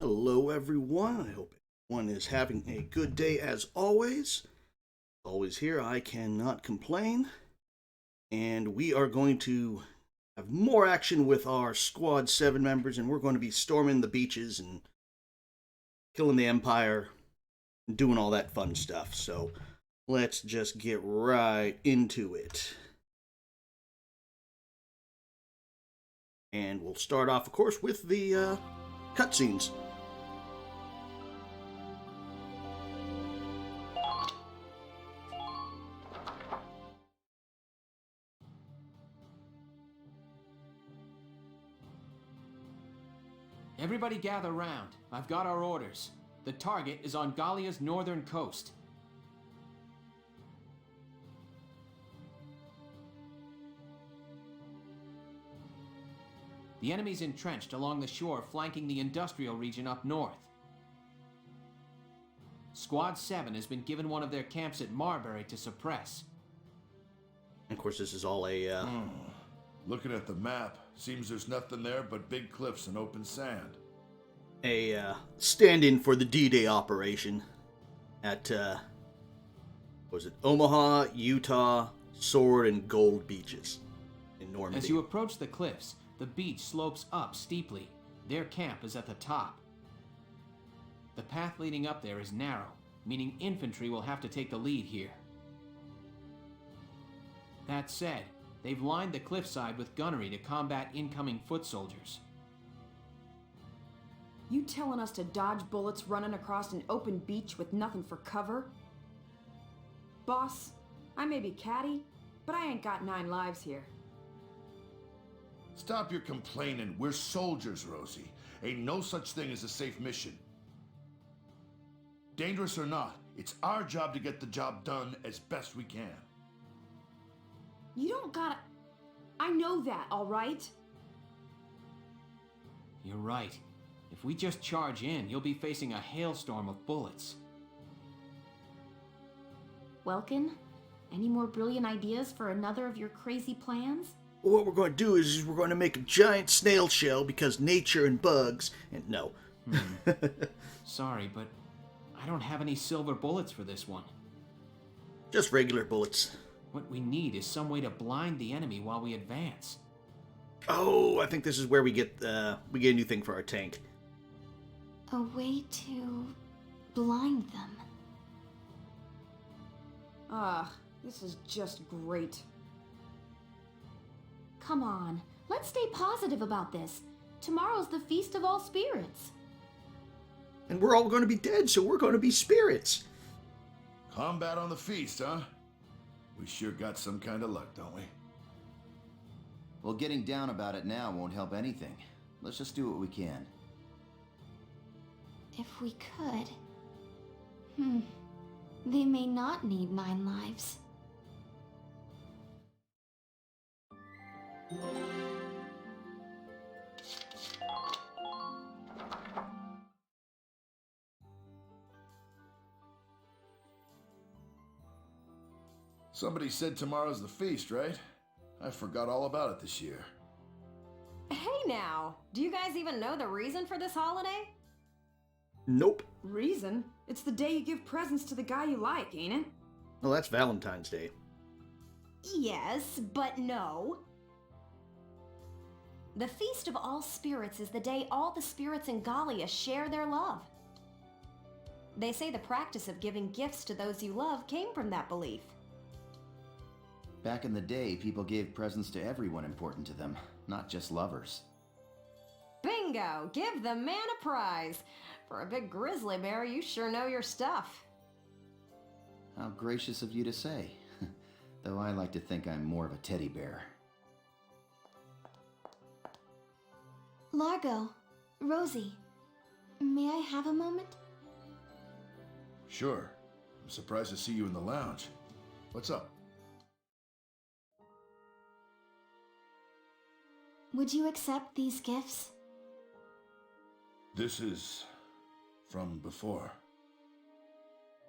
Hello, everyone. I hope everyone is having a good day as always. Always here, I cannot complain. And we are going to have more action with our Squad 7 members, and we're going to be storming the beaches and killing the Empire and doing all that fun stuff. So let's just get right into it. And we'll start off, of course, with the cutscenes. Everybody gather round. I've got our orders. The target is on Gallia's northern coast. The enemy's entrenched along the shore flanking the industrial region up north. Squad 7 has been given one of their camps at Marbury to suppress. Of course, this is all a Looking at the map, seems there's nothing there but big cliffs and open sand. stand-in for the D-Day operation at, was it Omaha, Utah, Sword, and Gold beaches in Normandy. As you approach the cliffs, the beach slopes up steeply. Their camp is at the top. The path leading up there is narrow, meaning infantry will have to take the lead here. That said, they've lined the cliffside with gunnery to combat incoming foot soldiers. You telling us to dodge bullets running across an open beach with nothing for cover? Boss, I may be catty, but I ain't got 9 lives here. Stop your complaining. We're soldiers, Rosie. Ain't no such thing as a safe mission. Dangerous or not, it's our job to get the job done as best we can. You don't gotta... I know that, all right? You're right. If we just charge in, you'll be facing a hailstorm of bullets. Welkin, any more brilliant ideas for another of your crazy plans? What we're going to do is we're going to make a giant snail shell because nature and bugs, and no. Sorry, but I don't have any silver bullets for this one. Just regular bullets. What we need is some way to blind the enemy while we advance. Oh, I think this is where we get a new thing for our tank. A way to blind them. This is just great. Come on, let's stay positive about this. Tomorrow's the Feast of All Spirits. And we're all going to be dead, so we're going to be spirits. Combat on the feast, huh? We sure got some kind of luck, don't we? Well, getting down about it now won't help anything. Let's just do what we can. If we could. They may not need 9 lives. Somebody said tomorrow's the feast, right? I forgot all about it this year. Hey now, do you guys even know the reason for this holiday? Nope. Reason? It's the day you give presents to the guy you like, ain't it? Well, that's Valentine's Day. Yes, but no. The Feast of All Spirits is the day all the spirits in Gallia share their love. They say the practice of giving gifts to those you love came from that belief. Back in the day, people gave presents to everyone important to them, not just lovers. Bingo! Give the man a prize! For a big grizzly bear, you sure know your stuff. How gracious of you to say. Though I like to think I'm more of a teddy bear. Largo, Rosie, may I have a moment? Sure. I'm surprised to see you in the lounge. What's up? Would you accept these gifts? This is from before.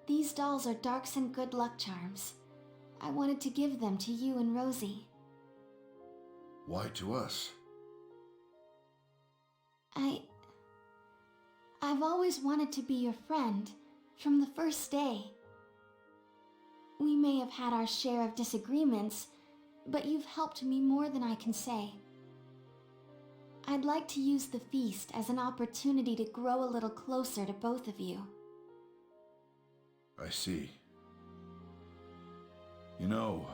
These dolls are Darks and good luck charms. I wanted to give them to you and Rosie. Why to us? I've always wanted to be your friend, from the first day. We may have had our share of disagreements, but you've helped me more than I can say. I'd like to use the feast as an opportunity to grow a little closer to both of you. I see. You know,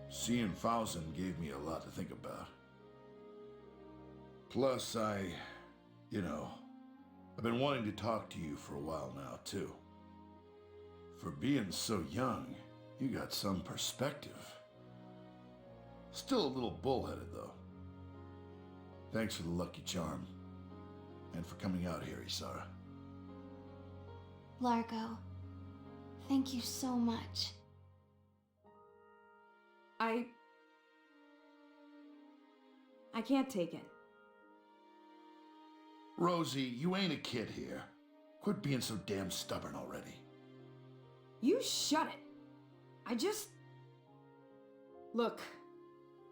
seeing Fausen gave me a lot to think about. Plus, I've been wanting to talk to you for a while now, too. For being so young, you got some perspective. Still a little bullheaded, though. Thanks for the lucky charm. And for coming out here, Isara. Largo, thank you so much. I can't take it. Rosie, you ain't a kid here. Quit being so damn stubborn already. You shut it. Look,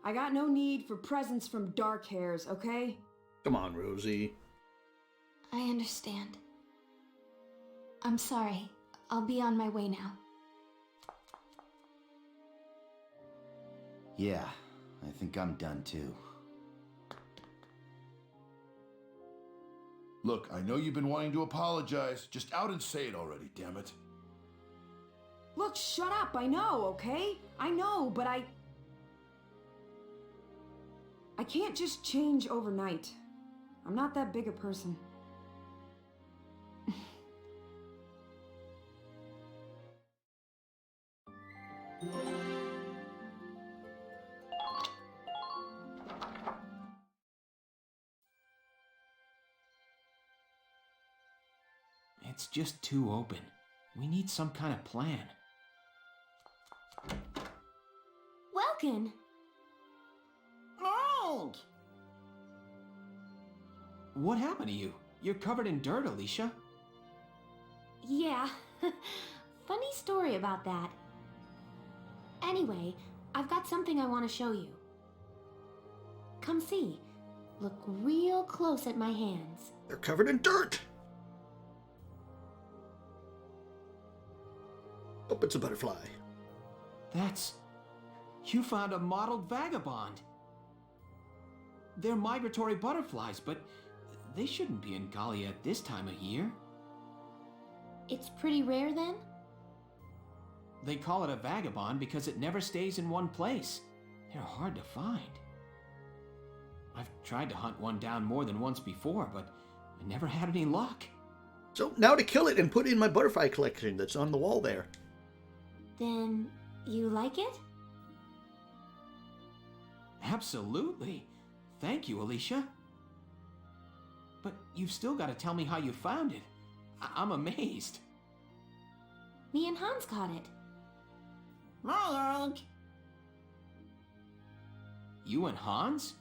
I got no need for presents from dark hairs, okay? Come on, Rosie. I understand. I'm sorry. I'll be on my way now. Yeah, I think I'm done too. Look, I know you've been wanting to apologize. Just out and say it already, damn it. Look, shut up, I know, okay? I know, but I can't just change overnight. I'm not that big a person. It's just too open. We need some kind of plan. Welcome! Old! What happened to you? You're covered in dirt, Alicia. Yeah, funny story about that. Anyway, I've got something I want to show you. Come see. Look real close at my hands. They're covered in dirt. Oh, it's a butterfly. You found a mottled vagabond. They're migratory butterflies, but they shouldn't be in Gallia at this time of year. It's pretty rare then? They call it a vagabond because it never stays in one place. They're hard to find. I've tried to hunt one down more than once before, but I never had any luck. So now to kill it and put it in my butterfly collection that's on the wall there. Then you like it? Absolutely. Thank you, Alicia. But you've still got to tell me how you found it. I'm amazed. Me and Hans caught it. Old! You and Hans?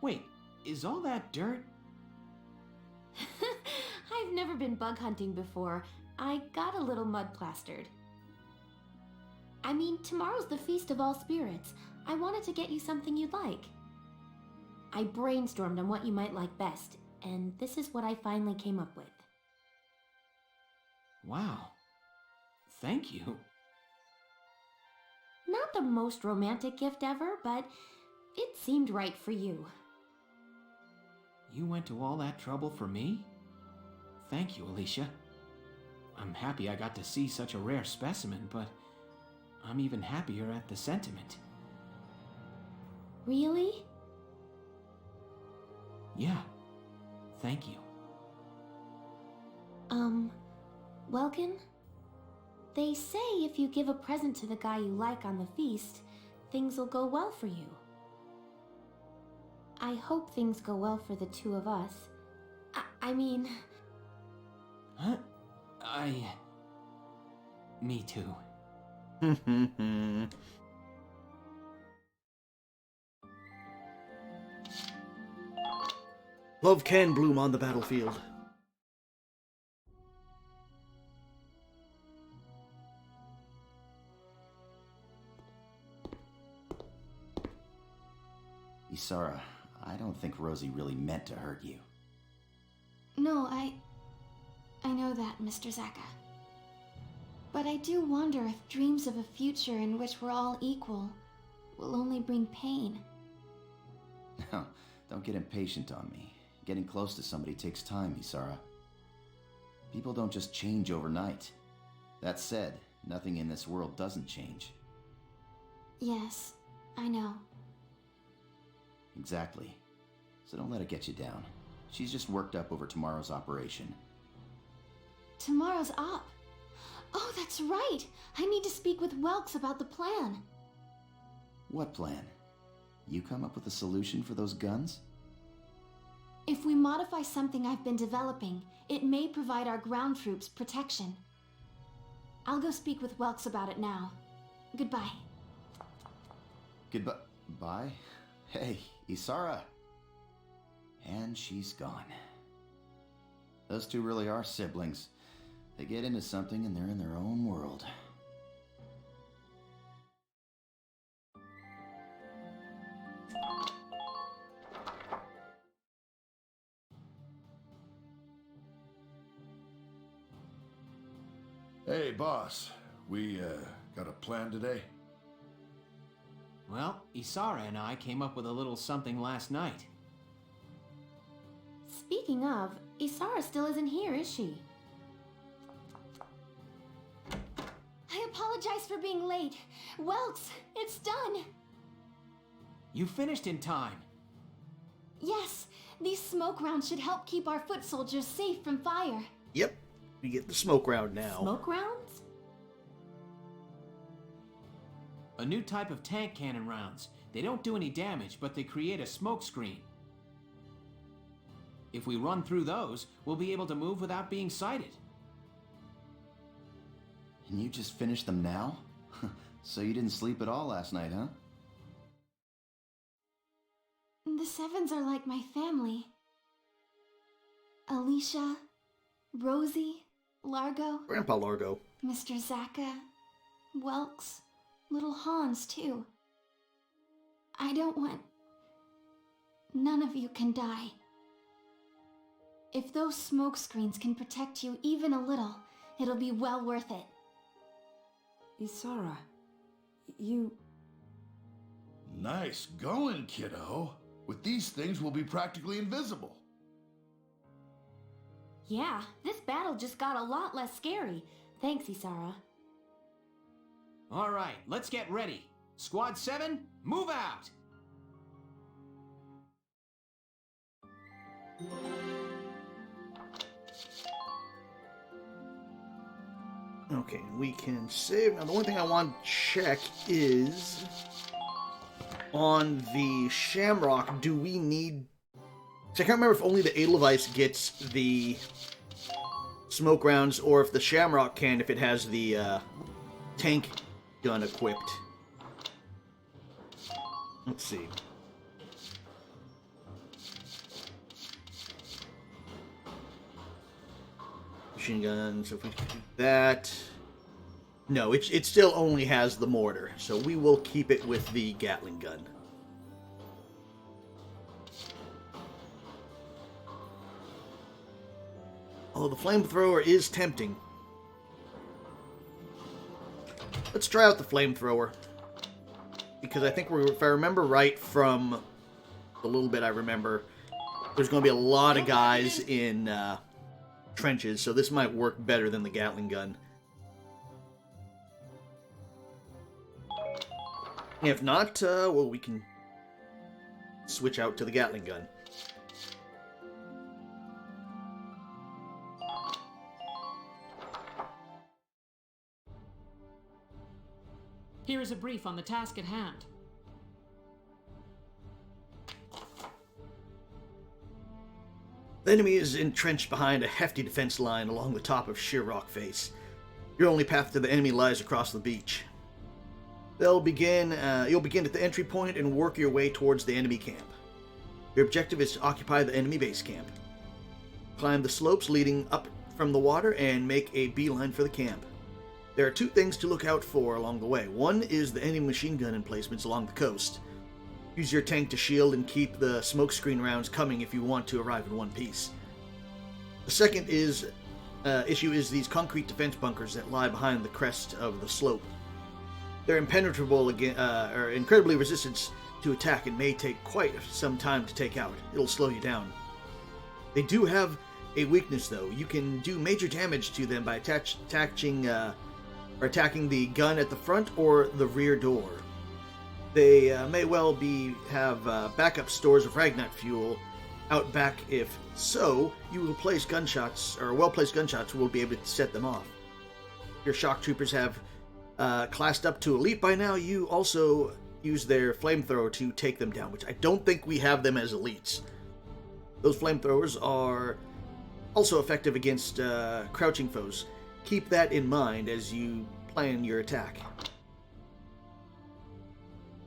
Wait, is all that dirt? I've never been bug hunting before. I got a little mud plastered. I mean, tomorrow's the Feast of All Spirits. I wanted to get you something you'd like. I brainstormed on what you might like best, and this is what I finally came up with. Wow. Thank you. Not the most romantic gift ever, but it seemed right for you. You went to all that trouble for me? Thank you, Alicia. I'm happy I got to see such a rare specimen, but I'm even happier at the sentiment. Really? Yeah. Thank you. Welkin? They say if you give a present to the guy you like on the feast, things will go well for you. I hope things go well for the two of us. I mean... Huh? Me too. Love can bloom on the battlefield. Isara, I don't think Rosie really meant to hurt you. No, I know that, Mr. Zaka. But I do wonder if dreams of a future in which we're all equal will only bring pain. No, don't get impatient on me. Getting close to somebody takes time, Isara. People don't just change overnight. That said, nothing in this world doesn't change. Yes, I know. Exactly. So don't let it get you down. She's just worked up over tomorrow's operation. Tomorrow's up. Oh, that's right! I need to speak with Welks about the plan. What plan? You come up with a solution for those guns? If we modify something I've been developing, it may provide our ground troops protection. I'll go speak with Welks about it now. Goodbye. Goodbye. Bye? Hey, Isara. And she's gone. Those two really are siblings. They get into something and they're in their own world. Hey, boss. We, got a plan today? Well, Isara and I came up with a little something last night. Speaking of, Isara still isn't here, is she? I apologize for being late. Welks, it's done. You finished in time. Yes, these smoke rounds should help keep our foot soldiers safe from fire. Yep, we get the smoke round now. Smoke rounds? A new type of tank cannon rounds. They don't do any damage, but they create a smoke screen. If we run through those, we'll be able to move without being sighted. And you just finished them now? So you didn't sleep at all last night, huh? The Sevens are like my family. Alicia, Rosie, Largo, Grandpa Largo. Mr. Zaka, Welks, little Hans, too. I don't want... None of you can die. If those smoke screens can protect you even a little, it'll be well worth it. Isara, you... Nice going, kiddo. With these things, we'll be practically invisible. Yeah, this battle just got a lot less scary. Thanks, Isara. All right, let's get ready. Squad 7, move out! Okay, we can save. Now, the one thing I want to check is on the Shamrock, do we need... So I can't remember if only the Edelweiss gets the smoke rounds, or if the Shamrock can, if it has the tank gun equipped. Let's see. Machine guns, if we can do that. No, it still only has the mortar, so we will keep it with the Gatling gun. Oh, the flamethrower is tempting. Let's try out the flamethrower. Because I think, if I remember right from the little bit I remember, there's going to be a lot of guys in trenches, so this might work better than the Gatling gun. If not, well, we can switch out to the Gatling gun. Here is a brief on the task at hand. The enemy is entrenched behind a hefty defense line along the top of sheer rock face. Your only path to the enemy lies across the beach. You'll begin at the entry point and work your way towards the enemy camp. Your objective is to occupy the enemy base camp. Climb the slopes leading up from the water and make a beeline for the camp. There are two things to look out for along the way. One is the enemy machine gun emplacements along the coast. Use your tank to shield and keep the smokescreen rounds coming if you want to arrive in one piece. The second is issue is these concrete defense bunkers that lie behind the crest of the slope. They're impenetrable or incredibly resistant to attack and may take quite some time to take out. It'll slow you down. They do have a weakness, though. You can do major damage to them by attacking the gun at the front or the rear door. They may well have backup stores of Ragnite fuel out back. If so, you will place gunshots, or well-placed gunshots will be able to set them off. Your shock troopers have classed up to elite by now. You also use their flamethrower to take them down, which I don't think we have them as elites. Those flamethrowers are also effective against crouching foes. Keep that in mind as you plan your attack.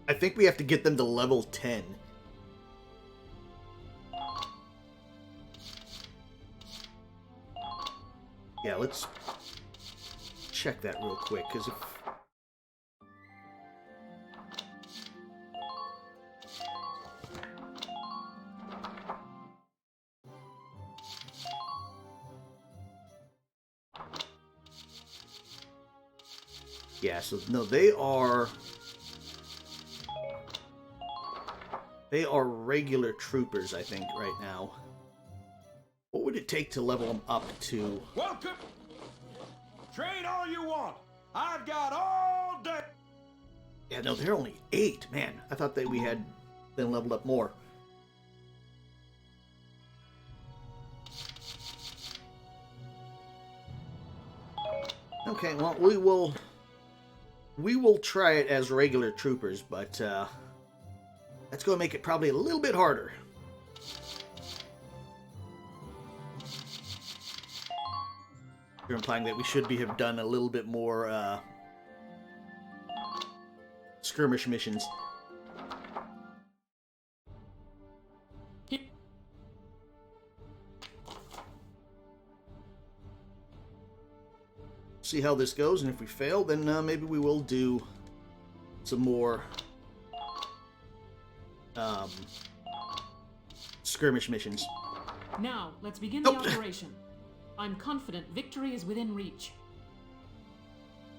I think we have to get them to level 10. Yeah, let's check that real quick, because if... Yeah, so no, they are regular troopers, I think, right now. What would it take to level them up to? Welcome! Trade all you want. I've got all day. Yeah, no, they're only 8. Man, I thought that we had been leveled up more. Okay, well, we will try it as regular troopers, but that's going to make it probably a little bit harder. You're implying that we should have done a little bit more skirmish missions. See how this goes, and if we fail, then maybe we will do some more skirmish missions. Now, let's begin the operation. I'm confident victory is within reach.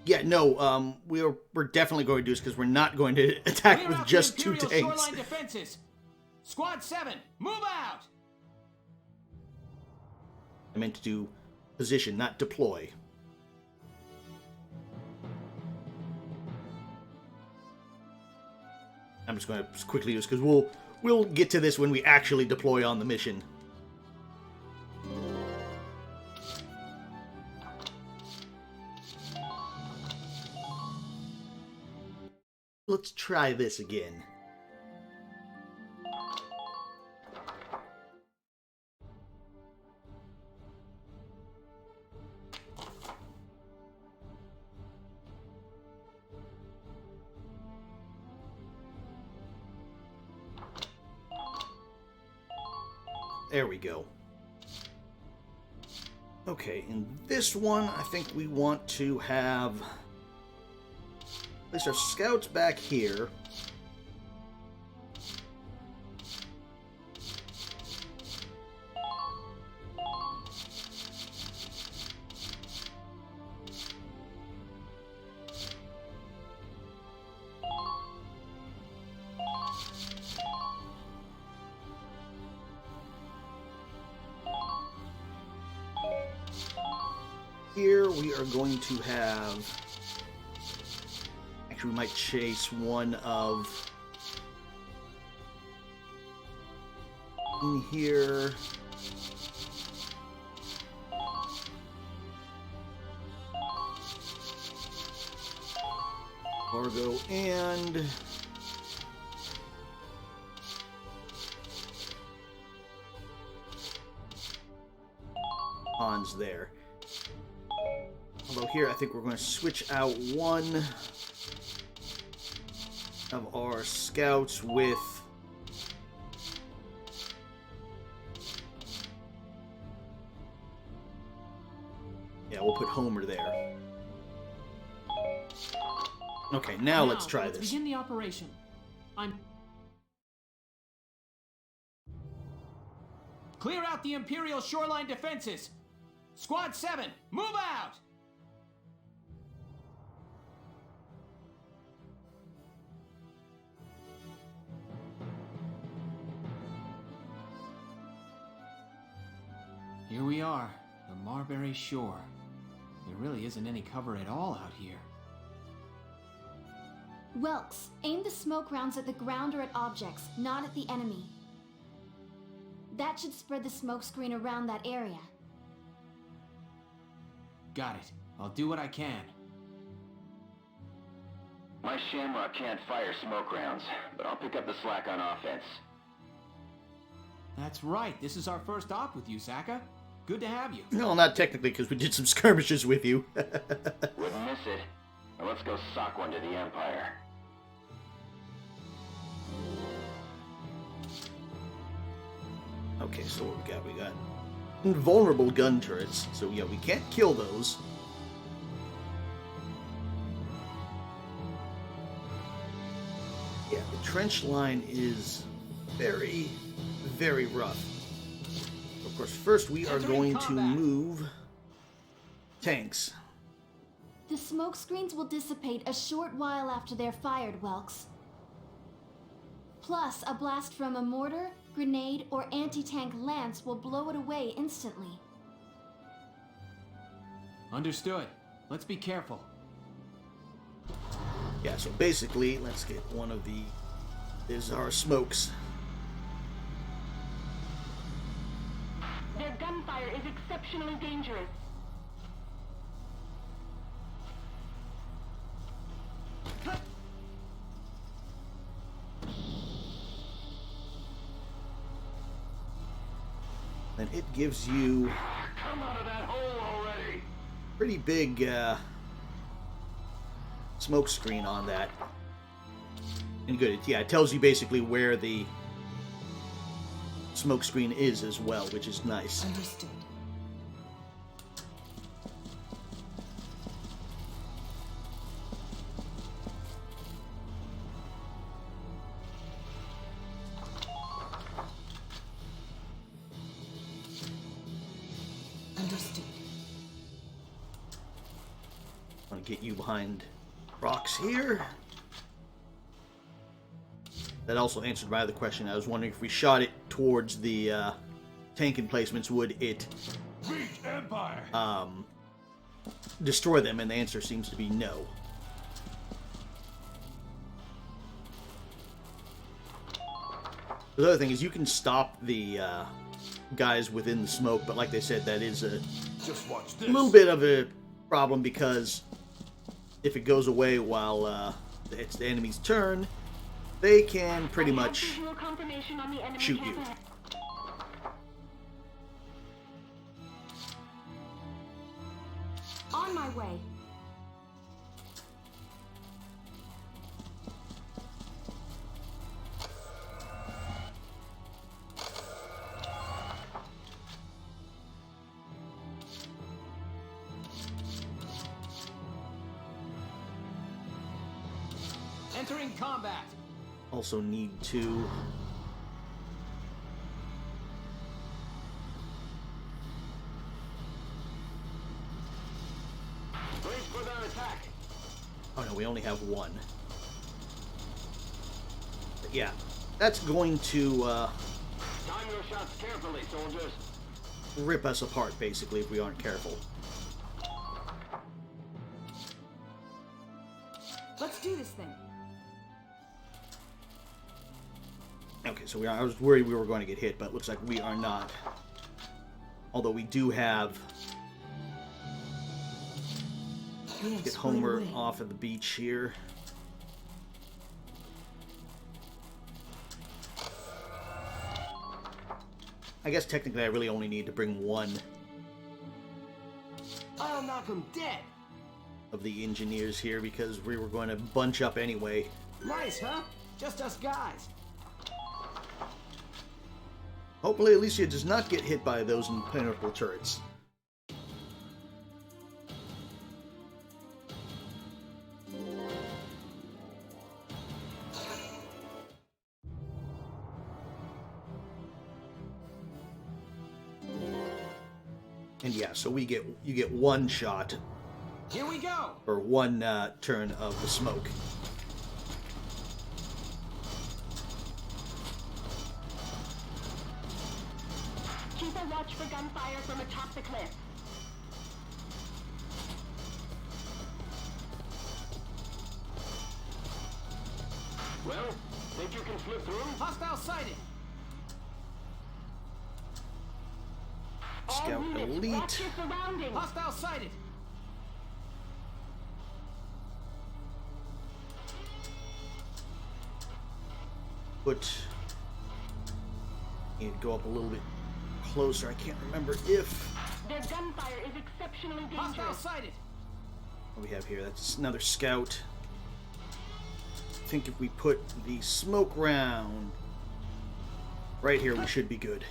Yeah, no, we're definitely going to do this because we're not going to attack with just 2 tanks. Shoreline defenses. Squad 7, move out! I meant to do position, not deploy. I'm just going to quickly use because we'll get to this when we actually deploy on the mission. Let's try this again. There we go. Okay, in this one, I think we want to have... place our scouts back here. Here we are going to have... Actually, we might chase one of... in here... Largo and... Hans there. Although here, I think we're going to switch out one of our scouts with... yeah, we'll put Homer there. Okay, now let's try this. Begin the operation. Clear out the Imperial shoreline defenses. Squad 7, move out! Here we are, the Marbury Shore. There really isn't any cover at all out here. Welks, aim the smoke rounds at the ground or at objects, not at the enemy. That should spread the smoke screen around that area. Got it. I'll do what I can. My Shamrock can't fire smoke rounds, but I'll pick up the slack on offense. That's right. This is our first op with you, Saka. Good to have you. No, not technically, because we did some skirmishes with you. Wouldn't miss it. Now let's go sock one to the Empire. Okay, so what we got? We got invulnerable gun turrets. So yeah, we can't kill those. Yeah, the trench line is very, very rough. Of course, first we are going to move tanks. The smoke screens will dissipate a short while after they're fired, Welks. Plus, a blast from a mortar, grenade, or anti-tank lance will blow it away instantly. Understood. Let's be careful. Yeah, so basically, let's get one of the... These are smokes. Their gunfire is exceptionally dangerous. And it gives you Come out of that hole already! pretty big smoke screen on that. And good, yeah, it tells you basically where the smoke screen is as well, which is nice. Understood. Understood. I want to get you behind rocks here. That also answered my other question. I was wondering if we shot it towards the tank emplacements, would it Reach Empire! destroy them? And the answer seems to be no. The other thing is you can stop the guys within the smoke, but like they said, that is a Just watch this. little bit of a problem, because if it goes away while it's the enemy's turn, they can pretty much Visual confirmation on the enemy shoot you. camp. On my way. Entering combat. also need to Wait for their attack! oh no, we only have one. But yeah, that's going to Time your shots carefully, soldiers. rip us apart basically if we aren't careful. Let's do this thing. Okay, so I was worried we were going to get hit, but it looks like we are not. Although we do have... Yes, Get Homer right away. off of the beach here. I guess technically I really only need to bring one I'll knock him dead. of the engineers here, because we were going to bunch up anyway. Nice, huh? Just us guys. Hopefully Alicia does not get hit by those impenetrable turrets. And yeah, so you get one shot Here we go! or one turn of the smoke. Keep a watch for gunfire from atop the cliff. Well, think you can slip through? Hostile sighted! All Scout units, elite. watch your surroundings. Hostile sighted! Put. Need to go up a little bit closer. I can't remember if. Their gunfire is exceptionally Hostile dangerous. sighted! What do we have here? That's another scout. I think if we put the smoke round right here, we should be good.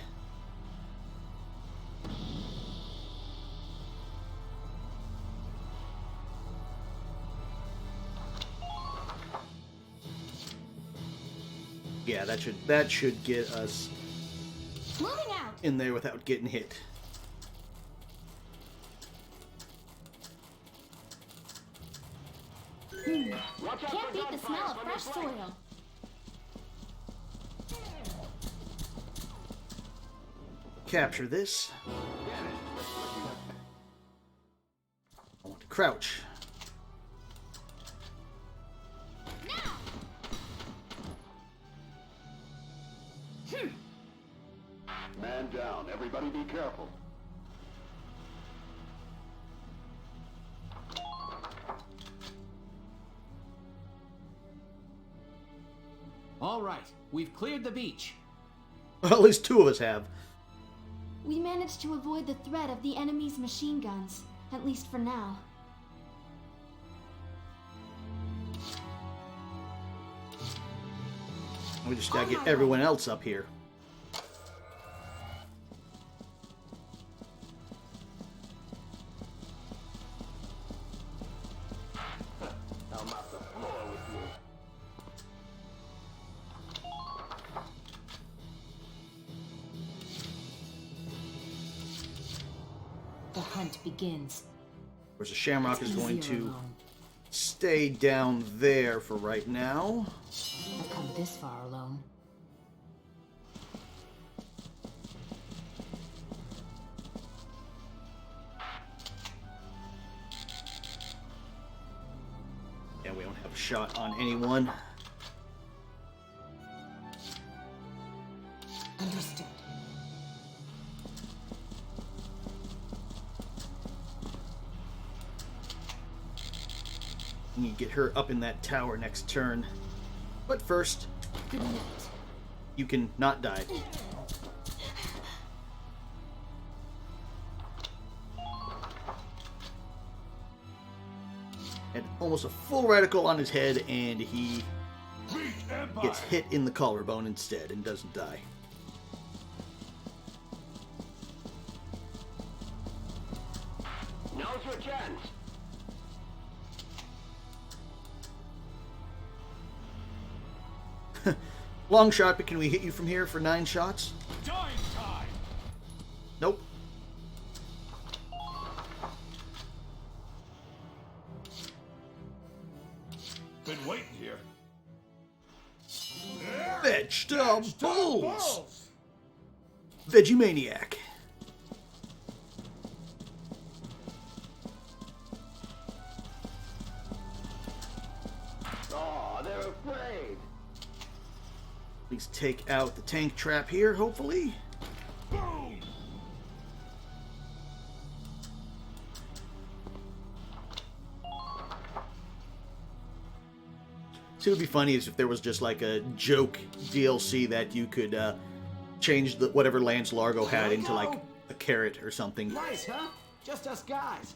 Yeah, that should get us Moving out! in there without getting hit. Watch out Can't for beat the gunfire smell of from fresh the flank. soil. Capture this. I want to crouch. Man down. Everybody be careful. All right, we've cleared the beach. Well, at least two of us have. We managed to avoid the threat of the enemy's machine guns, at least for now. We just gotta get everyone else up here. I'll mop the floor with you. The hunt begins. Of course, the Shamrock is going Easier to alone. stay down there for right now. I've come this far alone. Yeah, we don't have a shot on anyone. Understood. We need to get her up in that tower next turn. But first, Good night. you can not die. Had almost a full reticle on his head, and he gets hit in the collarbone instead and doesn't die. Now's your chance. Long shot, but can we hit you from here for 9 shots? Time time. Nope. Been waiting here. Vegetables! Vegemaniac. Aw, they're afraid. Please take out the tank trap here, hopefully. Boom! See, what would be funny is if there was just like a joke DLC that you could change the whatever Lance Largo had into like a carrot or something. Nice, huh? Just us guys.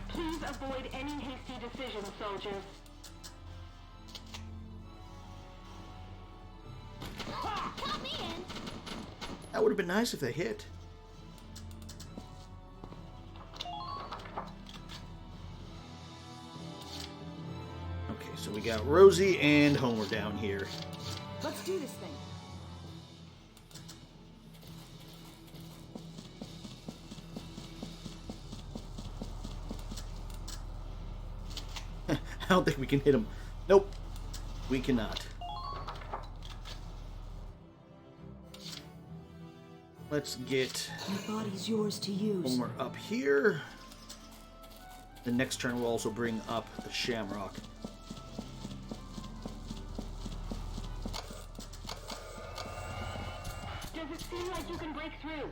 Please avoid any hasty decisions, soldiers. Come in! That would have been nice if they hit. Okay, so we got Rosie and Homer down here. Let's do this thing. I don't think we can hit him. Nope. We cannot. Let's get Your body's yours to use. Homer up here. The next turn we'll also bring up the Shamrock. Does it seem like you can break through?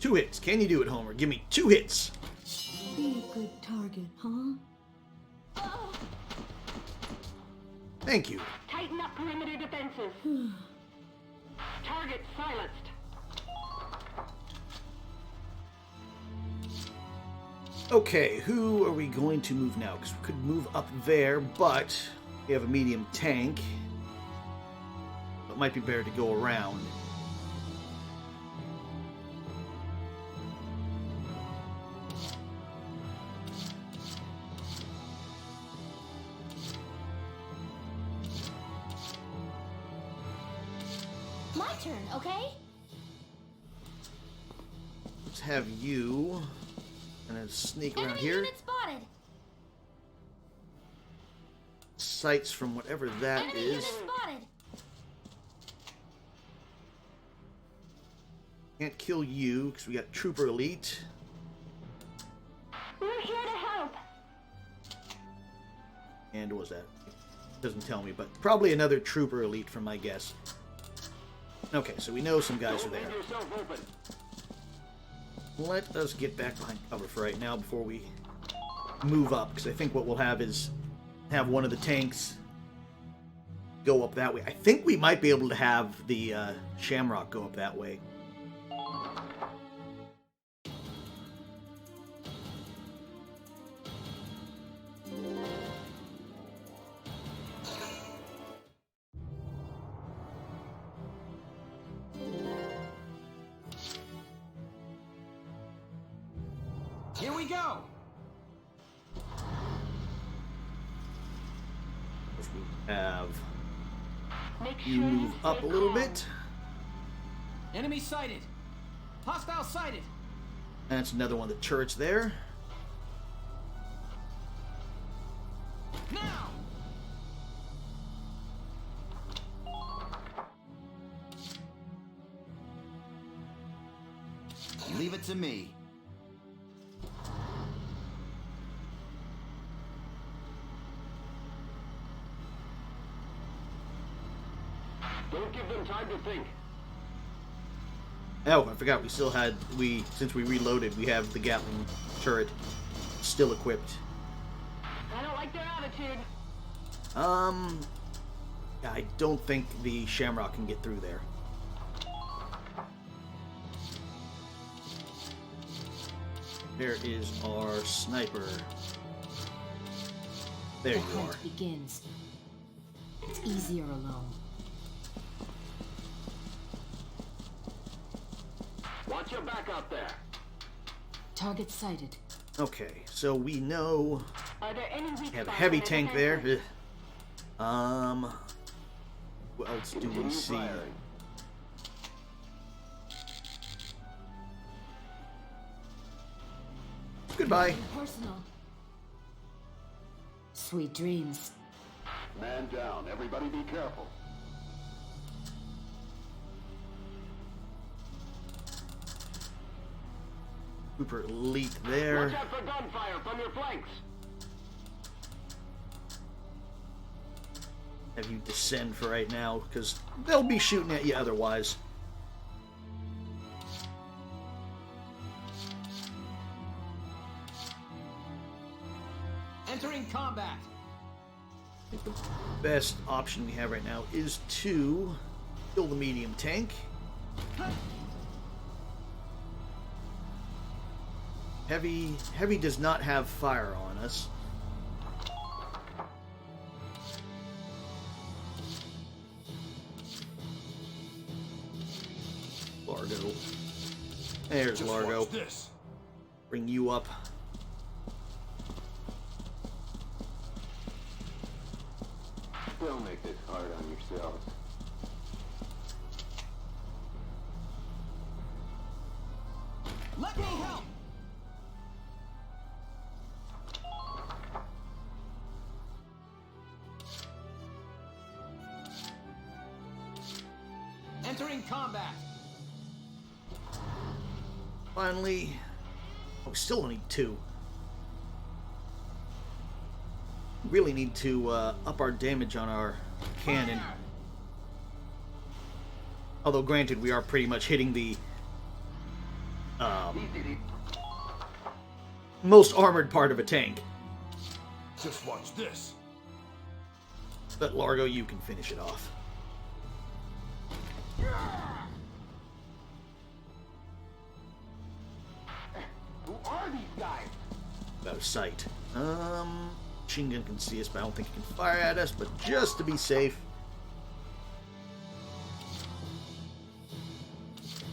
2 hits. Can you do it, Homer? Give me 2 hits. Be a good target, huh? Thank you. Tighten up perimeter defenses. Target silenced. Okay, who are we going to move now? Because we could move up there, but we have a medium tank. It might be better to go around. My turn, okay? Let's have you and sneak around Enemy here. unit spotted. Sights from whatever that Enemy is. unit spotted. Can't kill you because we got Trooper Elite. We're here to help. And what was that? Doesn't tell me, but probably another Trooper Elite from my guess. Okay, so we know some guys are there. Leave yourself open. Let us get back behind cover for right now before we move up, because I think what we'll have is have one of the tanks go up that way. I think we might be able to have the Shamrock go up that way. Here we go! We have Make you sure move you up stay a little calm. bit. Enemy sighted! Hostile sighted! That's another one of the turrets there. Now! Leave it to me. Don't give them time to think. Oh, I forgot we still had, since we reloaded, we have the Gatling turret still equipped. I don't like their attitude. I don't think the Shamrock can get through there. There is our sniper. There The you are. hunt begins. It's easier alone. Watch your back out there. Target sighted. Okay, so we know Are there any weak we have a spots heavy in the tank there. defenses? What else do we Continue see? firing. Goodbye. Personal. Sweet dreams. Man down. Everybody be careful. Super elite there. Watch out for gunfire from your flanks. Have you descend for right now, because they'll be shooting at you otherwise. Entering combat! I think the best option we have right now is to kill the medium tank. Heavy does not have fire on us. Largo. There's Just Largo. watch this. Bring you up. Don't make this hard on yourselves. Let me help! Entering combat. Finally. Oh, we still need 2. Really need to up our damage on our cannon. Fire! Although, granted, we are pretty much hitting the most armored part of a tank. Just watch this. But Largo, you can finish it off. Who are these guys? Out of sight. Machine gun can see us, but I don't think it can fire at us. But just to be safe,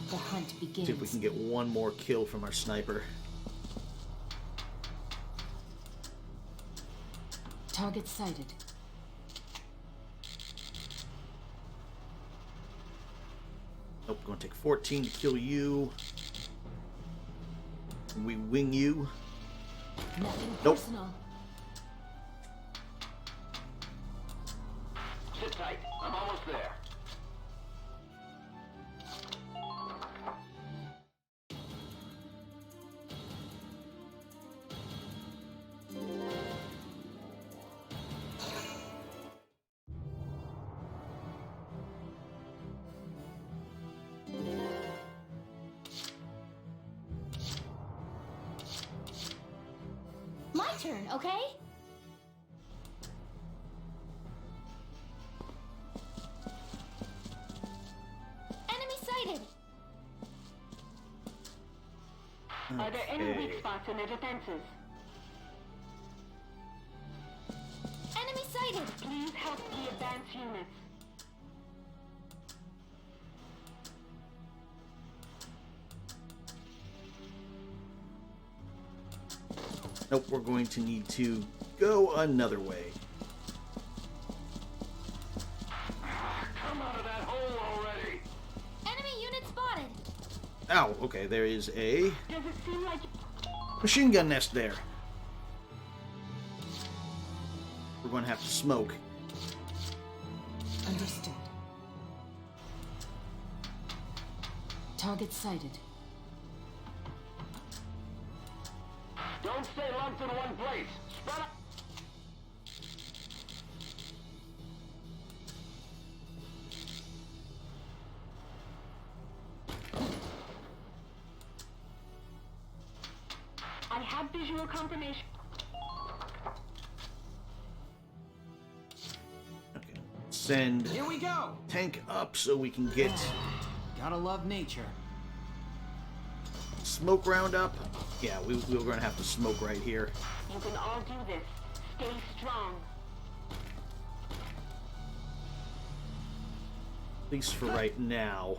The hunt begins. see if we can get one more kill from our sniper. Target sighted. Nope, going to take 14 to kill you. And we wing you. Nothing Nope. personal. Sit tight. I'm almost there. My turn, okay? Enemy sighted! Are there any Okay. weak spots in their defenses? Enemy sighted! Please help the advance units. Nope, we're going to need to go another way. Come out of that hole already! Enemy unit spotted! Ow, okay, there is a Does it seem like machine gun nest there. We're going to have to smoke. Understood. Target sighted. don't stay lumped in one place? Spread out. I have visual confirmation. Okay. Send Here we go. tank up so we can get Gotta love nature. smoke round up. Yeah, we were going to have to smoke right here. You can all do this. Stay strong. At least for right now.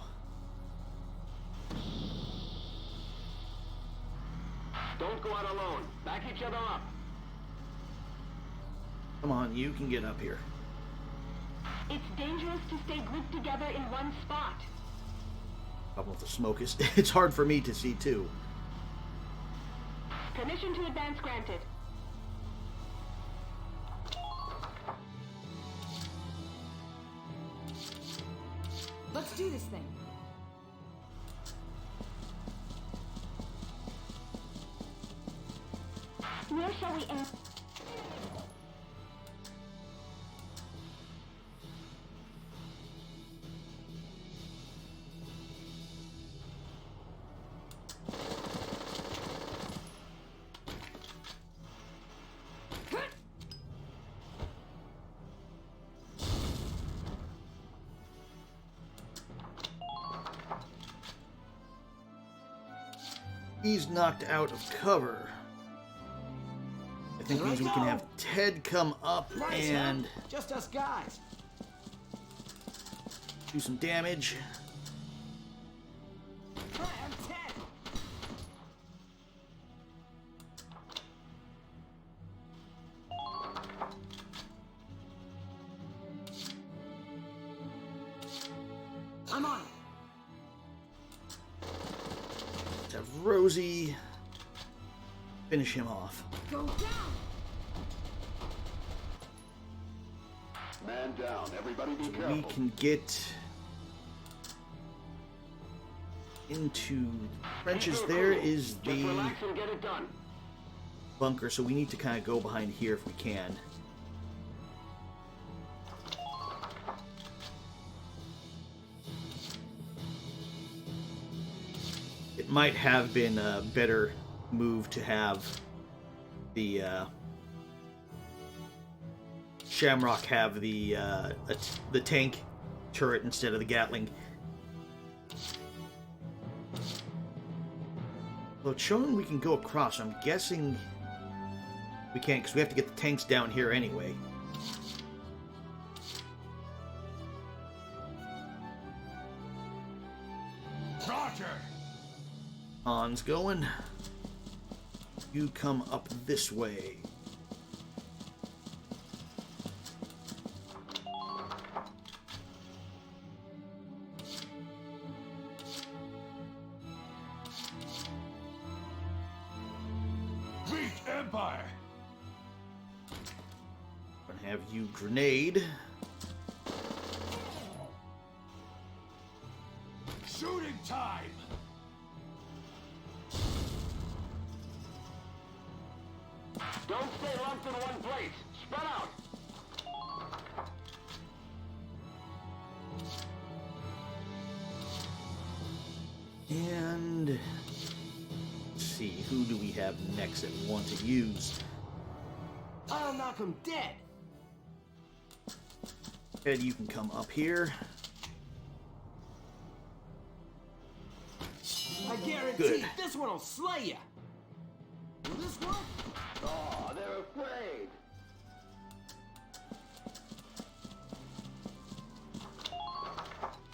Don't go out alone. Back each other up. Come on, you can get up here. It's dangerous to stay grouped together in one spot. Problem with the smoke is it's hard for me to see too. Permission to advance granted. Let's do this thing. Where shall we end? He's knocked out of cover. I think means we can have Ted come up Nice, and huh? Just us guys. do some damage. I'm Ted. I'm on it. Let's have Rosie finish him off. Go down! Man down. Everybody be We careful. can get into the trenches. There is Just the relax and get it done. bunker, so we need to kind of go behind here if we can. It might have been a better move to have the Shamrock have the tank turret instead of the Gatling. Well, it's showing we can go across. I'm guessing we can't because we have to get the tanks down here anyway. Roger! Han's going. You come up this way. Beat Empire! Gonna have you grenade. Shooting time! Don't stay lumped in one place. Spread out. And let's see, who do we have next that we want to use? I'll knock him dead. Ed, you can come up here. I guarantee Good. this one'll slay ya. Will this one? Oh, they're afraid.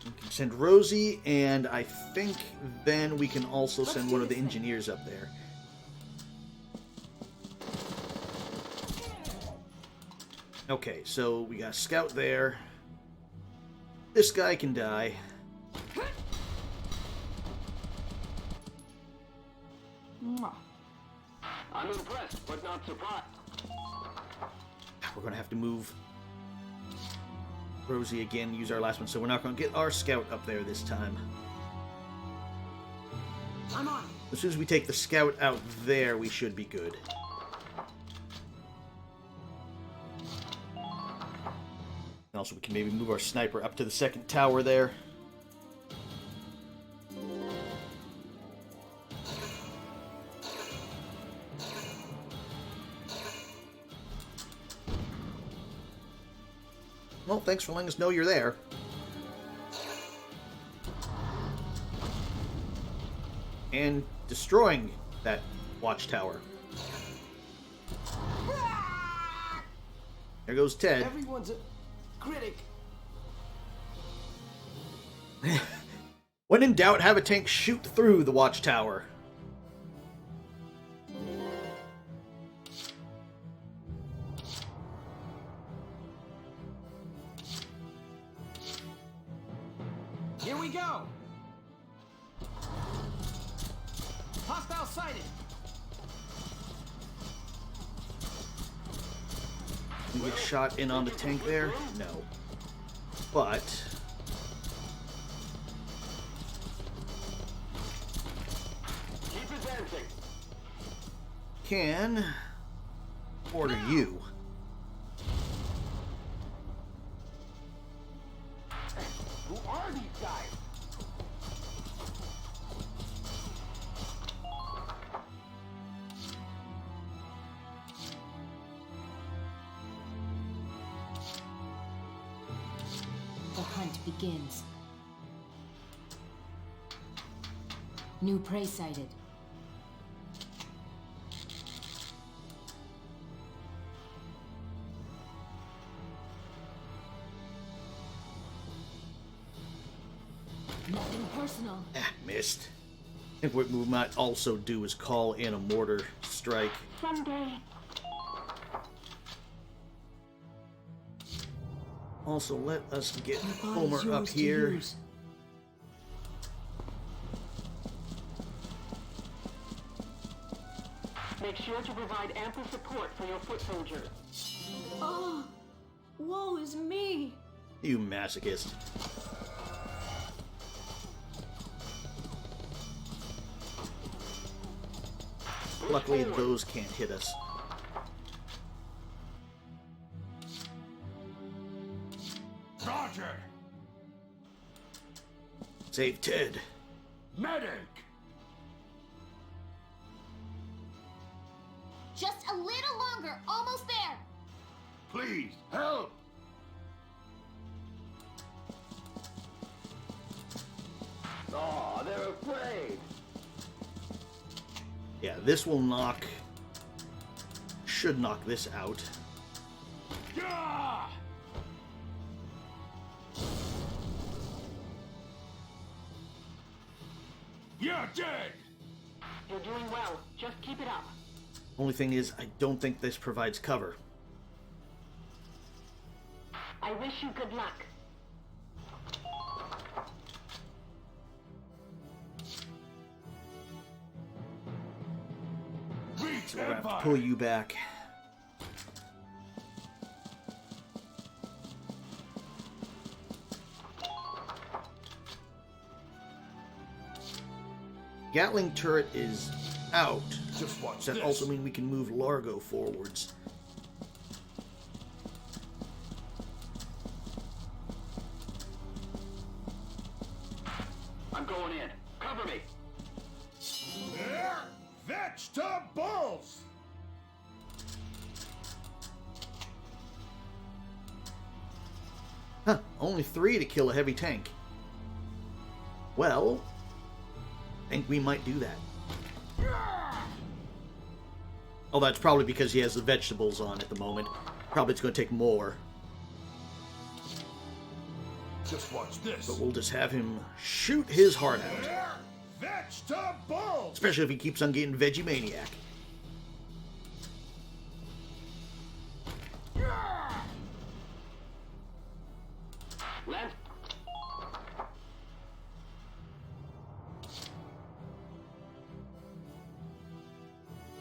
We can send Rosie, and I think then we can also send one of the engineers up there. Okay, so we got a scout there. This guy can die. I'm impressed, but not surprised. We're going to have to move Rosie again, use our last one, so we're not going to get our scout up there this time. I'm on. As soon as we take the scout out there, we should be good. Also, we can maybe move our sniper up to the second tower there. Well, thanks for letting us know you're there. And destroying that watchtower. There goes Ted. Everyone's a critic. When in doubt, have a tank shoot through the watchtower. Here we go. Hostile sighted. We get shot in on the tank there? No. But Keep advancing. can order you. Who are these guys? The hunt begins. New prey sighted. Nothing personal. Missed. I think what we might also do is call in a mortar strike. Someday. Also, let us get Your body's Homer up yours to here. use. Make sure to provide ample support for your foot soldiers. Oh, woe is me. You masochist. Luckily, those can't hit us. Roger! Save Ted. Medic! Just a little longer, almost there. Please, help! Oh, they're afraid. Yeah, this will knock... should knock this out. Yeah! You're dead! You're doing well. Just keep it up. Only thing is, I don't think this provides cover. I wish you good luck. Reach So we'll have to Empire! pull you back. Gatling turret is out. Just watch Does that this. also mean we can move Largo forwards? I'm going in. Cover me. Vegetables! Huh, only 3 to kill a heavy tank. Well, I think we might do that. Oh, that's probably because he has the vegetables on at the moment. Probably it's going to take more. Just watch this. But we'll just have him shoot his heart out. Vegetables! Especially if he keeps on getting Veggie Maniac. Lance.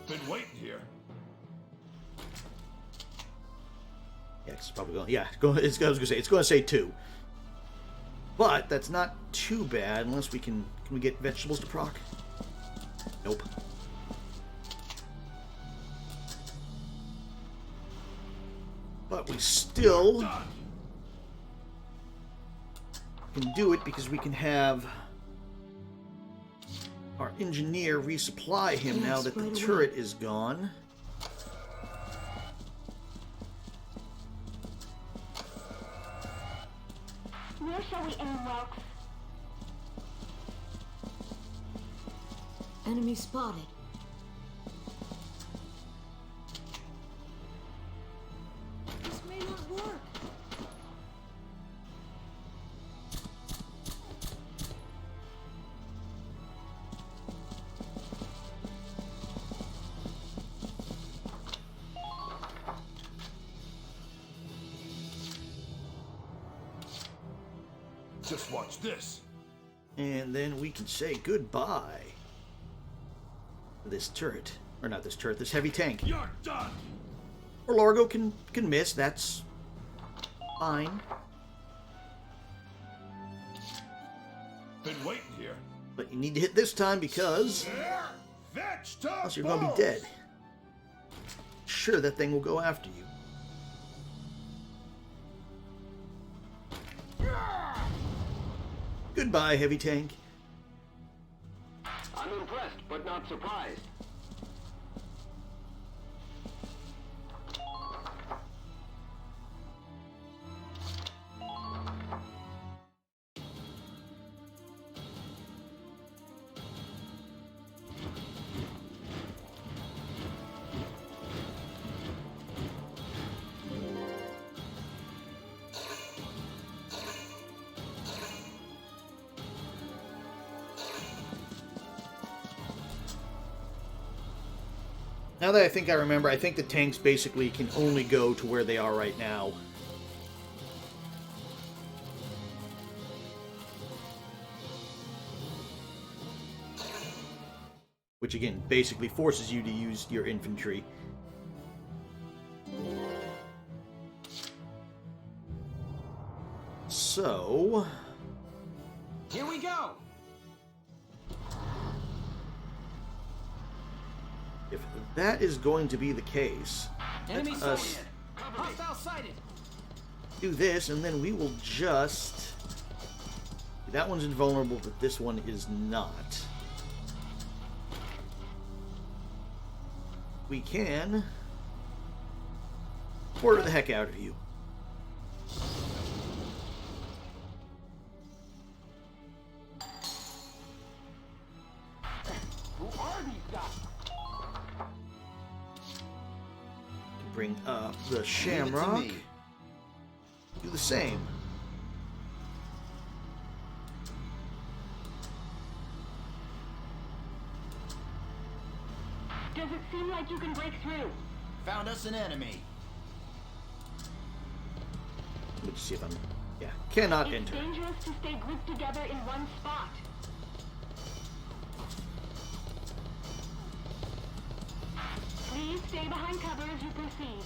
Been waiting here. Yeah, it's probably going. Yeah, I was going to say it's going to say 2. But that's not too bad unless we can. Can we get vegetables to proc? Nope. But we still can do it because we can have our engineer resupply him now that the turret is gone. Where shall we aim, Welks? Enemy spotted. This may not work. Just watch this. And then we can say goodbye to this turret. Or not this turret, this heavy tank. You're done! Or Largo can miss, that's fine. Been waiting here. But you need to hit this time because Vegetables! else you're going to be dead. Sure, that thing will go after you. Goodbye, heavy tank. I'm impressed, but not surprised. Now that I think I remember, I think the tanks basically can only go to where they are right now. Which again, basically forces you to use your infantry. So... Here we go! if that is going to be the case, Enemy let us sighted. Hostile sighted. do this, and then we will just... That one's invulnerable, but this one is not. We can order the heck out of you. Who are these guys? Bring up the Leave it to shamrock. me. Do the same. Does it seem like you can break through? Found us an enemy. Let me just see if I'm... Yeah, cannot It's enter. dangerous to stay grouped together in one spot. Please stay behind cover as you proceed.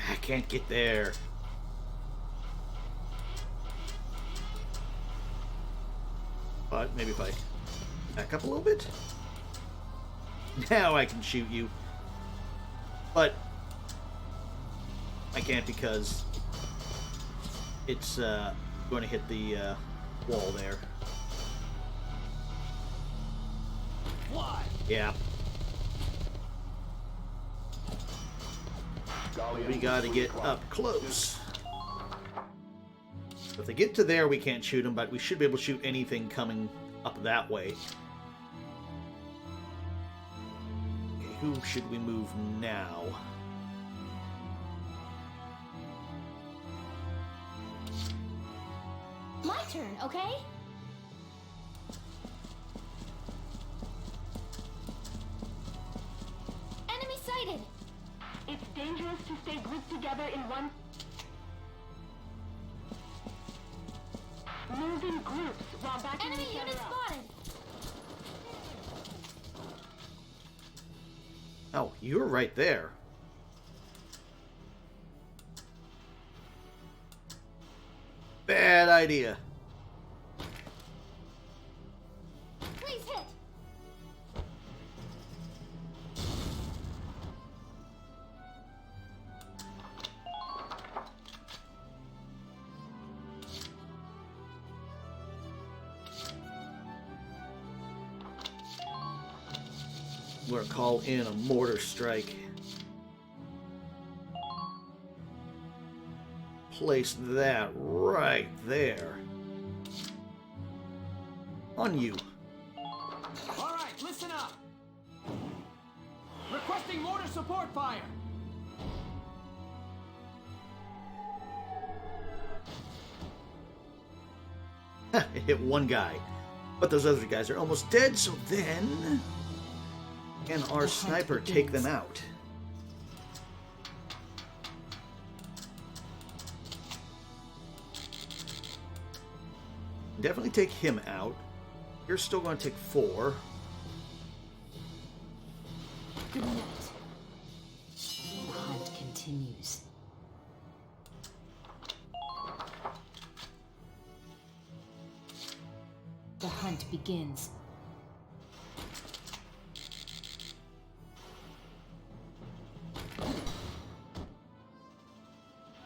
I can't get there. But maybe if I back up a little bit. Now I can shoot you. But I can't because it's going to hit the wall there. Fly. Yeah. We gotta get up close. If they get to there, we can't shoot them, but we should be able to shoot anything coming up that way. Okay, who should we move now? My turn, okay? Enemy sighted! It's dangerous to stay grouped together in one... Move in groups while backing Enemy each unit other up. spotted! Oh, you're right there. Bad idea. Please hit! We're gonna call in a mortar strike. Place that right there. On you. All right, listen up. Requesting mortar support fire. It hit one guy. But those other guys are almost dead, so then... Can our sniper take them out? Definitely take him out. You're still going to take 4. Good night. The hunt continues. The hunt begins.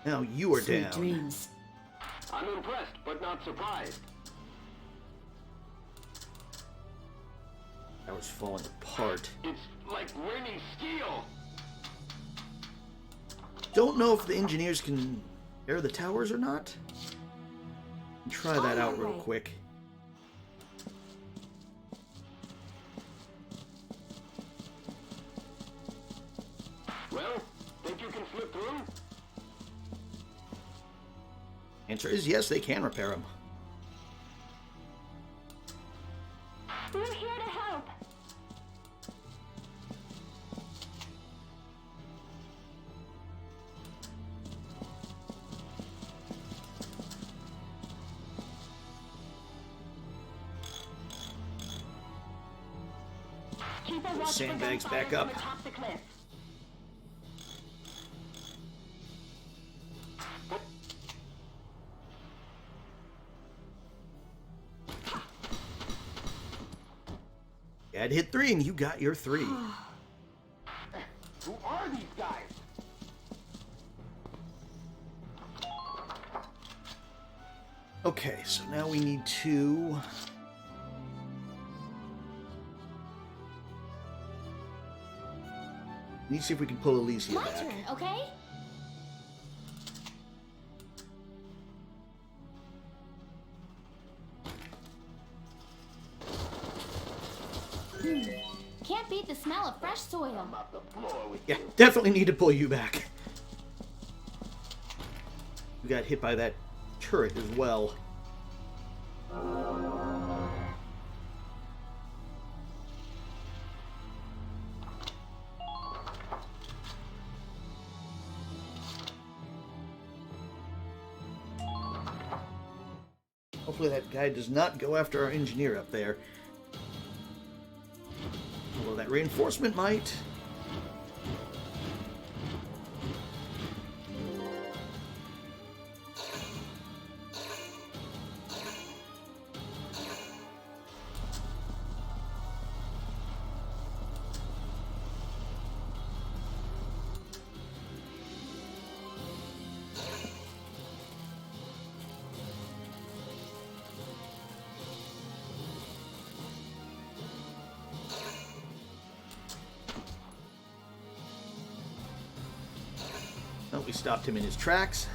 Now you are Sweet down. dreams. I'm impressed, but not surprised. I was falling apart. It's like raining steel. Don't know if the engineers can air the towers or not. Try that out real quick. Well, think you can slip through? Answer is yes, they can repair them. We're here to help. Keep a watch for Sandbags gunfire back up. from atop the cliff. I'd hit 3 and you got your 3. Who are these guys? Okay, so now we need to... Need to see if we can pull Alicia My back. turn, okay? Can't beat the smell of fresh soil. Yeah, definitely need to pull you back. You got hit by that turret as well. Hopefully that guy does not go after our engineer up there. Although that reinforcement might. Oh, we stopped him in his tracks.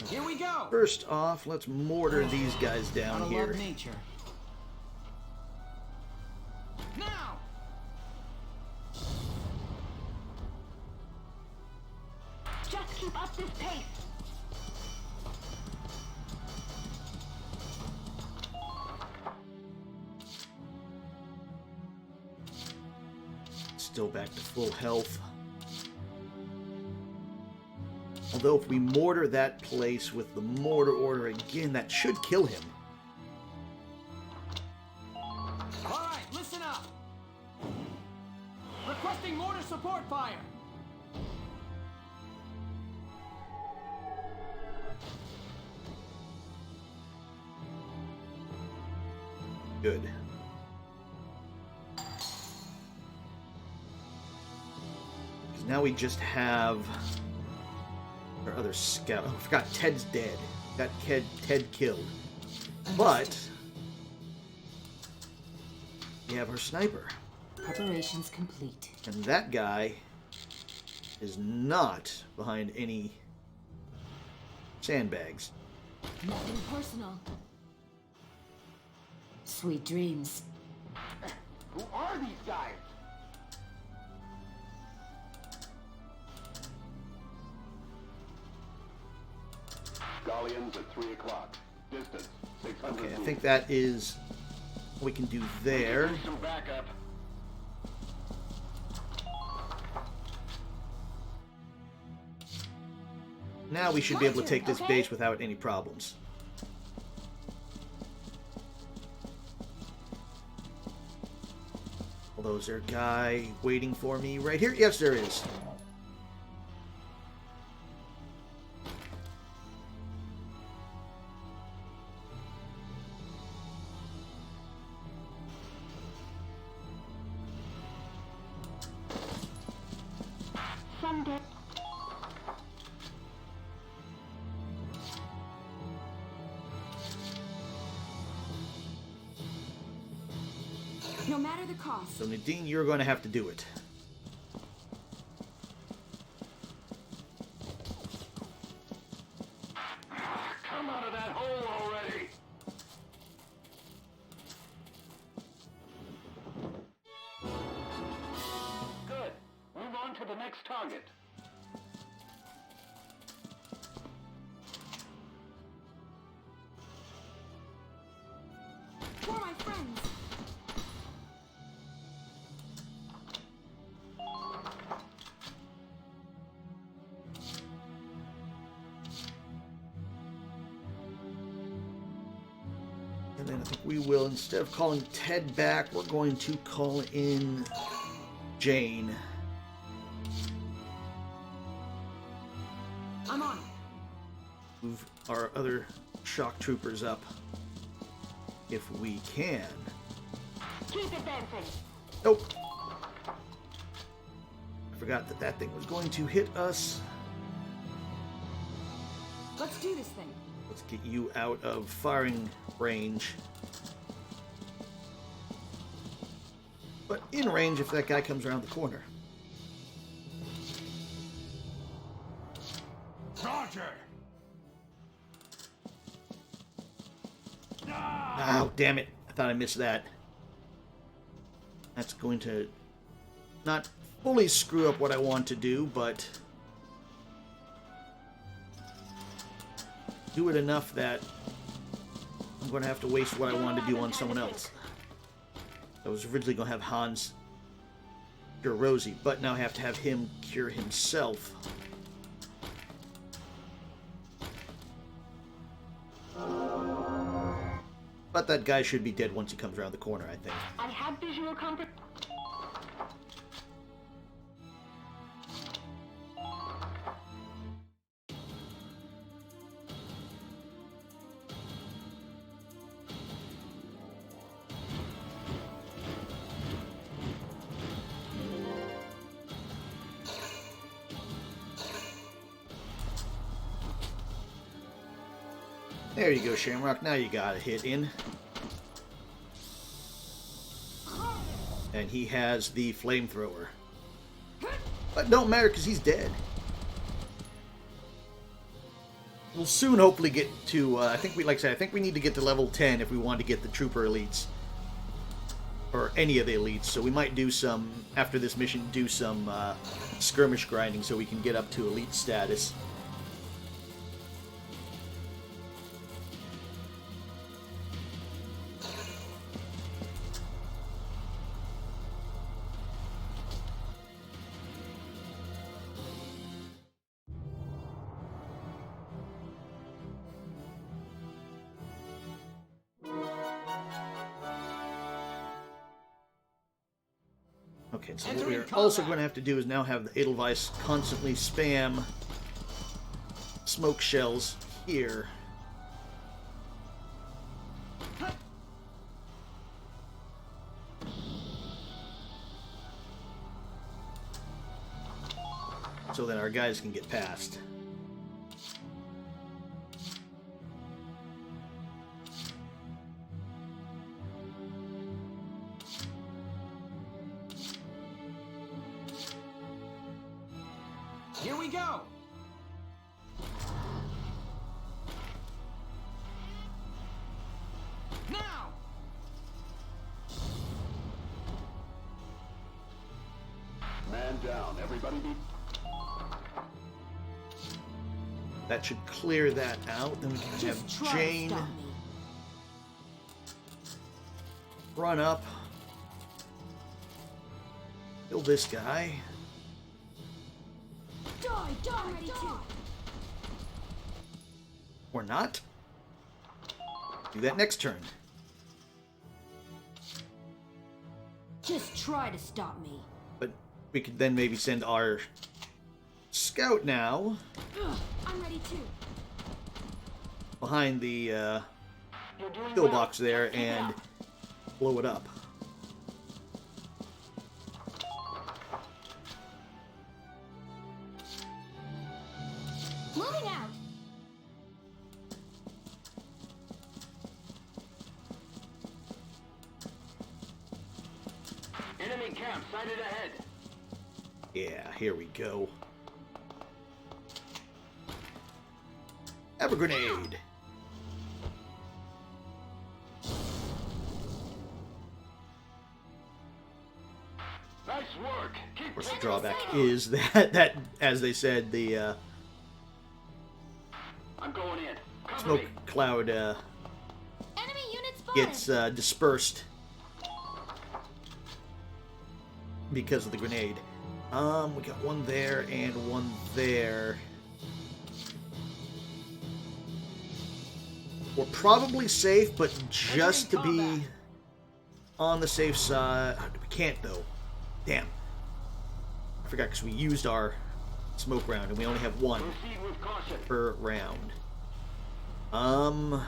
Here we go. First off, let's mortar these guys down Gotta here. love nature. Now. Just keep up this pace. Still back to full health. Although if we mortar that place with the mortar order again, that should kill him. All right, listen up. Requesting mortar support fire. Good. Because now we just have our other scout. Oh, I forgot Ted's dead. Got Ted killed. But we have our sniper. Preparations complete. And that guy is not behind any sandbags. Nothing personal. Sweet dreams. Who are these guys? Galleons at 3 o'clock. Distance 600 Okay, I think that is what we can do there. Need some backup. Now we should be able to take this base without any problems. Although, is there a guy waiting for me right here? Yes, there is. Someday. No matter the cost. So, Nadine, you're going to have to do it. Come out of that hole already! Good. Move on to the next target. For my friends. And then I think we will, instead of calling Ted back, we're going to call in Jane. I'm on. Move our other shock troopers up if we can. Keep advancing. Nope. I forgot that that thing was going to hit us. Let's do this thing. Let's get you out of firing range. But in range if that guy comes around the corner. Roger! Oh, damn it. I thought I missed that. That's going to not fully screw up what I want to do, but do it enough that I'm going to have to waste what I wanted to do on someone else. I was originally going to have Hans cure Rosie, but now I have to have him cure himself. But that guy should be dead once he comes around the corner, I think. I have visual comfort. There you go, Shamrock. Now you got a hit in. And he has the flamethrower. But don't matter because he's dead. We'll soon hopefully get to, I think we need to get to level 10 if we want to get the trooper elites. Or any of the elites. So we might do some, after this mission, do some skirmish grinding so we can get up to elite status. Okay, so what we're also going to have to do is now have the Edelweiss constantly spam smoke shells here. So that our guys can get past. Here we go! Now! Man down, everybody be... That should clear that out. Then we can have Jane run up, kill this guy. Or not. Do that next turn. Just try to stop me. But we could then maybe send our scout now I'm ready too. behind the You're doing pillbox well. there Keep it and up. blow it up. Moving out. Enemy camp sighted ahead. Yeah, here we go. Have a grenade. Nice work. Keep Of course, the it. drawback is that as they said, the I'm going in. Cover smoke me. cloud Enemy unit spotted. gets dispersed because of the grenade. We got one there and one there. We're probably safe, but just to be on the safe side... We can't, though. Damn. I forgot, because we used our smoke round, and we only have one per round. I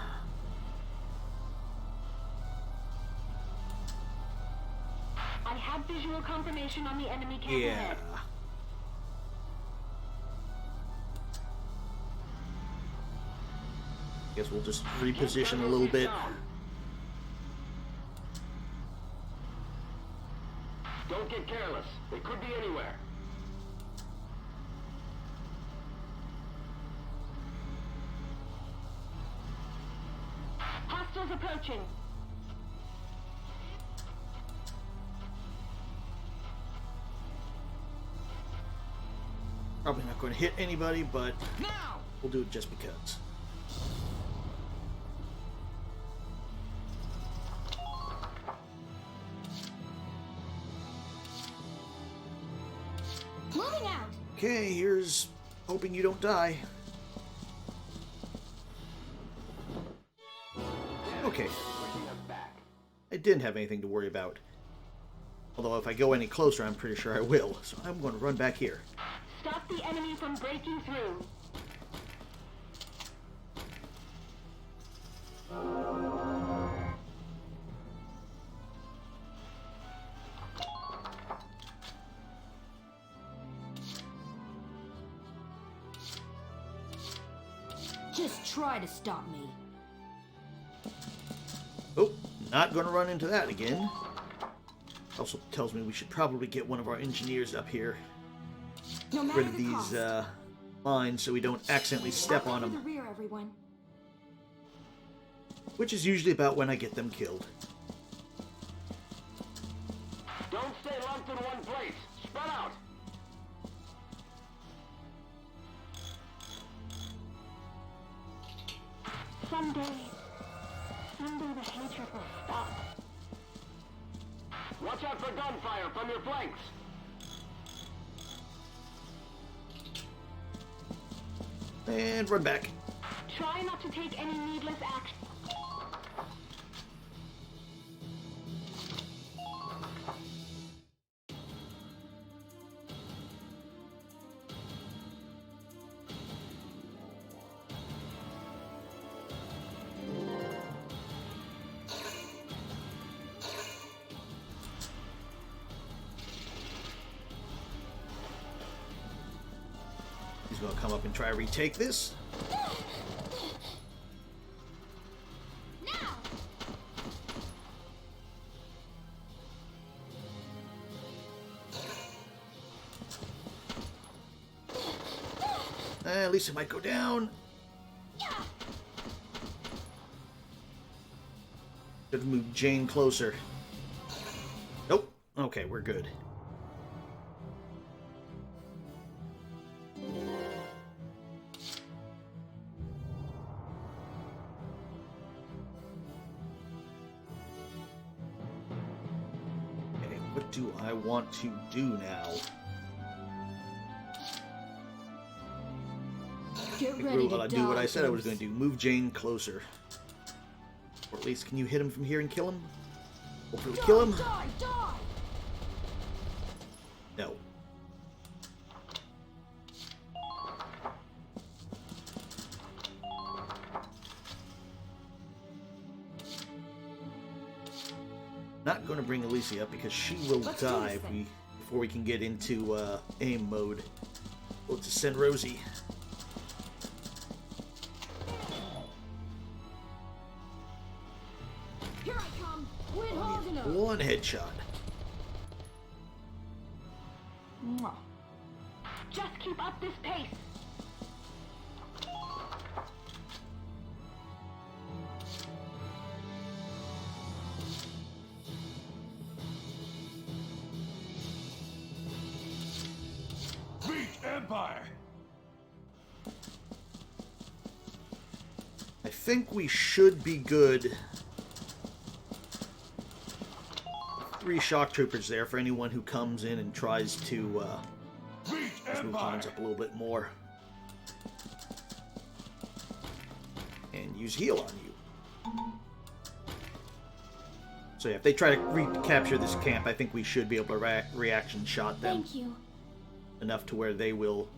have visual confirmation on the enemy camp ahead. Guess we'll just reposition a little bit. Don't get careless. They could be anywhere. Hostiles approaching. Probably not going to hit anybody, but we'll do it just because. Moving out. Okay, here's hoping you don't die. Okay. I didn't have anything to worry about. Although if I go any closer, I'm pretty sure I will. So I'm going to run back here. Stop the enemy from breaking through. Just try to stop me. Oh, not going to run into that again. Also tells me we should probably get one of our engineers up here. No Rid of these lines so we don't accidentally step on them. The rear, everyone. Which is usually about when I get them killed. Don't stay lumped in one place. Spread out. Someday the hatred will stop. Watch out for gunfire from your flanks. And run back. Try not to take any needless action. He's going to come up and try to retake this. At least it might go down. Should have moved Jane closer. Nope. Okay, we're good. Okay, what do I want to do now? Get ready to I'll die, do what I said I was Vince. going to do. Move Jane closer. Or at least, can you hit him from here and kill him? Hopefully kill him. Die, die! No. Not going to bring Alicia up because she will die before we can get into aim mode. We'll just send Rosie. Here I come! Quit hogging up! One headshot. Mwah. Just keep up this pace. Beat Empire! I think we should be good. 3 shock troopers there for anyone who comes in and tries to just move Hans up a little bit more. And use heal on you. So yeah, if they try to recapture this camp, I think we should be able to reaction shot them. Thank you. Enough to where they will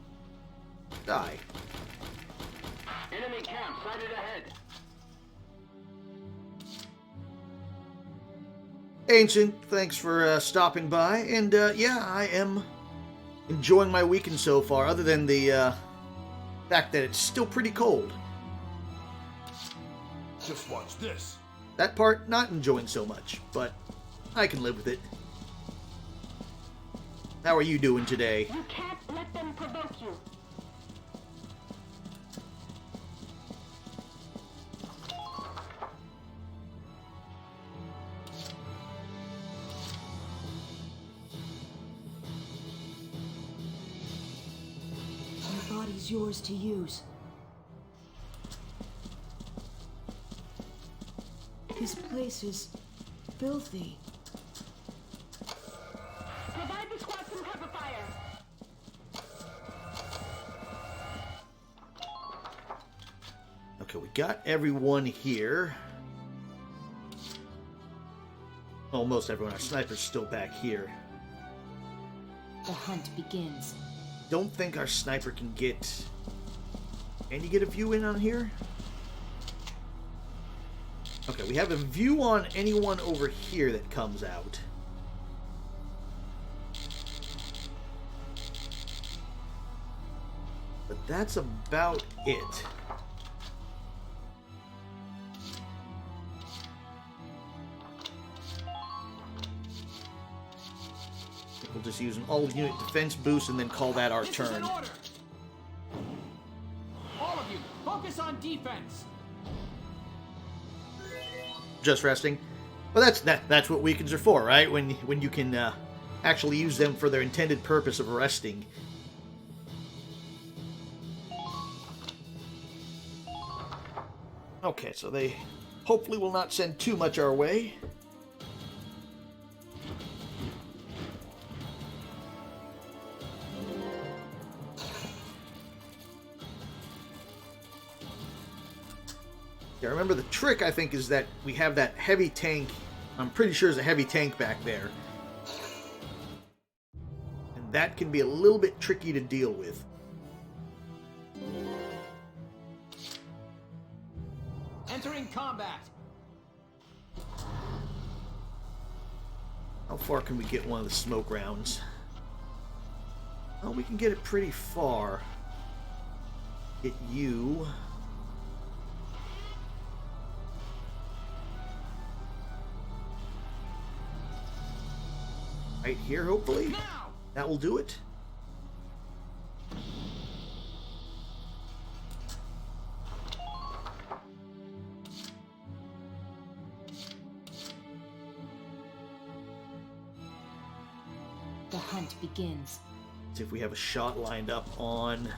die. Enemy camp sighted ahead. Ancient, thanks for stopping by, and yeah, I am enjoying my weekend so far, other than the fact that it's still pretty cold. Just watch this. That part, not enjoying so much, but I can live with it. How are you doing today? You can't let them provoke you. My body's yours to use. This place is filthy. Provide the squad some cover fire. Okay, we got everyone here. Almost everyone. Our sniper's still back here. The hunt begins. Don't think our sniper can get... Can you get a view in on here? Okay, we have a view on anyone over here that comes out. But that's about it. We'll just use an all-unit defense boost and then call that our This is turn. an order. All of you, focus on defense. Just resting. Well, that's what weekends are for, right? When you can actually use them for their intended purpose of resting. Okay, so they hopefully will not send too much our way. Yeah, remember the trick, I think, is that we have that heavy tank. I'm pretty sure there's a heavy tank back there. And that can be a little bit tricky to deal with. Entering combat. How far can we get one of the smoke rounds? Well, we can get it pretty far. Get you... right here, hopefully. Now! That will do it. The hunt begins. See if we have a shot lined up on...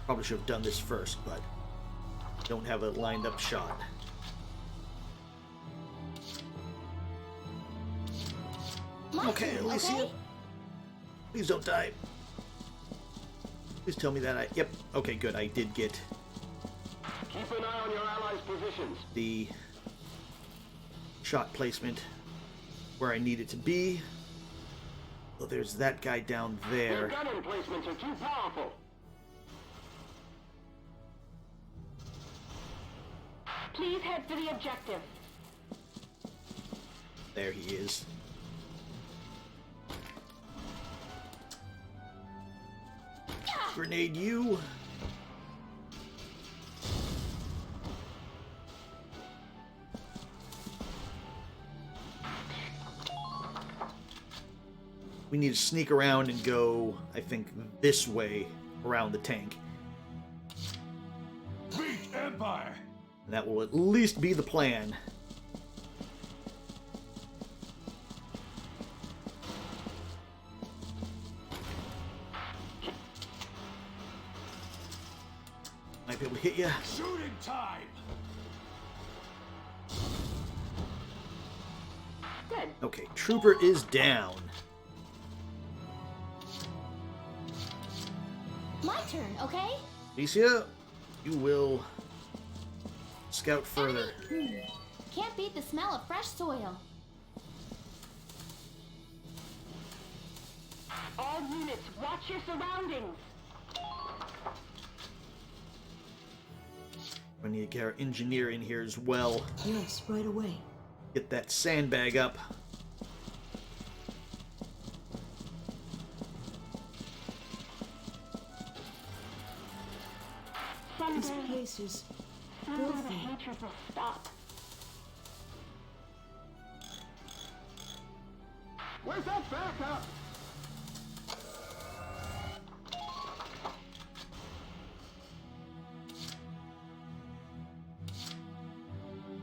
Probably should have done this first, but don't have a lined up shot. Okay, Alicia. Okay? Please don't die. Please tell me that I... Yep. Okay, good. I did get Keep an eye on your allies' positions. the shot placement where I need it to be. Oh, there's that guy down Their there. gun emplacements are too powerful. Please head for the objective. There he is. Grenade you. We need to sneak around and go, I think, this way around the tank. Beat Empire! And that will at least be the plan. Might be able to hit you. Shooting time! Good. Okay, Trooper is down. My turn, okay? Alicia, you will Scout further. Can't beat the smell of fresh soil. All units, watch your surroundings. We need to get our engineer in here as well. Yes, right away. Get that sandbag up. This Someday, place is soon the filthy. hatred will stop. Where's that backup?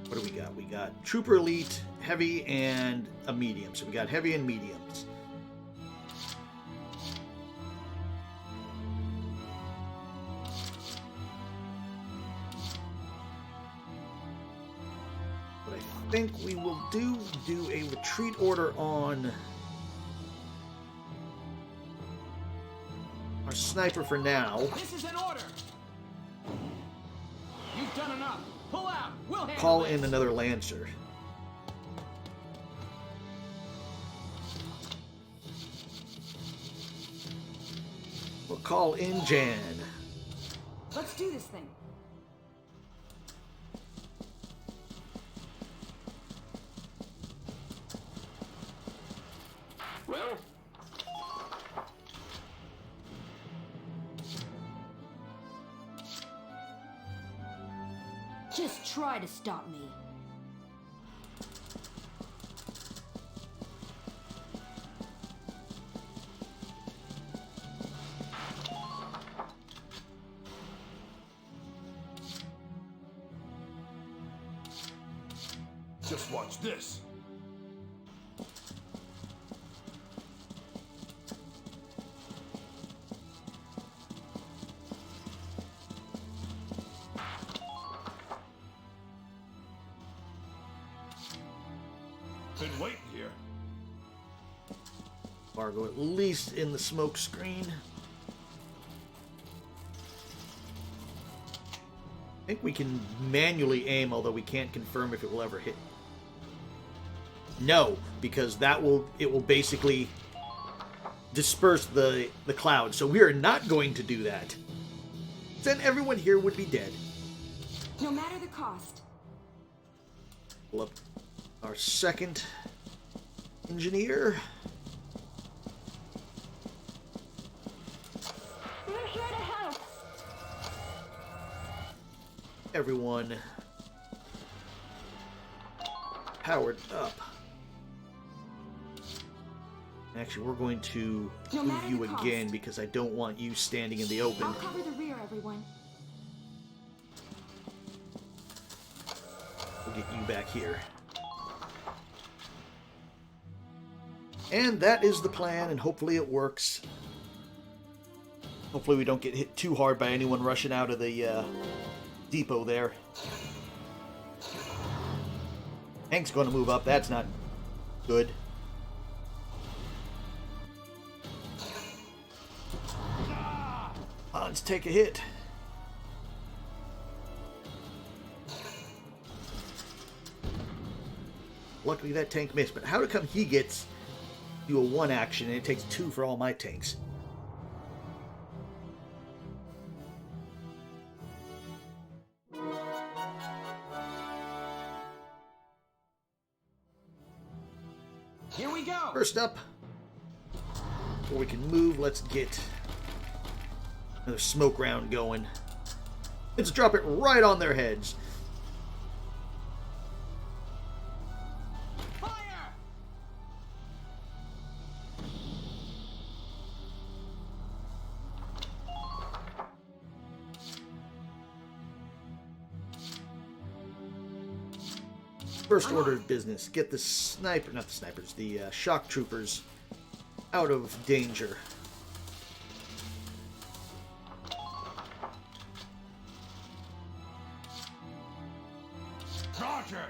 What do we got? We got Trooper Elite, Heavy, and a Medium. So we got Heavy and Mediums. What I think we will do a retreat order on our sniper for now. This is an order! You've done enough! Pull out! We'll handle Call this. in another Lancer. We'll call in Jan. Let's do this thing. Well, Just try to stop me. Just watch this. Been waiting here. Fargo at least in the smoke screen. I think we can manually aim, although we can't confirm if it will ever hit. No, because it will basically disperse the cloud. So we are not going to do that. Then everyone here would be dead. No matter the cost. Pull up our second engineer. We're here to help. Everyone powered up. Actually, we're going to No move matter you the cost. again because I don't want you standing in the open. I'll cover the rear, everyone. We'll get you back here. And that is the plan, and hopefully it works. Hopefully we don't get hit too hard by anyone rushing out of the depot there. Hank's going to move up. That's not good. Let's take a hit. Luckily that tank missed, but how come he gets do a 1 action and it takes 2 for all my tanks? Here we go! First up, before we can move, let's get another smoke round going. Let's drop it right on their heads. Fire! First order of business, get the sniper, not the snipers, the shock troopers out of danger. Roger!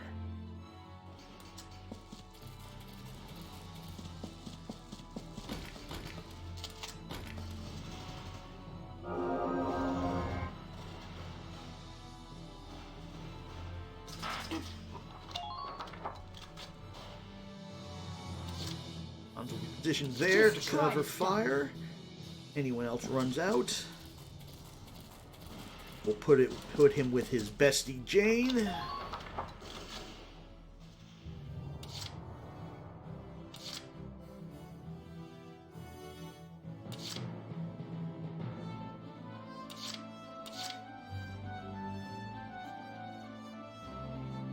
positioned there to cover fire. Anyone else runs out, we'll put him with his bestie Jane.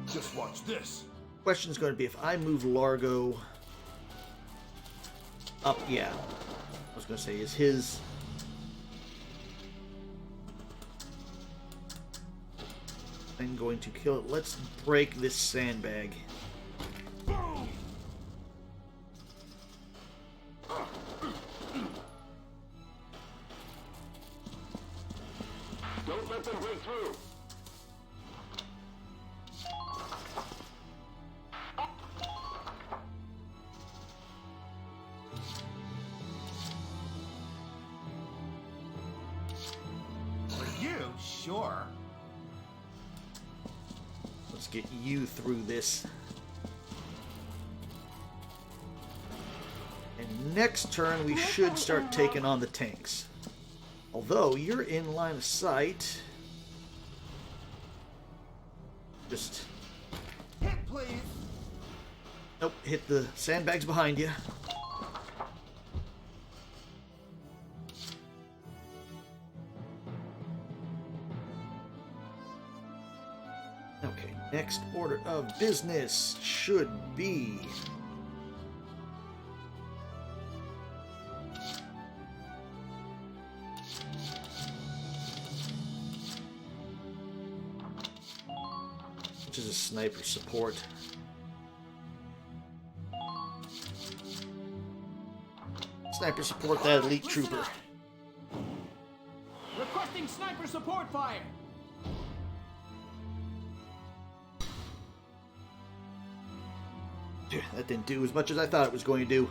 Just watch this. Question is going to be if I move Largo up. Yeah, I was going to say, is his thing going to kill it? Let's break this sandbag. Boom! Don't let them break through. Sure. Let's get you through this. And next turn we should start taking on the tanks. Although you're in line of sight. Just hit, please. Nope, hit the sandbags behind you. Okay, next order of business should be which is a sniper support. Sniper support that elite trooper. Requesting sniper support fire. That didn't do as much as I thought it was going to do.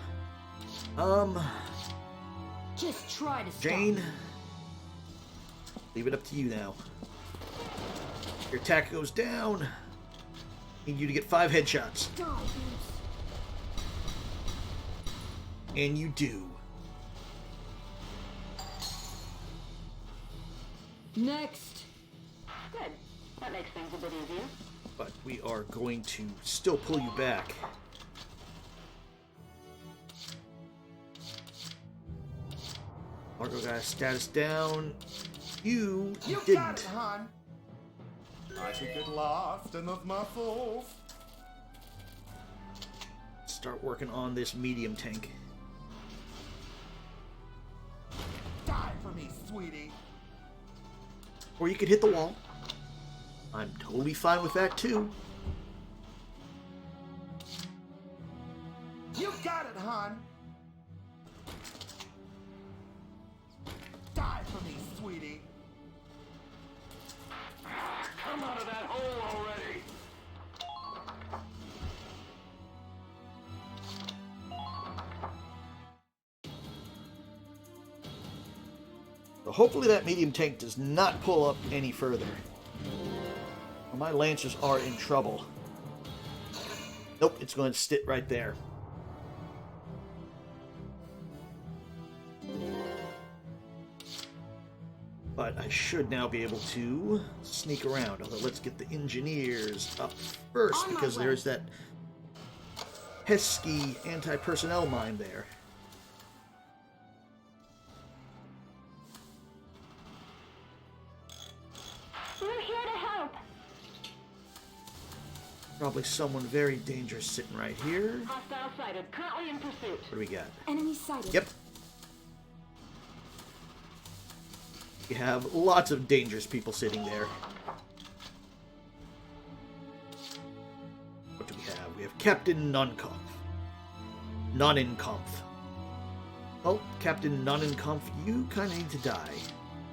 Just try to stop. Jane, leave it up to you now. Your attack goes down. Need you to get 5 headshots. And you do. Next. Good. That makes things a bit easier. But we are going to still pull you back. Marco got his status down. You didn't. Got it, hon. I could get lost in those muscles. Start working on this medium tank. Die for me, sweetie. Or you could hit the wall. I'm totally fine with that too. You got it, hon. Die for me, sweetie. Come out of that hole already! So hopefully that medium tank does not pull up any further. Or my lancers are in trouble. Nope, it's going to sit right there. But I should now be able to sneak around. Although let's get the engineers up first, because there's that pesky anti-personnel mine there. We're here to help. Probably someone very dangerous sitting right here. Hostile sighted. Currently in pursuit. What do we got? Enemy sighted. Yep. You have lots of dangerous people sitting there. What do we have? We have Captain Nonkampf. Nonenkampf. Well, Captain Nonenkampf, you kind of need to die.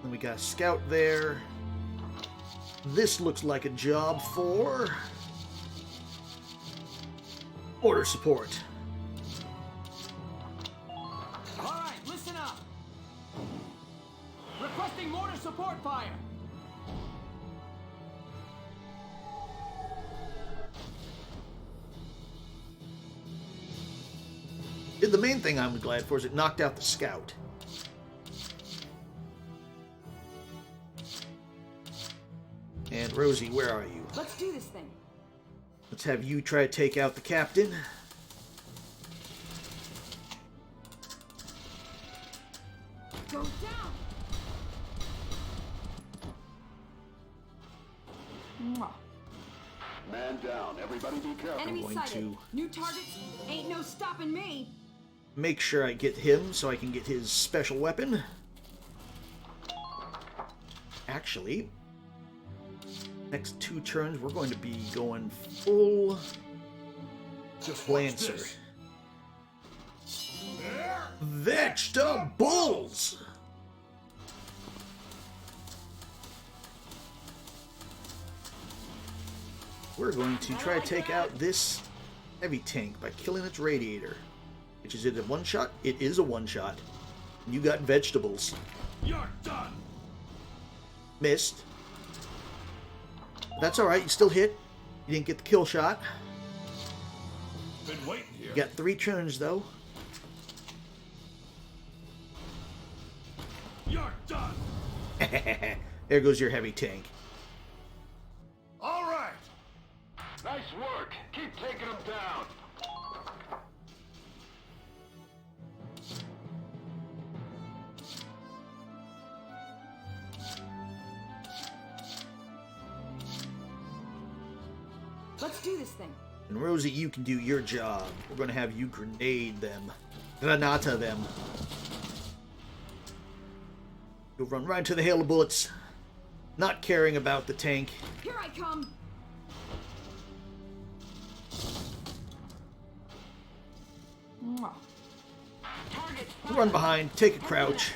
Then we got a scout there. This looks like a job for order support. Alright, listen up. Requesting mortar support fire. The main thing I'm glad for is it knocked out the scout. And Rosie, where are you? Let's do this thing. Let's have you try to take out the captain. Go down. Mwah. Man down. Everybody be careful. Enemy going sighted. to- New targets. Ain't no stopping me. Make sure I get him so I can get his special weapon. Actually, next 2 turns we're going to be going full Just watch Lancer. this. Vegetables! We're going to try to take out this heavy tank by killing its radiator. Which is it a one-shot? It is a one-shot. You got vegetables. You're done. Missed. That's alright, you still hit. You didn't get the kill shot. Been waiting here. You got 3 turns though. You're done. There goes your heavy tank. All right. Nice work. Keep taking them down. Let's do this thing. And Rosie, you can do your job. We're going to have you grenade them. Granata them. You'll run right into the hail of bullets. Not caring about the tank. Here I come. Mwah. Target Run behind, take a crouch.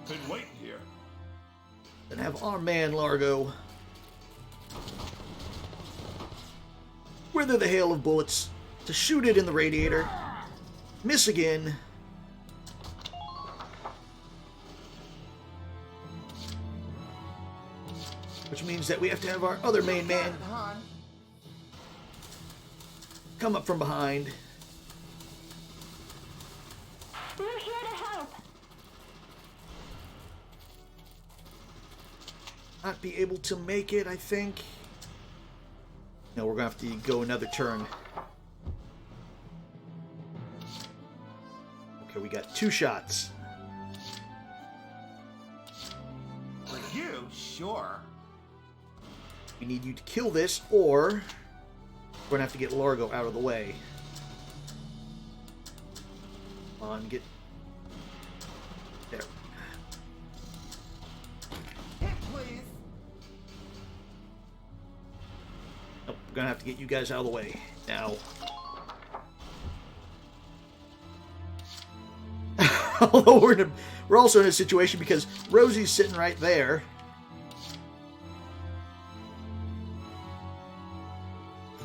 Been waiting here. Then have our man Largo wither the hail of bullets to shoot it in the radiator. Miss again. Which means that we have to have our other main man come up from behind. We're here to help. Not be able to make it, I think. No, we're gonna have to go another turn. Okay, we got 2 shots. For you, sure. We need you to kill this, or we're gonna have to get Largo out of the way. Come on, get there. Hit, please. Nope, we're gonna have to get you guys out of the way now. Although we're also in a situation because Rosie's sitting right there.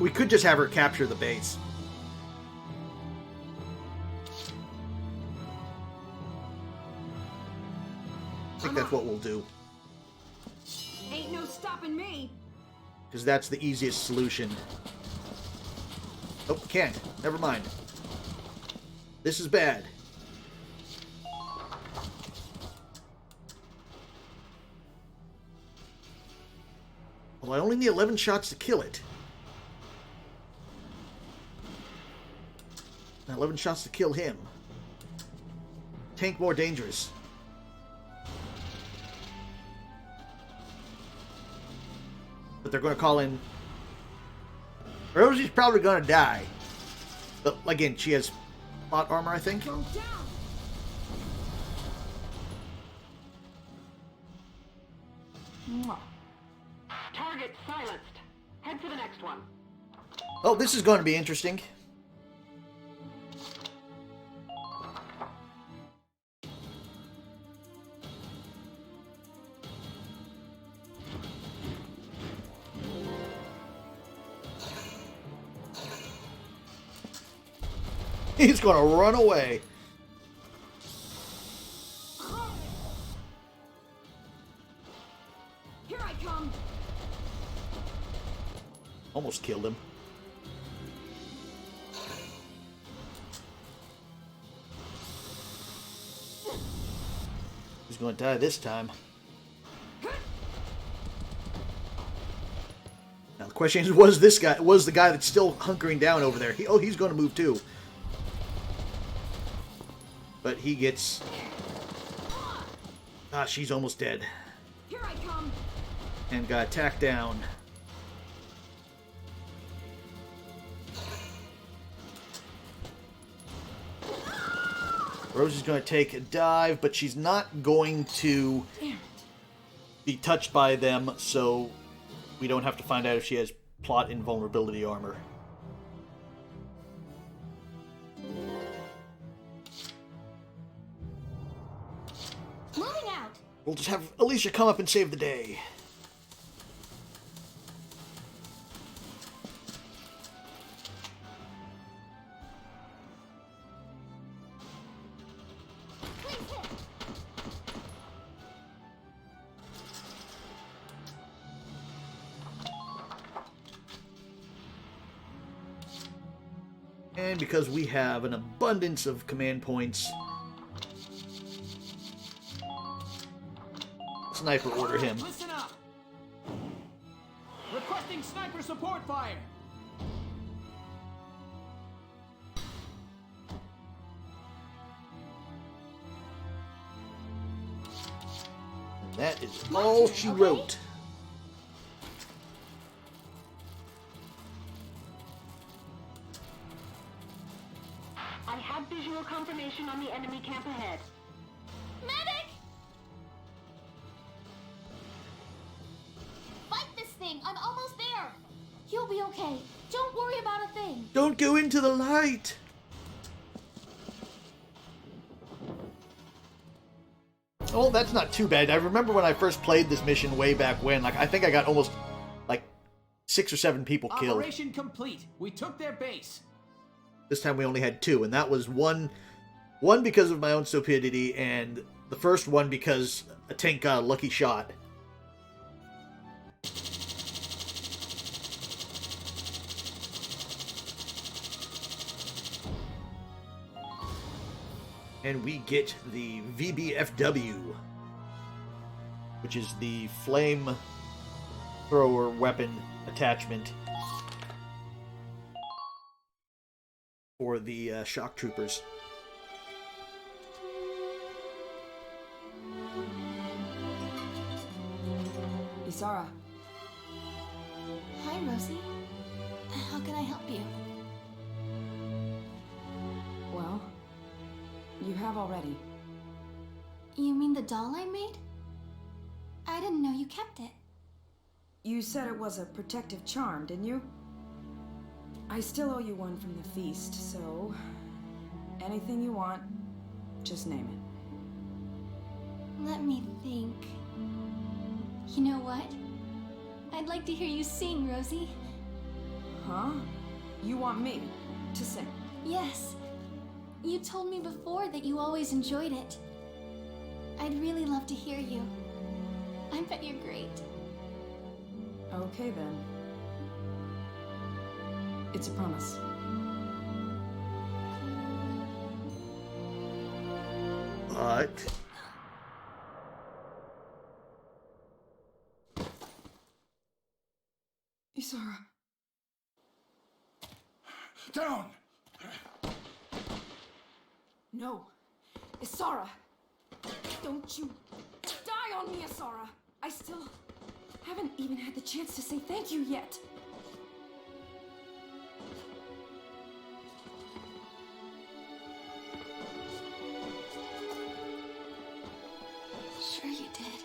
We could just have her capture the base. I think that's what we'll do. Ain't no stopping me. Because that's the easiest solution. Oh, can't. Never mind. This is bad. Well, I only need 11 shots to kill it. 11 shots to kill him. Tank more dangerous. But they're going to call in... Rosie's probably going to die. But again, she has plot armor, I think. Go down. Mwah. Target silenced. Head for the next one. Oh, this is going to be interesting. He's going to run away. Here I come. Almost killed him. He's going to die this time. Now the question is, was the guy that's still hunkering down over there? He's going to move too. But he gets... Ah, she's almost dead. Here I come. And got attacked down. Rose is going to take a dive, but she's not going to be touched by them, so we don't have to find out if she has plot invulnerability armor. Moving out. We'll just have Alicia come up and save the day. And because we have an abundance of command points, sniper order him. Listen up. Requesting sniper support fire. And that is all she wrote. I have visual confirmation on the enemy camp ahead. Medic! Fight this thing! I'm almost there! You'll be okay. Don't worry about a thing. Don't go into the light! Oh, that's not too bad. I remember when I first played this mission way back when, I think I got almost, 6 or 7 people killed. Operation complete. We took their base. This time we only had 2, and that was one because of my own stupidity, and the first one because a tank got a lucky shot. And we get the VBFW, which is the flame thrower weapon attachment for the shock troopers. Isara. Hi, Rosie. How can I help you? Well, you have already. You mean the doll I made? I didn't know you kept it. You said it was a protective charm, didn't you? I still owe you one from the feast, so anything you want, just name it. Let me think. You know what? I'd like to hear you sing, Rosie. Huh? You want me to sing? Yes. You told me before that you always enjoyed it. I'd really love to hear you. I bet you're great. Okay then. It's a promise. What? Isara. Down! No. Isara! Don't you die on me, Isara! I still haven't even had the chance to say thank you yet. Sure you did.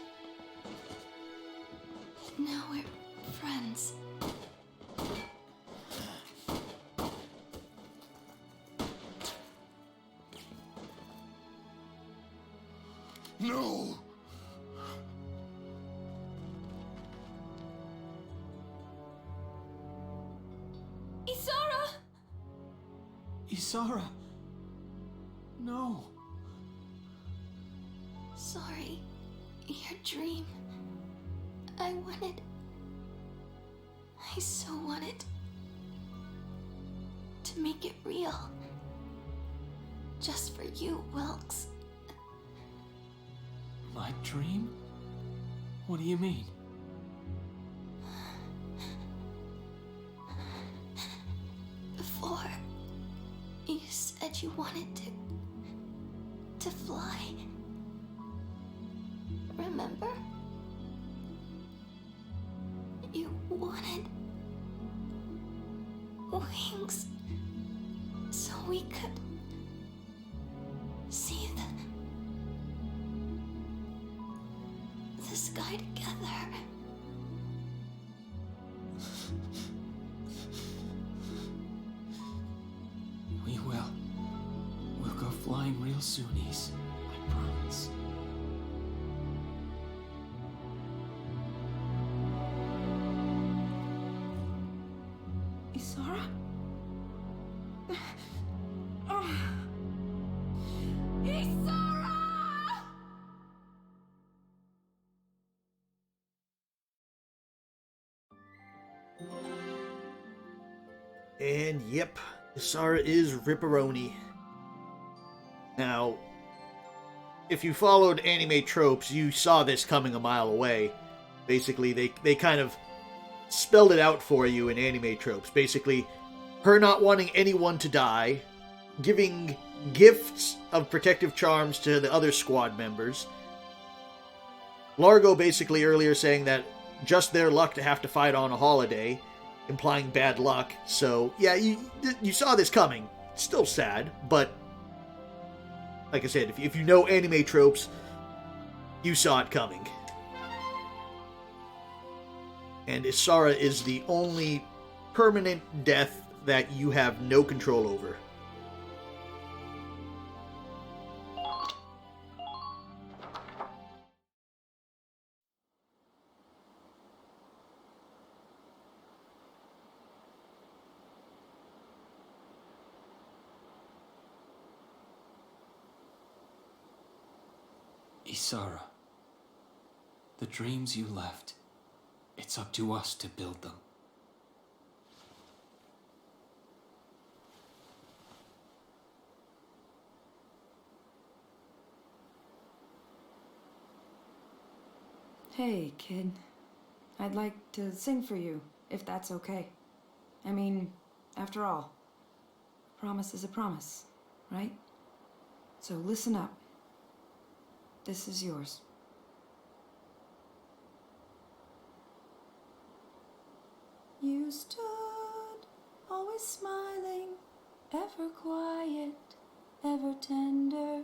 Now we're friends. No! Isara! Isara. No. Sorry. Your dream. I I so wanted to make it real. Just for you, Wilkes. My dream? What do you mean? Before, you said you wanted to fly. Remember? You wanted wings so we could see the sky together. We will. We'll go flying real soon, Ace. I promise. Isara? Oh. Isara! And yep, Isara is Ripperoni. Now, if you followed anime tropes, you saw this coming a mile away. Basically, they kind of spelled it out for you in anime tropes. Basically, her not wanting anyone to die, giving gifts of protective charms to the other squad members. Largo basically earlier saying that just their luck to have to fight on a holiday, implying bad luck. So, yeah, you saw this coming. It's still sad, but like I said, if you know anime tropes, you saw it coming. And Isara is the only permanent death that you have no control over. Isara, the dreams you left, it's up to us to build them. Hey, kid. I'd like to sing for you, if that's okay. I mean, after all, a promise is a promise, right? So listen up. This is yours. You stood, always smiling, ever quiet, ever tender,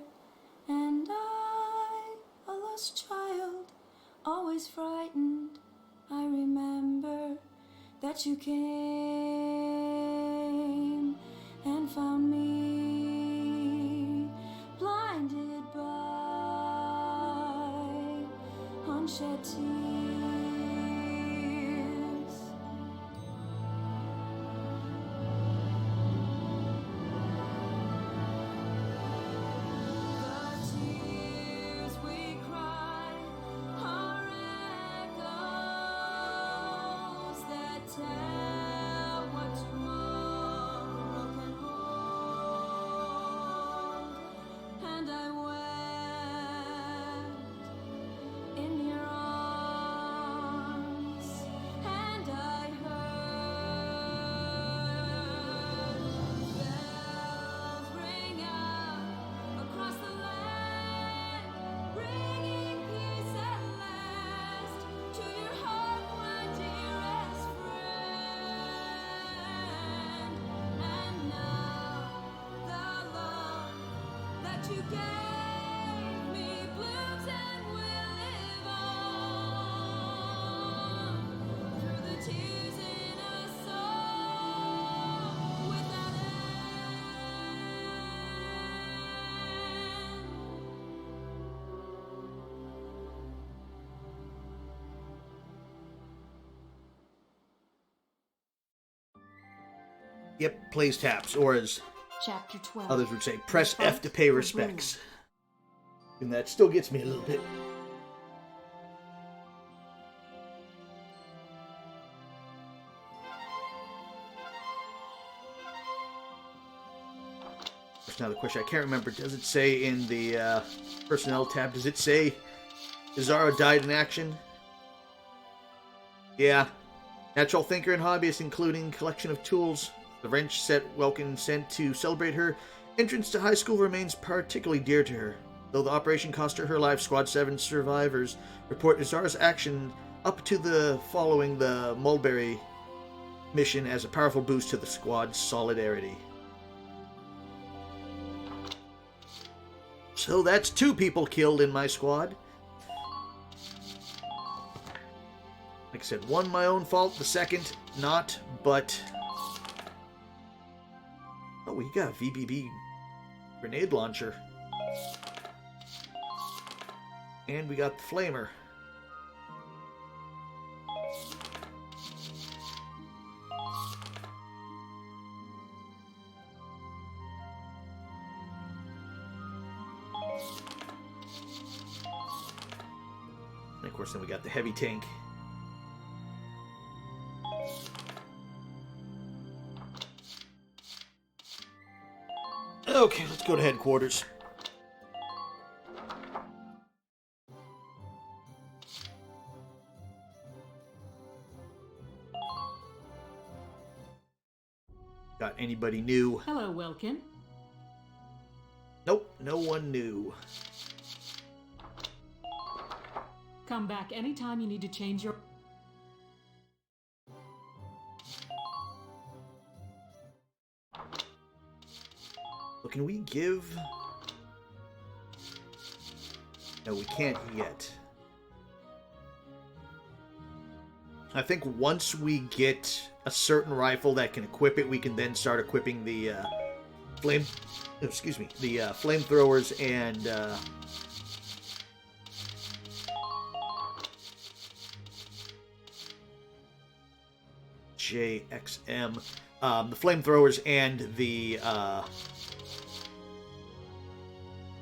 and I, a lost child, always frightened. I remember that you came and found me, blinded by unshed tears. You gave me blooms and will live on through the tears in a soul without end. Yep, plays taps, or as Chapter 12. others would say, press F to pay respects. And that still gets me a little bit. now the question, I can't remember. Does it say in the personnel tab, does it say Izara died in action? Yeah. Natural thinker and hobbyist, including collection of tools. The wrench set Welkin sent to celebrate her entrance to high school remains particularly dear to her. Though the operation cost her life, Squad 7 survivors report Izara's action up to the following the Mulberry mission as a powerful boost to the squad's solidarity. So that's 2 people killed in my squad. Like I said, one my own fault, the second not, but... Oh, we got a VBB grenade launcher. And we got the flamer. And of course, then we got the heavy tank. Okay, let's go to headquarters. Got anybody new? Hello, Welkin. Nope, no one new. Come back anytime you need to change your... Well, can we give... No, we can't yet. I think once we get a certain rifle that can equip it, we can then start equipping the flamethrowers and JXM, the flamethrowers and the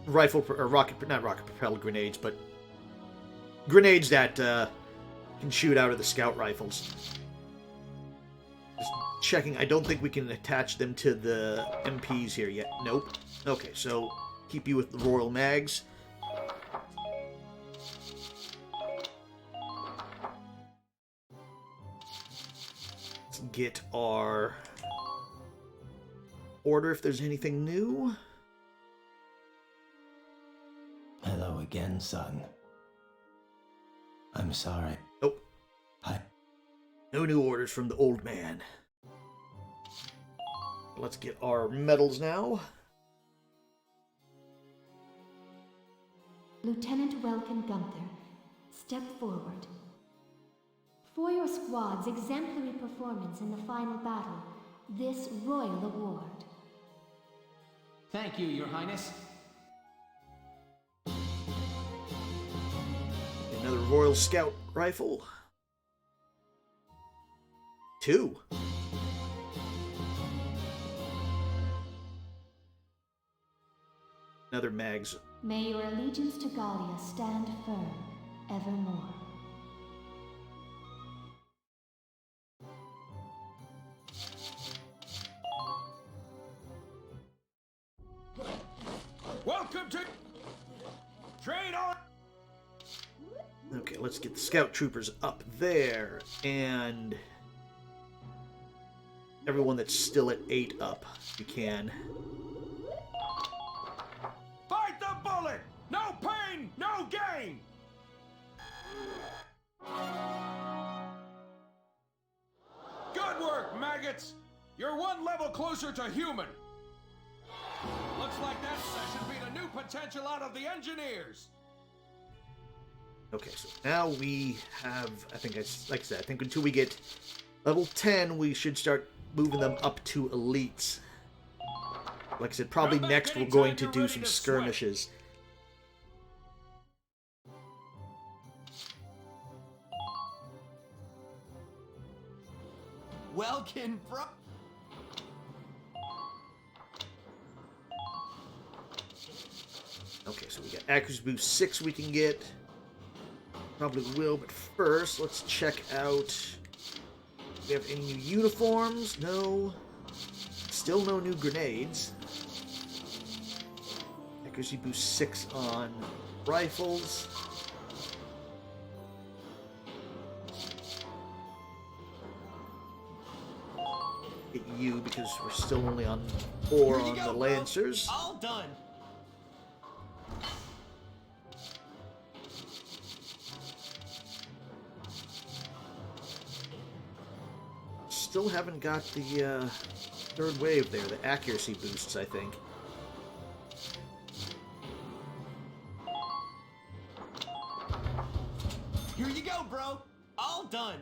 rifle or not rocket propelled grenades, but grenades that can shoot out of the scout rifles. Just checking. I don't think we can attach them to the MPs here yet. Nope. Okay, so keep you with the Royal Mags. Let's get our order if there's anything new. Hello again, son. I'm sorry. Nope. Hi. No new orders from the old man. Let's get our medals now. Lieutenant Welkin Gunther, step forward. For your squad's exemplary performance in the final battle, this Royal Award. Thank you, Your Highness. Another Royal Scout rifle. 2. Another mags. May your allegiance to Gallia stand firm evermore. Welcome to Train on. Okay, let's get the scout troopers up there, and everyone that's still at 8 up, if you can. Fight the bullet! No pain, no gain! Good work, maggots! You're one level closer to human. Looks like that session beat a new potential out of the engineers. Okay, so now we have, like I said, I think until we get level 10, we should start moving them up to elites. Like I said, probably next we're going to do some skirmishes. Welkin, bro. Okay, so we got Accuracy Boost 6 we can get. Probably will, but first, let's check out... Do we have any new uniforms? No. Still no new grenades. Accuracy boost 6 on rifles. Hit you because we're still only on 4 on the Lancers. All done. Still haven't got the third wave there, the accuracy boosts, I think. Here you go, bro. All done.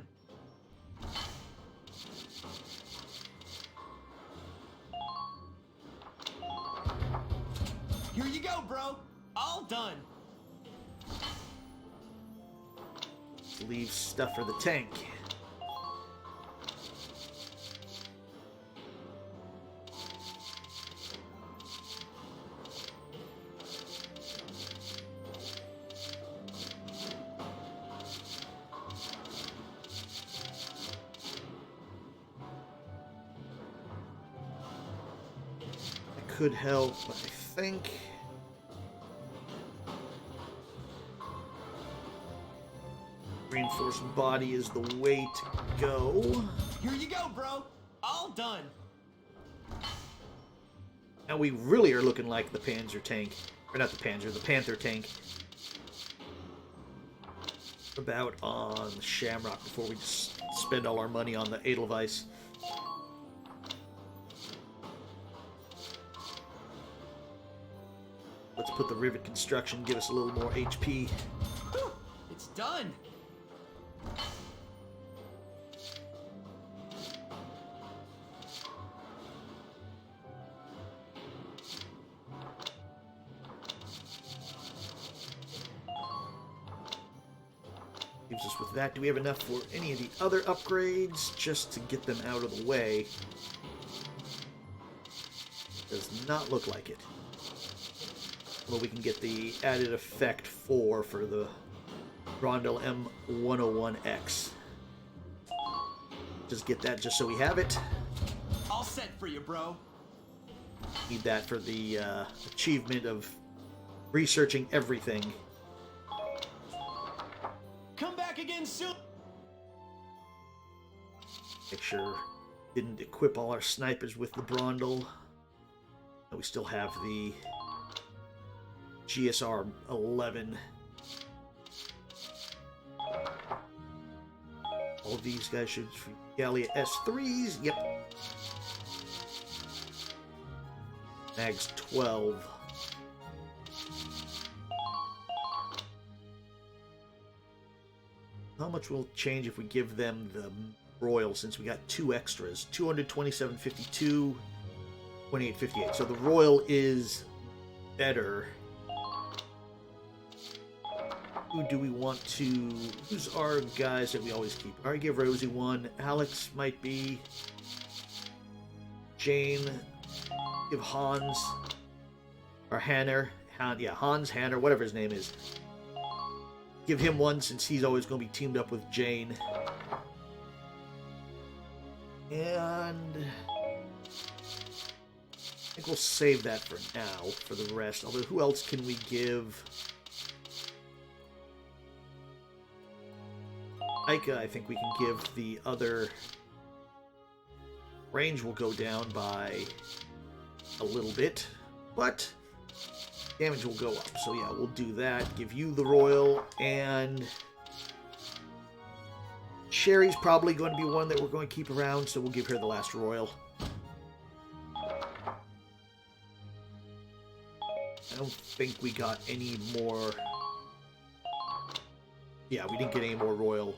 Here you go, bro. All done. Leave stuff for the tank. Could help, I think. Reinforced body is the way to go. Here you go, bro. All done. Now we really are looking like the Panzer tank. Or not the Panzer, the Panther tank. About on the Shamrock before we just spend all our money on the Edelweiss. Let's put the rivet construction, give us a little more HP. Whew, it's done. Leaves us with that. Do we have enough for any of the other upgrades? Just to get them out of the way. Does not look like it. Well, we can get the added effect 4 for the Rondel M101X. Just get that just so we have it. All set for you, bro. Need that for the achievement of researching everything. Come back again soon. Make sure didn't equip all our snipers with the Brondel. We still have the GSR 11. All of these guys should be Gallia S3s. Yep. Mags 12. How much will it change if we give them the Royal, since we got 2 extras? 227.52, 28.58. So the Royal is better. Who do we want to... Who's our guys that we always keep? I already give Rosie 1. Alex might be. Jane. Give Hans. Or Hanner. Yeah, Hans, Hanner, whatever his name is. Give him 1 since he's always going to be teamed up with Jane. And... I think we'll save that for now, for the rest. Although, who else can we give... Ika, I think we can give the other... Range will go down by a little bit, but damage will go up. So yeah, we'll do that. Give you the Royal, and Sherry's probably going to be one that we're going to keep around, so we'll give her the last Royal. I don't think we got any more... Yeah, we didn't get any more Royal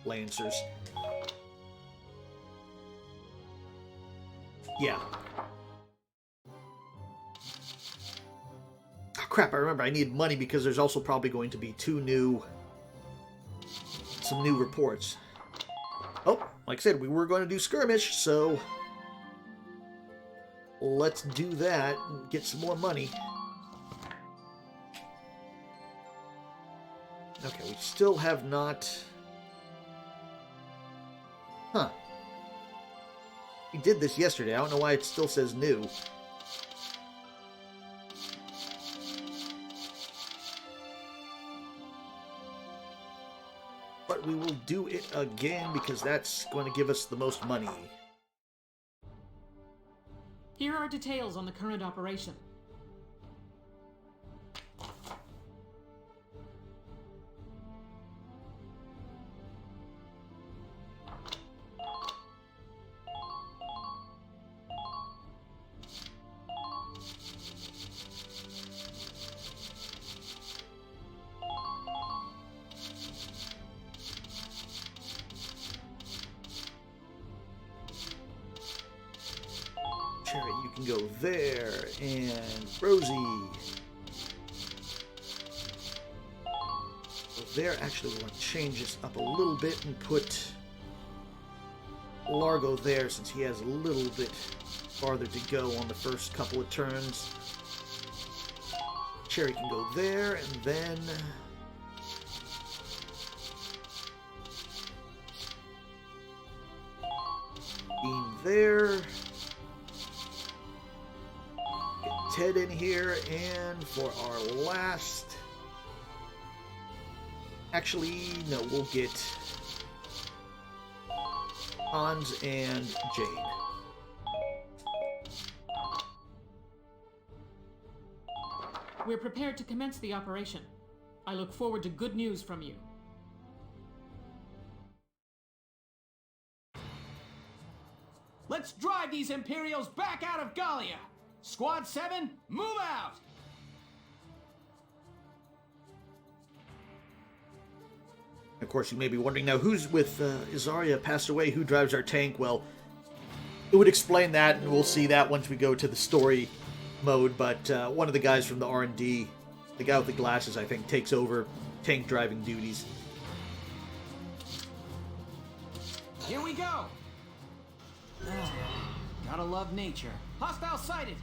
Lancers. Yeah. Oh, crap, I remember I need money because there's also probably going to be some new reports. Oh, like I said, we were going to do skirmish, so let's do that and get some more money. Okay, we still have not... Huh. We did this yesterday. I don't know why it still says new. But we will do it again because that's going to give us the most money. Here are details on the current operation. Cherry, you can go there, and Rosie. So there, actually, we'll change this up a little bit and put Largo there, since he has a little bit farther to go on the first couple of turns. Cherry can go there, and then Bean there. Ted in here, and for our last... Actually, no, we'll get Hans and Jane. We're prepared to commence the operation. I look forward to good news from you. Let's drive these Imperials back out of Gallia! Squad 7, move out! Of course, you may be wondering now, who's with Isaria passed away? Who drives our tank? Well, it would explain that, and we'll see that once we go to the story mode. But one of the guys from the R&D, the guy with the glasses, I think, takes over tank driving duties. Here we go! Gotta love nature. Hostile sighted!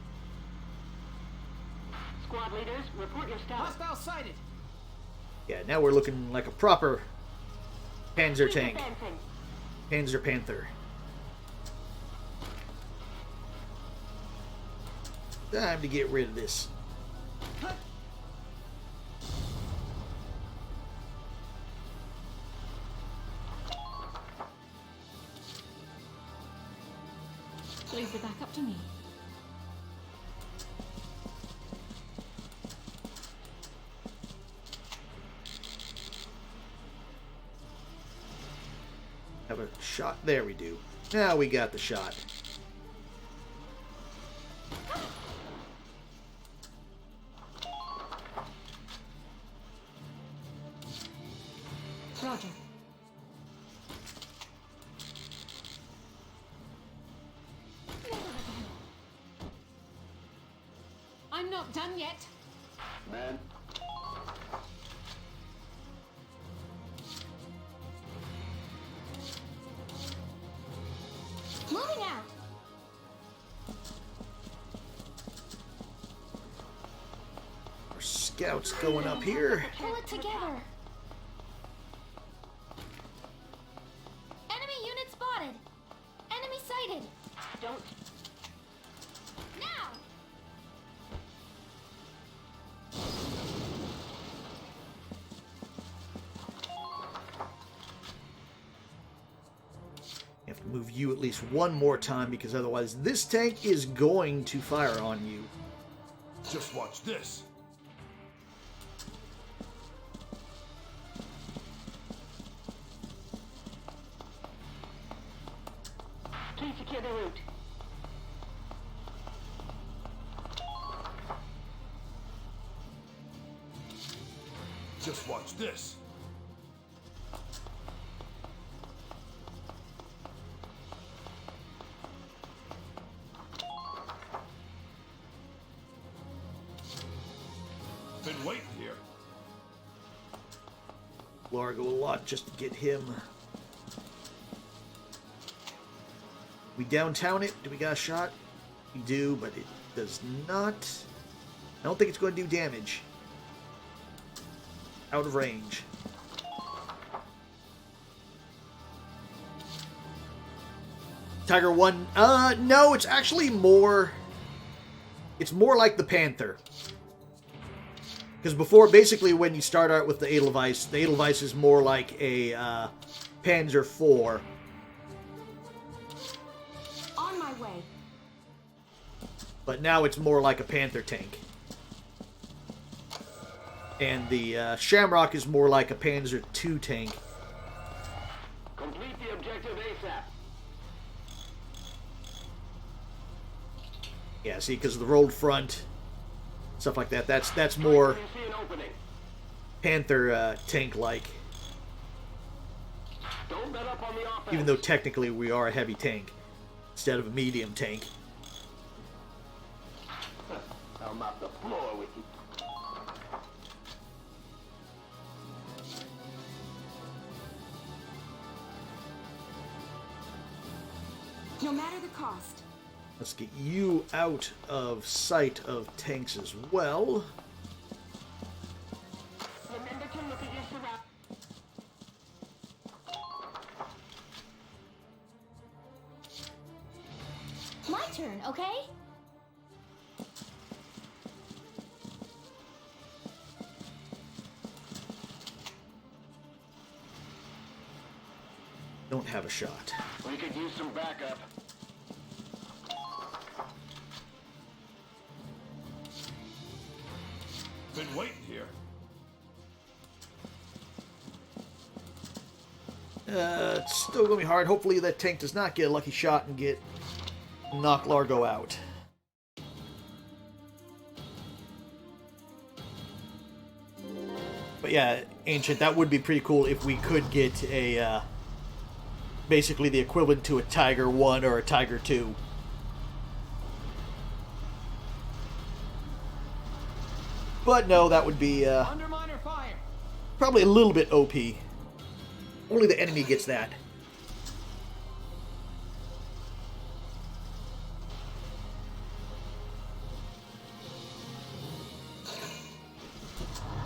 Squad leaders, report your status. Hostile sighted! Yeah, now we're looking like a proper Panzer Keep tank. advancing. Panzer Panther. Time to get rid of this. Leave the back up to me. Have a shot. There we do. Now we got the shot. Roger. I'm not done yet. Man, Moving out. Our scouts going up here. Pull it together. Enemy unit spotted. Enemy sighted. Don't. Now. You have to move you at least one more time, because otherwise this tank is going to fire on you. Just watch this. Please secure the route. Just watch this. Been waiting here. Largo a lot just to get him. We downtown it. Do we got a shot? We do, but it does not. I don't think it's going to do damage. Out of range. Tiger 1. No, it's actually more... It's more like the Panther. Because before, basically, when you start out with the Edelweiss, the Edelweiss is more like a Panzer IV. On my way. But now it's more like a Panther tank. And the Shamrock is more like a Panzer II tank. Complete the objective ASAP. Yeah, see, because of the rolled front, stuff like that. That's more Panther tank-like. Don't let up on the offense. Even though technically we are a heavy tank instead of a medium tank. I'll mop the floor with you. No matter the cost. Let's get you out of sight of tanks as well. Remember to look at your surroundings. My turn, okay? Don't have a shot. We could use some backup. Been waiting here. It's still gonna be hard. Hopefully that tank does not get a lucky shot and knock Largo out. But yeah, Ancient, that would be pretty cool if we could get a basically the equivalent to a Tiger 1 or a Tiger 2. But no, that would be Underminer fire. probably a little bit OP. Only the enemy gets that.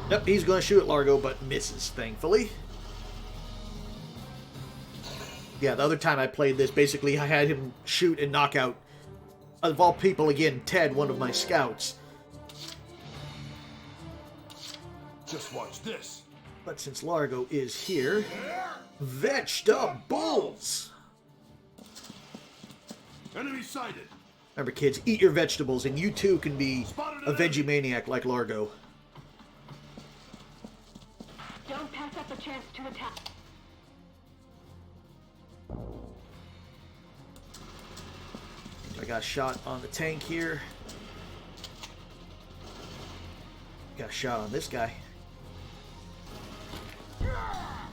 Yep, he's going to shoot at Largo, but misses, thankfully. Yeah, the other time I played this, basically I had him shoot and knock out, of all people, again, Ted, one of my scouts. Just watch this. But since Largo is here, vegetables! Enemy sighted. Remember, kids, eat your vegetables, and you too can be a veggie maniac like Largo. Don't pass up a chance to attack. I got a shot on the tank here. Got a shot on this guy.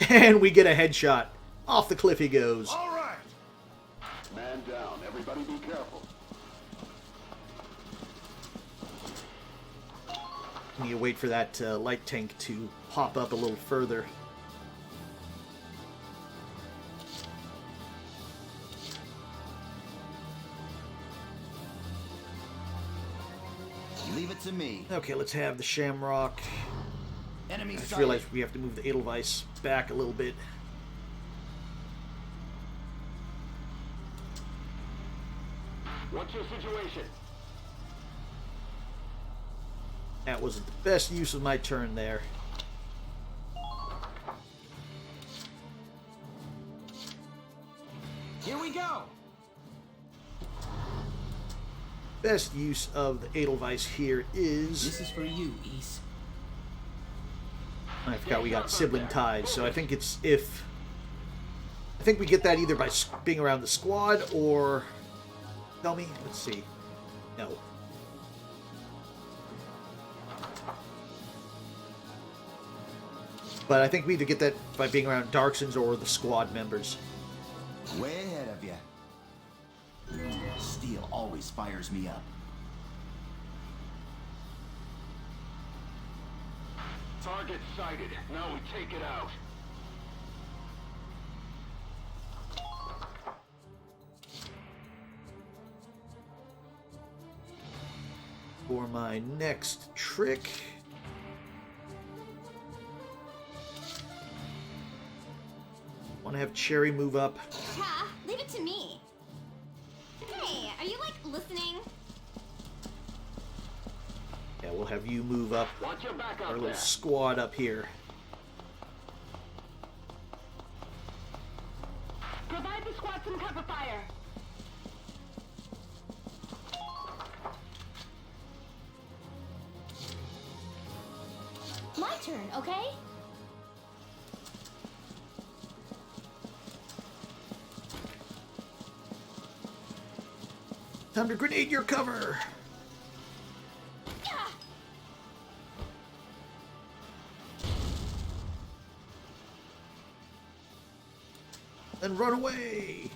And we get a headshot. Off the cliff he goes. All right. Man down. Everybody be careful. Need to wait for that light tank to pop up a little further. Leave it to me. Okay, let's have the Shamrock. Enemy I just sighted. realized we have to move the Edelweiss back a little bit. What's your situation? That wasn't the best use of my turn there. Here we go. Best use of the Edelweiss here is... This is for you, East. I forgot we got sibling ties, so I think it's if... I think we get that either by being around the squad or... Tell me? Let's see. No. But I think we either get that by being around Darksons or the squad members. Way ahead of you. Steel always fires me up. Target sighted. Now we take it out. For my next trick... want to have Cherry move up. Yeah, leave it to me. Hey, are you, like, listening? Yeah, we'll have you move up Watch your back our out little there. squad up here. Provide the squad some cover fire. My turn, okay? Time to grenade your cover. Then run away.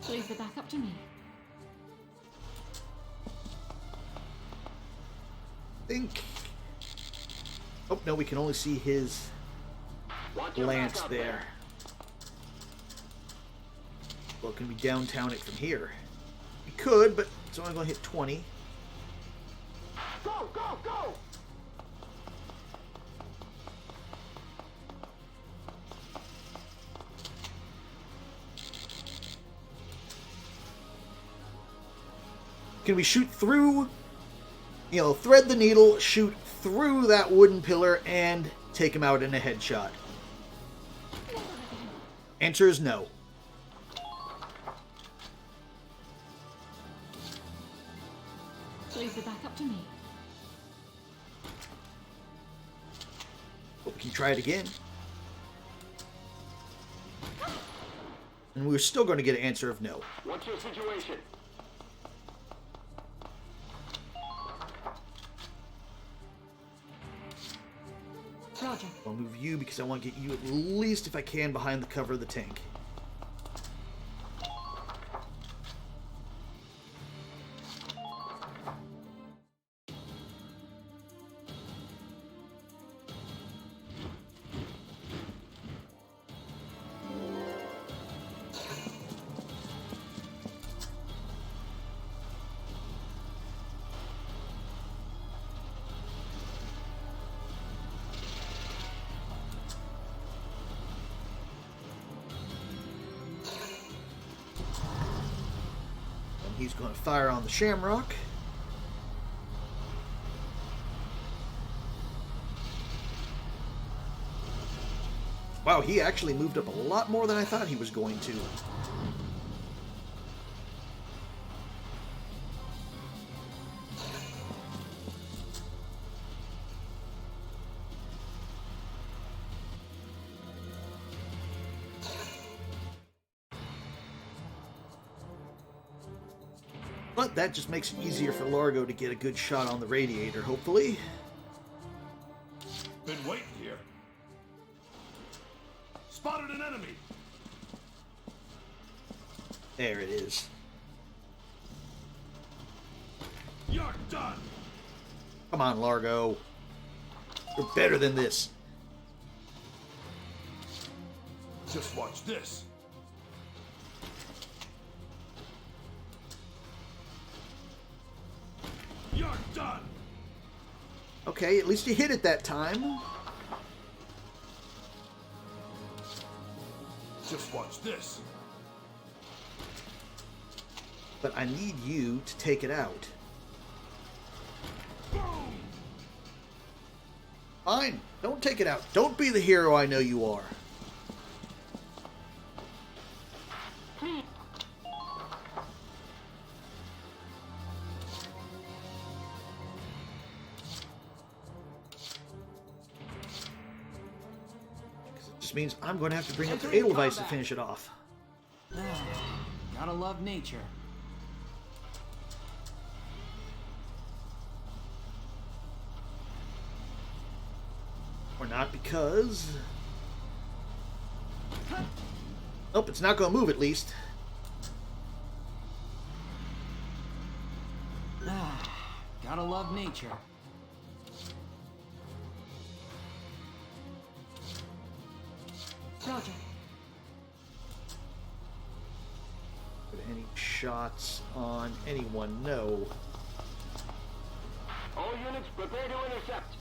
Leave the back up to me. Think. Oh no, we can only see his Watch your lance back out there. Well, can we downtown it from here? We could, but it's only going to hit 20. Go, go, go! Can we shoot through, you know, thread the needle, shoot through that wooden pillar, and take him out in a headshot? Answer is no. Leave the back up to me. But we can try it again. And we're still going to get an answer of no. What's your situation? Roger. I'll move you because I want to get you at least, if I can, behind the cover of the tank. He's going to fire on the Shamrock. Wow, he actually moved up a lot more than I thought he was going to. But that just makes it easier for Largo to get a good shot on the radiator, hopefully. Been waiting here. Spotted an enemy. There it is. You're done. Come on, Largo. You're better than this. Just watch this. You're done. Okay, at least you hit it that time. Just watch this. But I need you to take it out. Boom. Fine, don't take it out. Don't be the hero I know you are. Just means I'm going to have to bring up the Edelweiss to finish it off. Gotta love nature. Or not, because... Nope, it's not going to move at least. Gotta love nature. Roger. Put any shots on anyone? No. All units prepare to intercept.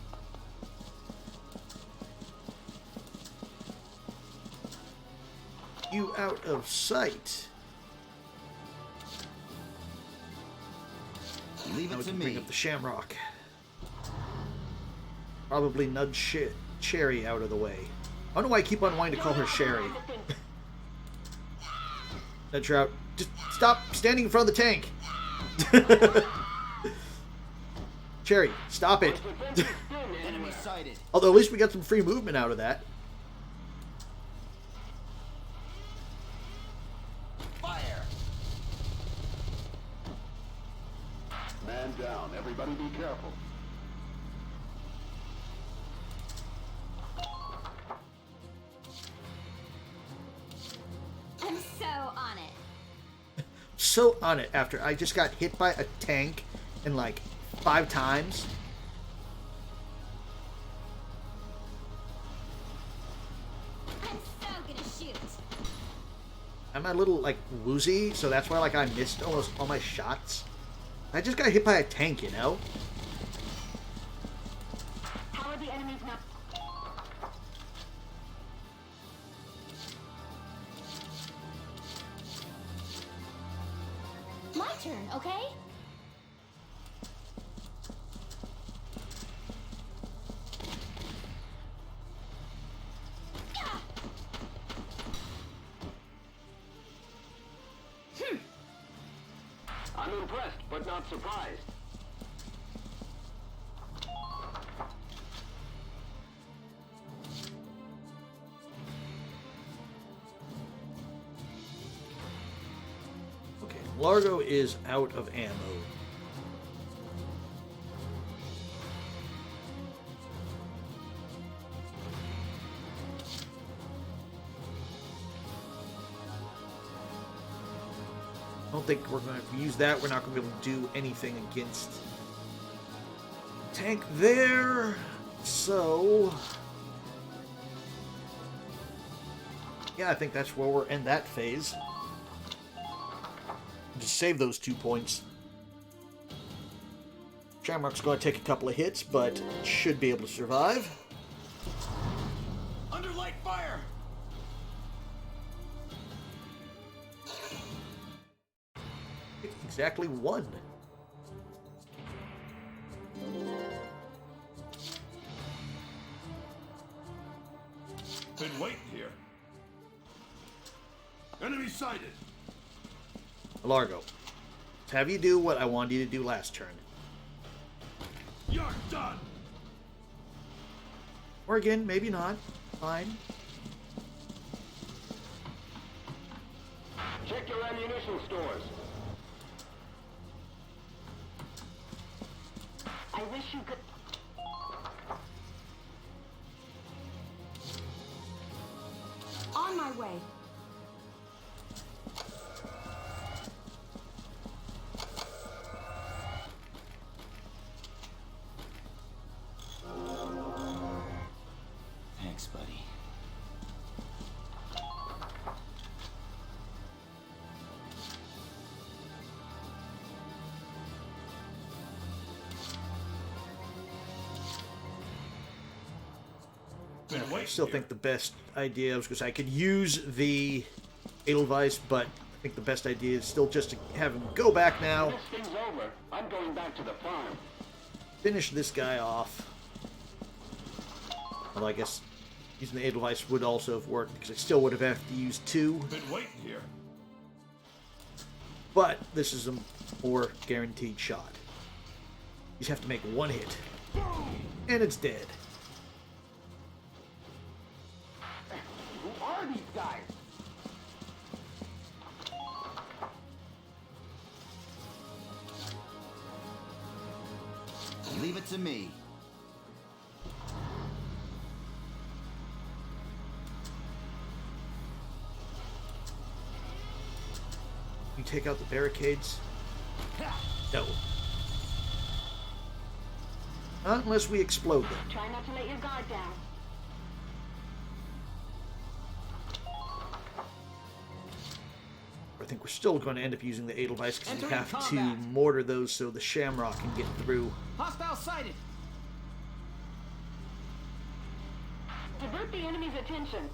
you out of sight. Leave Now it we to can bring me. up the Shamrock. Probably nudge Cherry out of the way. I don't know why I keep on wanting to call her Sherry. Nudge her out. Just stop standing in front of the tank. Cherry, stop it. Enemy sighted. Although at least we got some free movement out of that. Fire! Man down. Everybody be careful. I'm so on it. So on it after I just got hit by a tank in like 5 times. I'm so gonna shoot. I'm a little like woozy, so that's why like I missed almost all my shots. I just got hit by a tank, you know? How are the enemies now? My turn, okay? I'm impressed, but not surprised. Okay, Largo is out of ammo. I don't think we're going to use that. We're not going to be able to do anything against tank there. So, yeah, I think that's where we're in that phase. Just save those 2 points. Shamrock's going to take a couple of hits, but should be able to survive. Under light fire! Exactly 1. Been waiting here. Enemy sighted. Largo, have you do what I wanted you to do last turn. You're done. Or again, maybe not. Fine. Check your ammunition stores. I wish you could. On my way. Thanks, buddy. I still think the best idea, because I could use the Edelweiss, but I think the best idea is still just to have him go back now. This thing's over. I'm going back to the farm. Finish this guy off. Well, I guess using the Edelweiss would also have worked, because I still would have had to use 2. Been waiting here. But this is a more guaranteed shot. You just have to make 1 hit. And it's dead. Who are these guys? Leave it to me. You take out the barricades? No. Not unless we explode them. Try not to let your guard down. I think we're still going to end up using the Edelweiss because we Entering have combat. to mortar those so the Shamrock can get through. Hostile sighted. Divert the enemy's attention.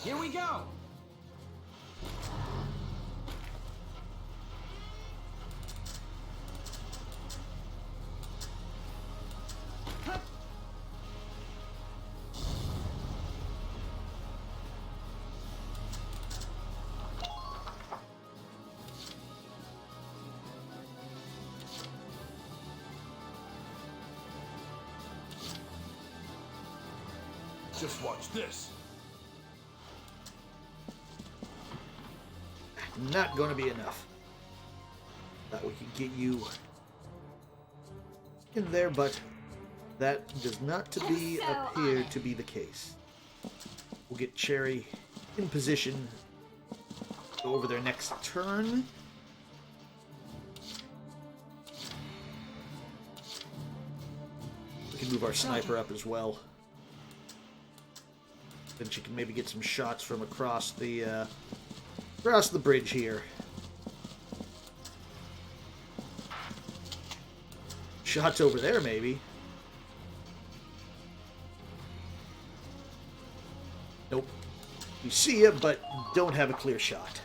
Here we go! Just watch this. Not going to be enough. Thought we could get you in there, but that does not appear to be the case. We'll get Cherry in position. Go over their next turn. We can move our sniper up as well. Then she can maybe get some shots from across the bridge here. Shots over there, maybe. Nope. We see you, but don't have a clear shot.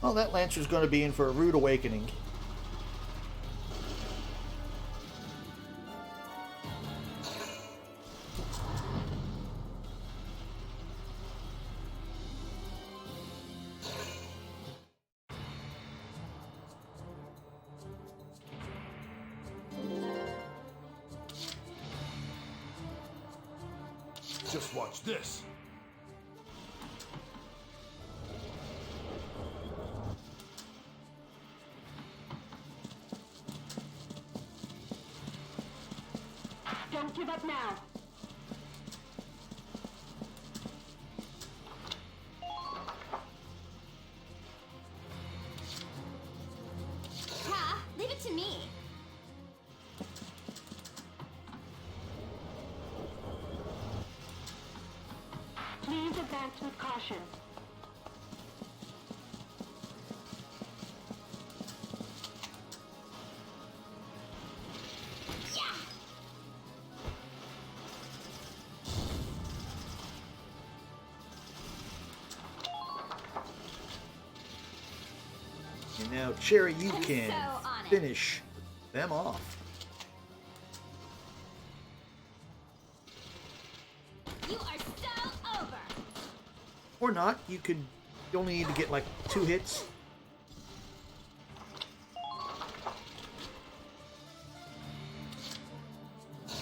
Well, that Lancer's going to be in for a rude awakening. Just watch this. Don't give up now. Ha! Leave it to me. Please advance with caution. And now, Cherry, you I'm can so on it. finish them off. You are so over. Or not. You only need to get like 2 hits.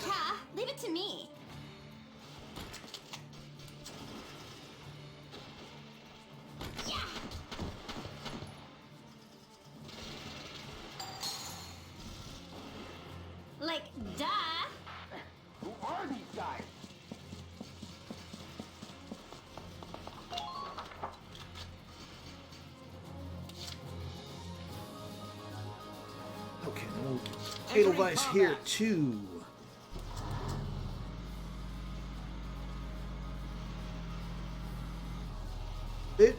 Ha! Leave it to me. Yeah! Like, duh! Who are these guys? Okay, we'll Edelweiss here too.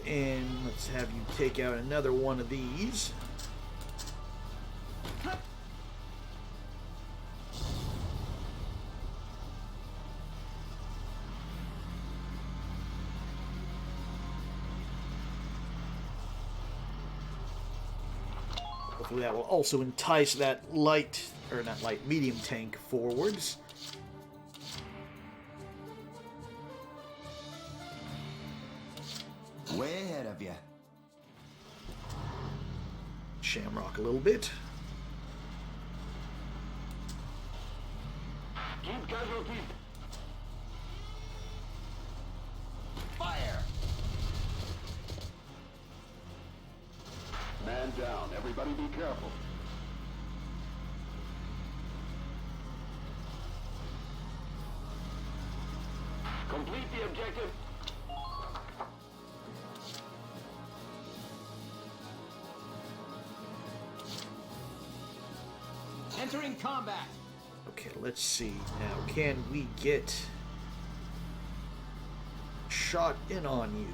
And let's have you take out another one of these. Hopefully that will also entice that medium tank forwards. Way ahead of you. Shamrock a little bit. Keep casualties. Fire! Man down. Everybody be careful. Complete the objective. Entering combat. Okay, let's see. Now, can we get shot in on you?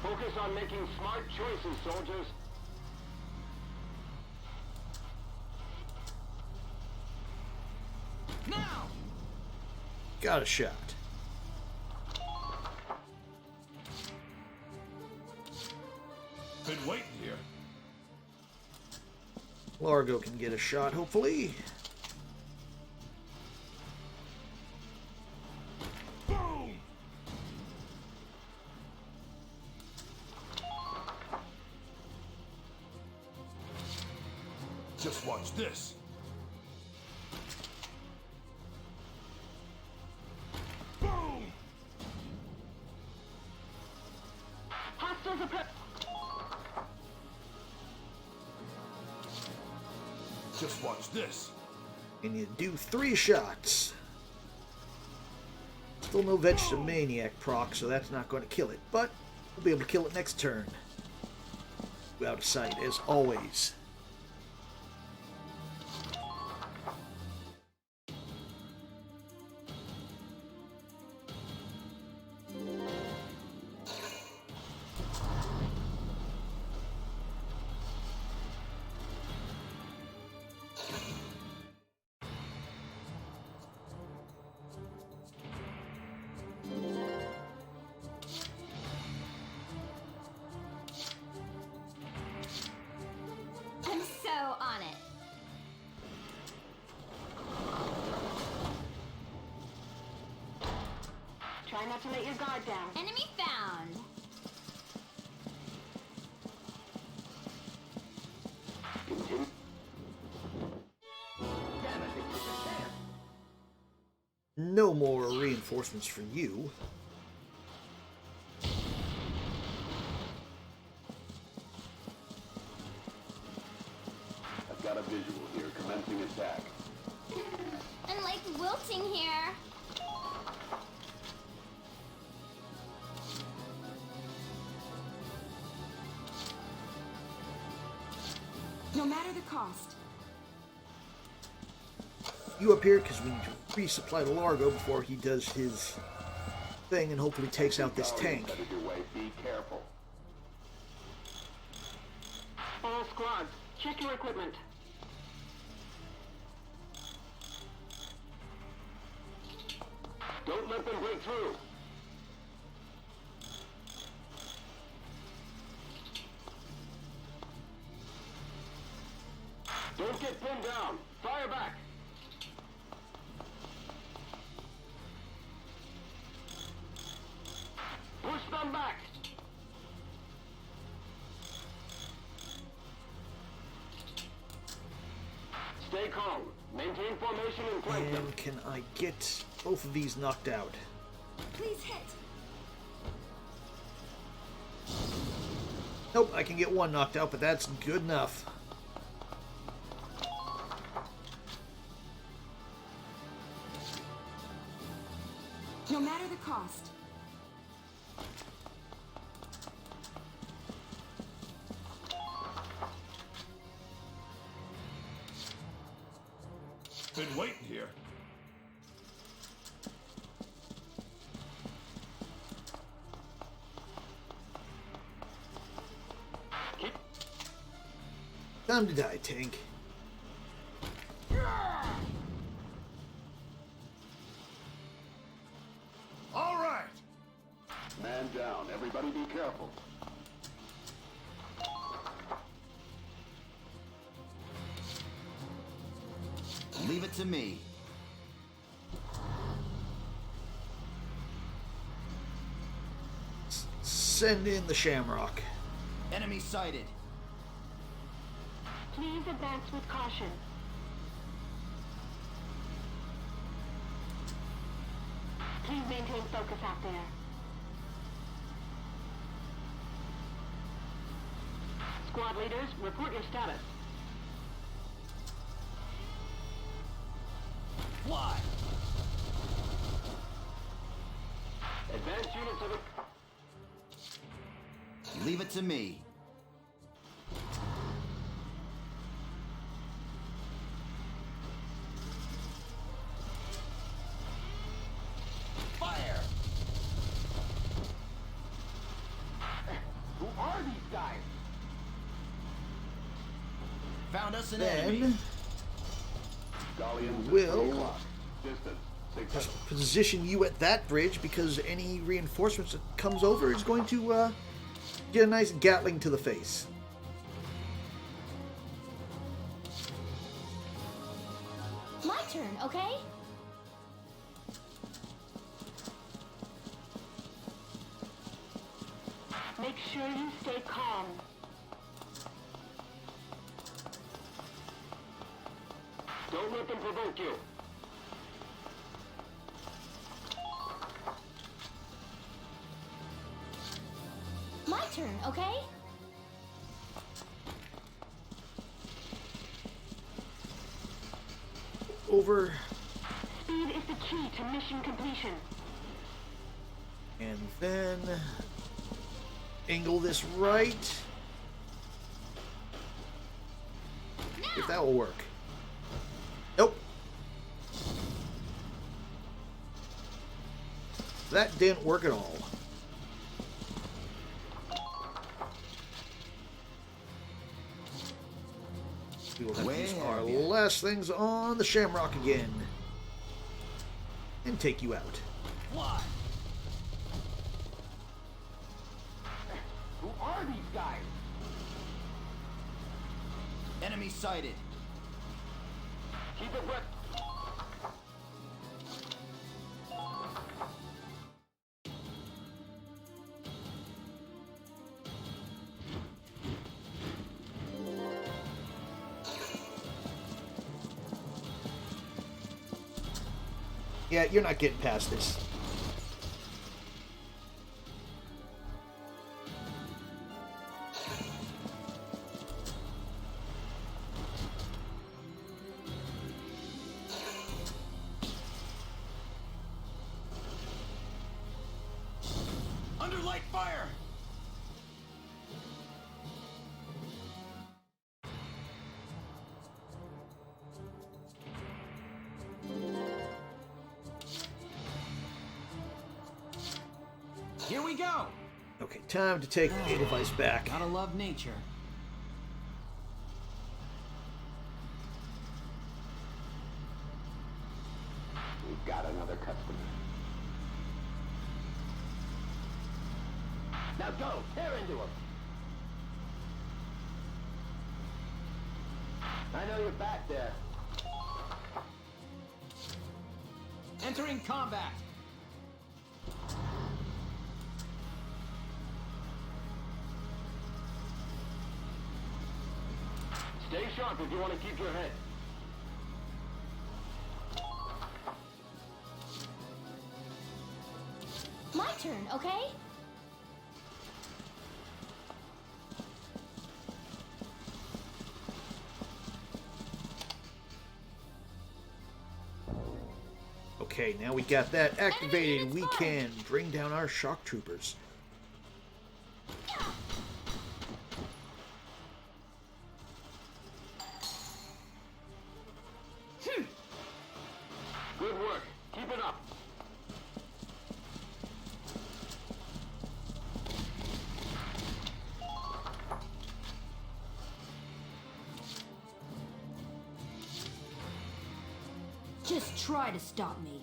Focus on making smart choices, soldiers. Now! Got a shot. Been waiting here. Largo can get a shot, hopefully. Boom! Just watch this. Boom! Hostiles approach. Just watch this. And you do 3 shots. Still no Vegetable Maniac proc, so that's not going to kill it. But we'll be able to kill it next turn. Out of sight, as always. I'm so on it. Try not to let your guard down. Enemy found. Continue. No more reinforcements for you. I've got a visual here. Commencing attack. I'm like wilting here. No matter the cost. You up here because we need to resupply the Largo before he does his thing and hopefully takes out this tank. Headed your way. Be careful. All squads, check your equipment. Don't let them break through. Don't get pinned down. Fire back. Push them back. Stay calm. Maintain formation and flank them. And can I get both of these knocked out? Please hit. Nope, I can get one knocked out, but that's good enough. No matter the cost. Been waiting here. Time to die, tank. All right. Man down. Everybody be careful. Leave it to me. Send in the Shamrock. Enemy sighted. Please advance with caution. Please maintain focus out there. Squad leaders, report your status. Fly. Advanced units of it. Leave it to me. found us an enemy. Then we'll just position you at that bridge because any reinforcements that comes over is going to get a nice gatling to the face. My turn, okay? Make sure you stay calm. Don't let them provoke you. My turn, okay? Over. Speed is the key to mission completion. And then angle this right. If that will work. Nope. That didn't work at all. We will have to use our last things on the Shamrock again. And take you out. Why? Who are these guys? Enemy sighted. Keep it wet. Yeah, you're not getting past this. Under light fire. Here we go! Okay, time to take a device back. Gotta love nature. We've got another customer. Now go, tear into him. I know you're back there. Entering combat! Stay sharp if you want to keep your head. My turn, okay? Okay, now we got that activated. We can bring down our shock troopers. Good work. Keep it up. Just try to stop me.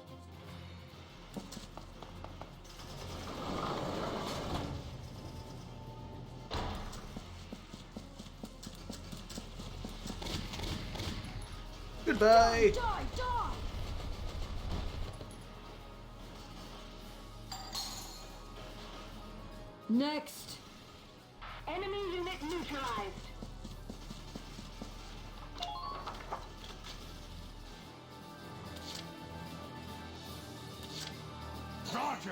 Goodbye. Die, die! Next. Enemy unit neutralized. Roger!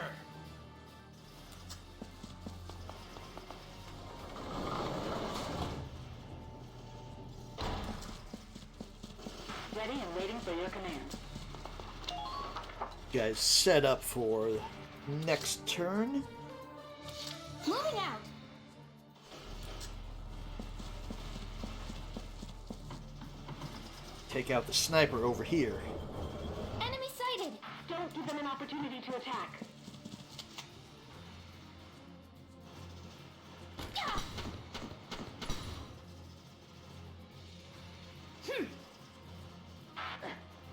Ready and waiting for your command. You guys set up for next turn. Moving out! Take out the sniper over here. Enemy sighted! Don't give them an opportunity to attack.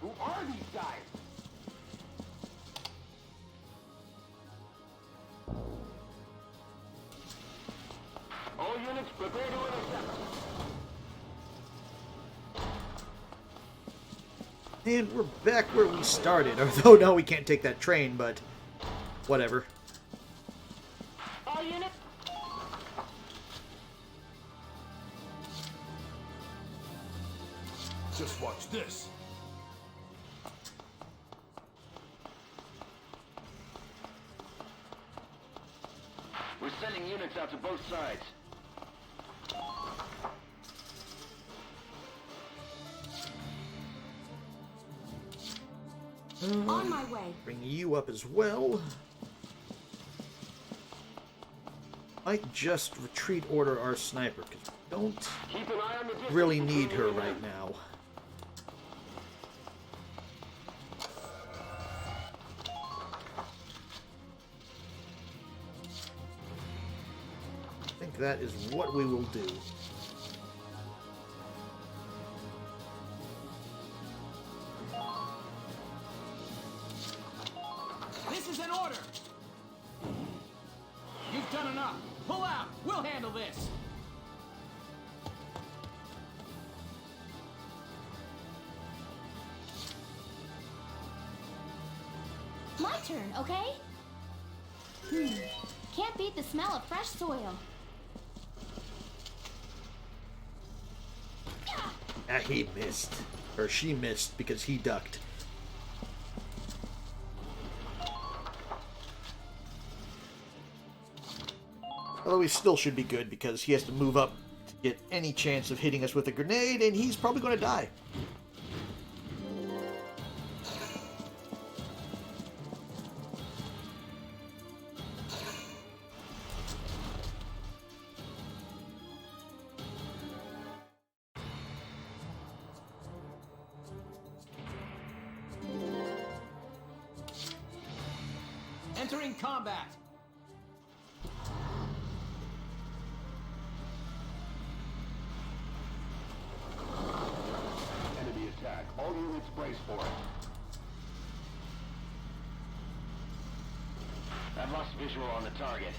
Who are these guys? All units, prepare to intercept. And we're back where we started. Although, no, we can't take that train, but whatever. All units. Just watch this. We're sending units out to both sides. On my way. Bring you up as well. Might just retreat order our sniper, because we don't Keep an eye on the distance really between need her you and right them. now. I think that is what we will do. This is an order! You've done enough! Pull out! We'll handle this! My turn, okay? Can't beat the smell of fresh soil. Ah, he missed. Or she missed because he ducked. Although he still should be good because he has to move up to get any chance of hitting us with a grenade, and he's probably going to die. Entering combat! Enemy attack. All units brace for it. I've lost visual on the target.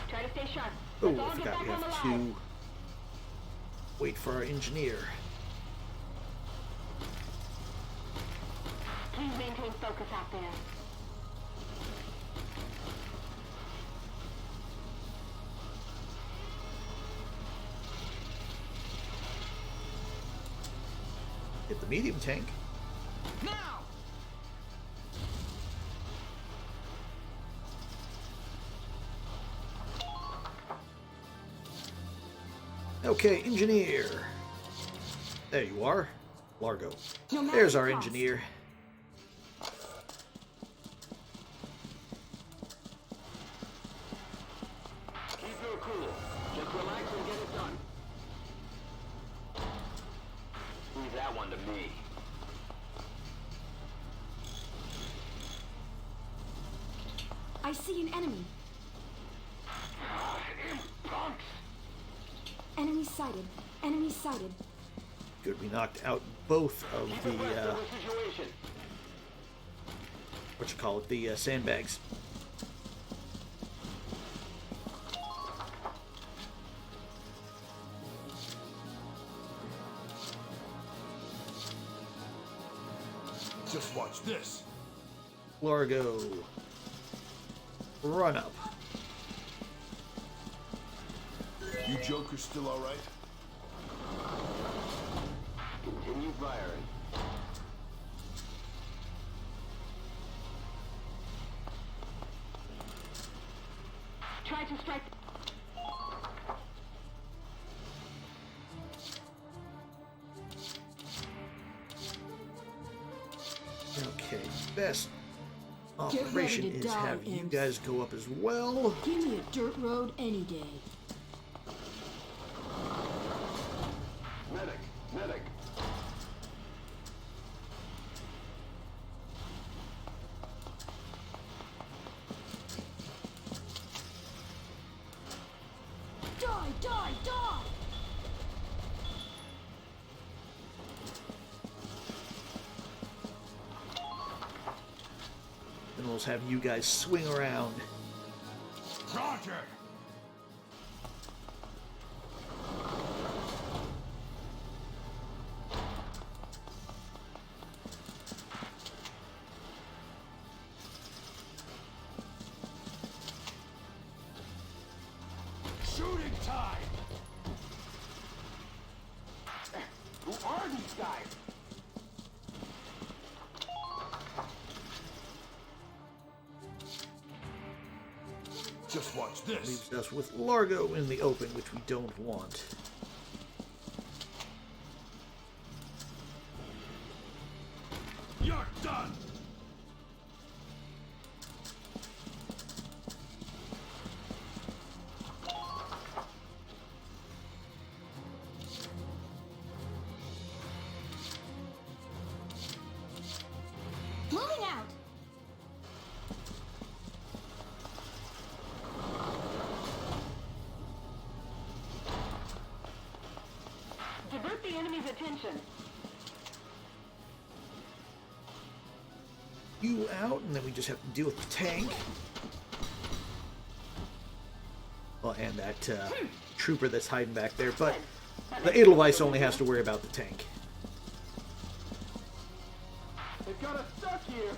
Try to stay sharp. Oh, Let's I all get forgot back we home have alive. to wait for our engineer. Please maintain focus out there. Hit the medium tank. Now! Okay, engineer. There you are. Largo. No matter There's the our cost. engineer. Keep your cool. Just relax and get it done. Leave that one to me. I see an enemy. Punks! Enemy sighted. Enemy sighted. Good, we knocked out both of Keep the, abreast of the situation. the sandbags. Just watch this. Largo. Run up. You jokers still alright? Continue firing. Try to strike. Okay, best Get operation ready to is die, have you imps. guys go up as well. Give me a dirt road any day. Medic! Medic! my dog! Then we'll just have you guys swing around. Roger! Shooting time! Who are these guys? Just watch this. Leaves us with Largo in the open, which we don't want. You're done. Moving out! Divert the enemy's attention. You out, and then we just have to deal with the tank. Well, and that trooper that's hiding back there, but the Edelweiss only has to worry about the tank. They've got us stuck here.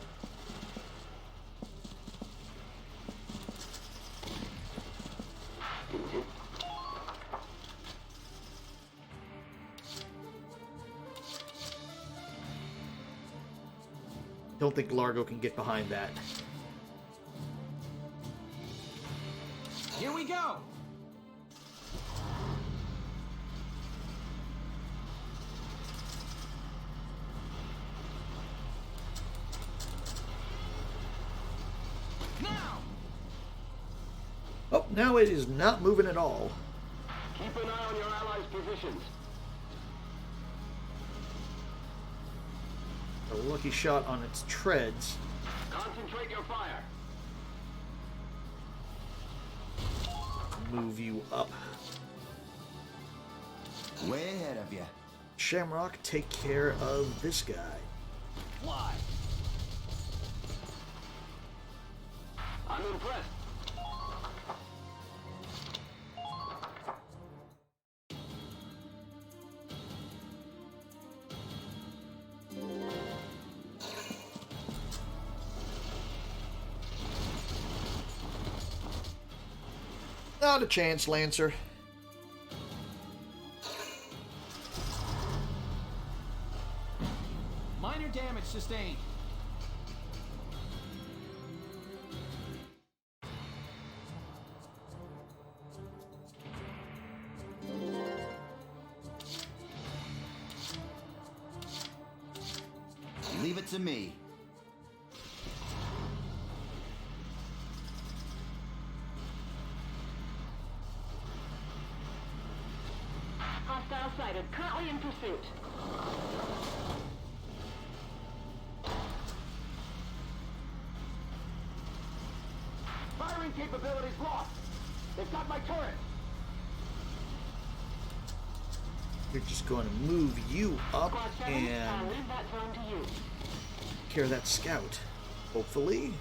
Don't think Largo can get behind that. Here we go! Now! Oh, now it is not moving at all. Keep an eye on your allies' positions. A lucky shot on its treads. Concentrate your fire. Move you up. Way ahead of you. Shamrock, take care of this guy. Fly. I'm impressed. Not a chance, Lancer. Minor damage sustained. Leave it to me. Hostile sighted. Currently in pursuit. Firing capabilities lost. They've got my turret. You're just going to move you up Squad 7, and I'll leave that zone to you. care of that scout. Hopefully.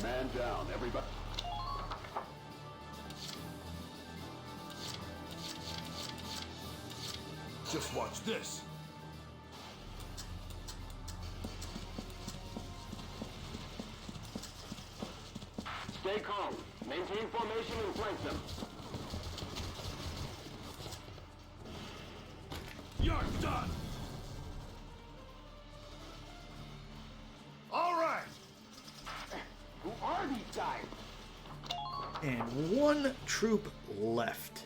Man down, everybody. Just watch this. Stay calm. Maintain formation and flank them. You're done. All right. Who are these guys? And one troop left.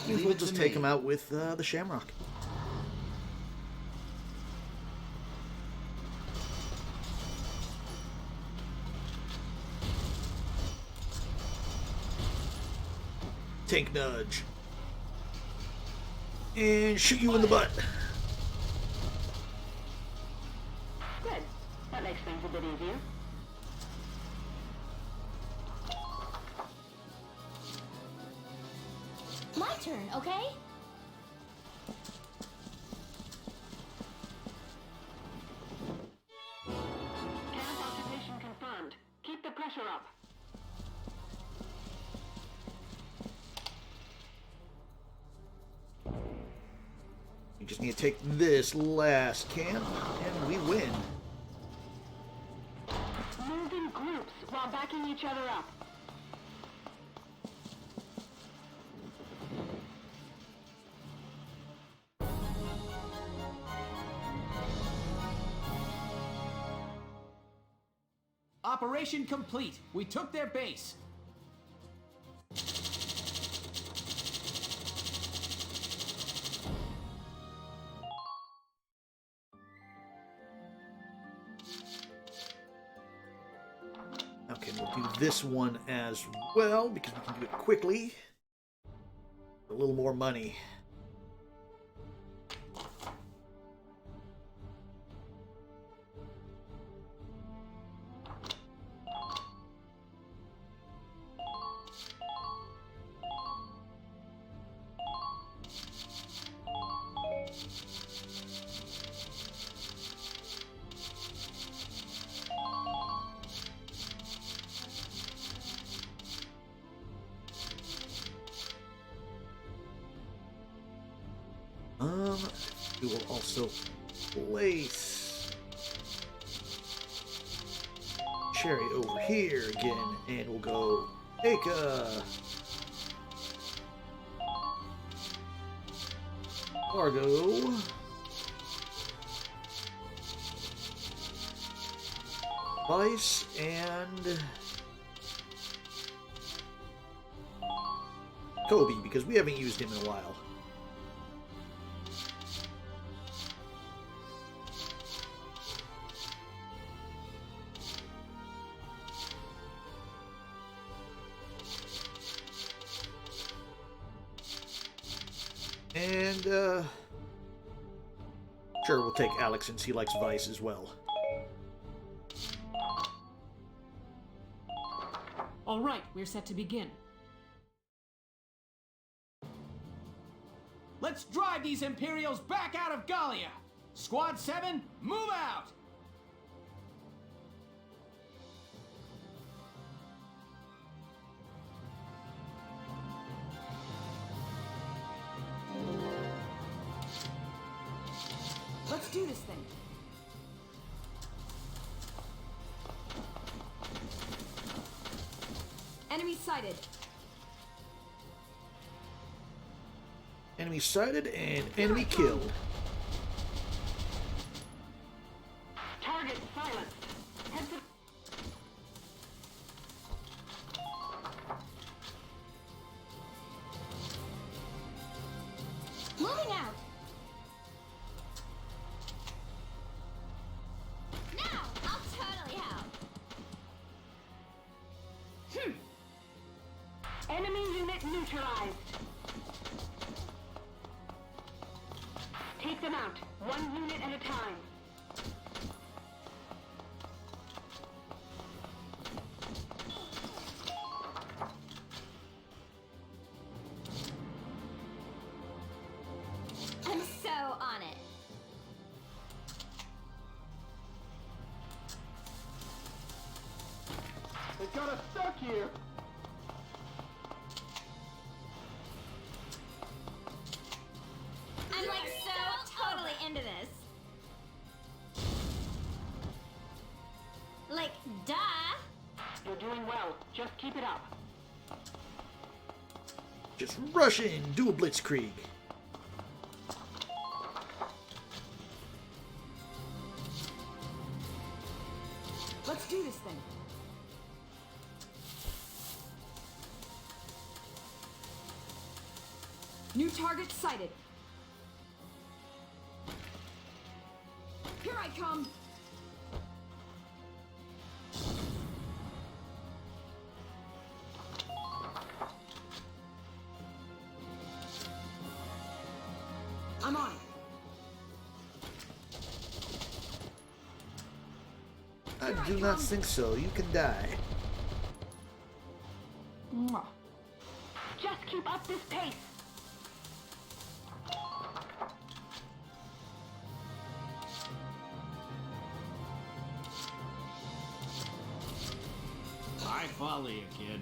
Leave We'll it to just take me. him out with the Shamrock. Tank nudge. And shoot you in the butt. things a bit easier. My turn, okay? Camp occupation confirmed. Keep the pressure up. We just need to take this last camp, and we win. Move in groups while backing each other up. Operation complete. We took their base. Okay, we'll do this one as well, because we can do it quickly. A little more money. We will also place Cherry over here again, and we'll go Aka, Argo, Vice, and Kobe, because we haven't used him in a while. And, sure, we'll take Alex since he likes Vice as well. All right, we're set to begin. Let's drive these Imperials back out of Gallia! Squad 7, move out! Let's do this thing. Enemy sighted. Enemy sighted and enemy killed. Target silenced. Head to... Moving out! Now! I'll totally help! Enemy unit neutralized. Take them out, one unit at a time. I'm so on it. They got us stuck here. I'm like so totally into this. Like, duh! You're doing well. Just keep it up. Just rush in, do a blitzkrieg. Let's do this thing. New target sighted. Here I come. I'm on it. I do not think so. You can die. Mwah. Just keep up this pace. I follow you, kid.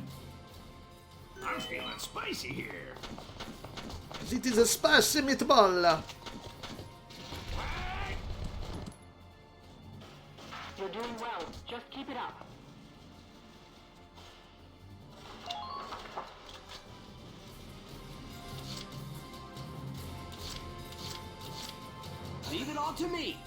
I'm feeling spicy here. It is a spicy meatball. You're doing well. Just keep it up. Leave it all to me.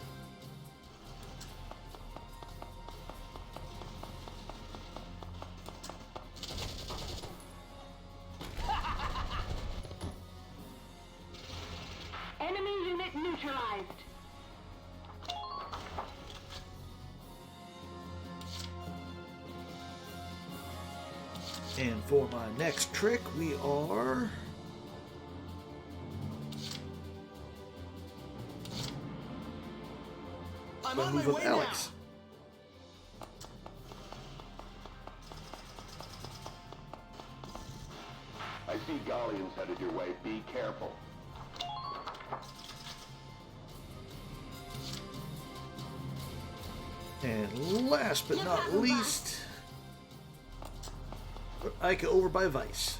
Enemy unit neutralized. And for my next trick, we are... I'm gonna on move my with way Alex. I see Galleons headed your way. Be careful. And last but not least, put Ika over by Vice.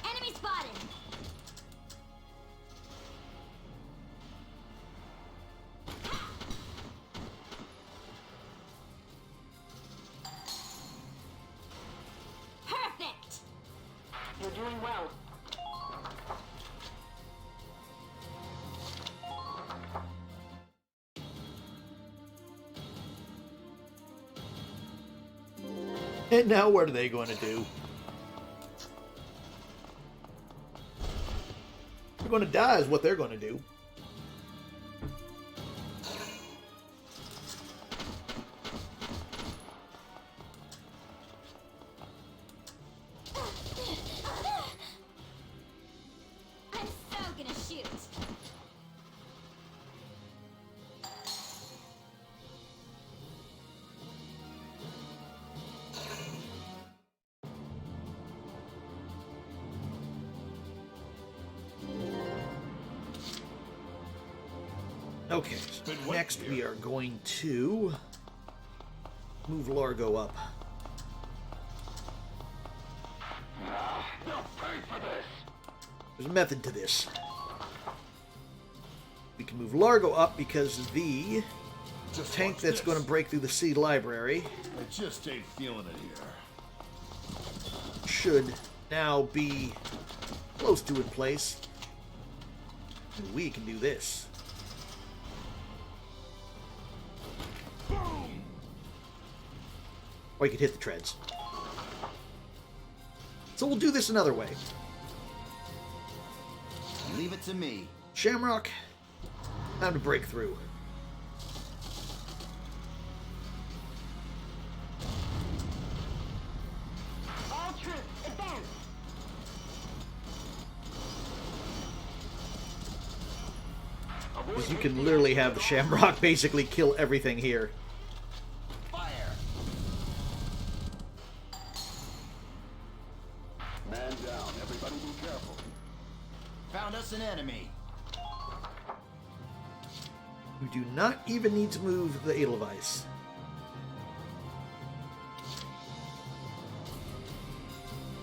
Enemy spotted! Perfect! You're doing well. And now what are they going to do? They're going to die is what they're going to do. I'm so gonna shoot. Okay, so next we are going to move Largo up. They'll pay for this. There's a method to this. We can move Largo up because the tank that's going to break through the seed library I just ain't feeling it here. should now be close to in place. And we can do this. Or you could hit the treads. So we'll do this another way. Leave it to me. Shamrock, time to break through. All troops, advance. Because you can literally have the Shamrock basically kill everything here. Man down. Everybody be careful. Found us an enemy. We do not even need to move the Edelweiss.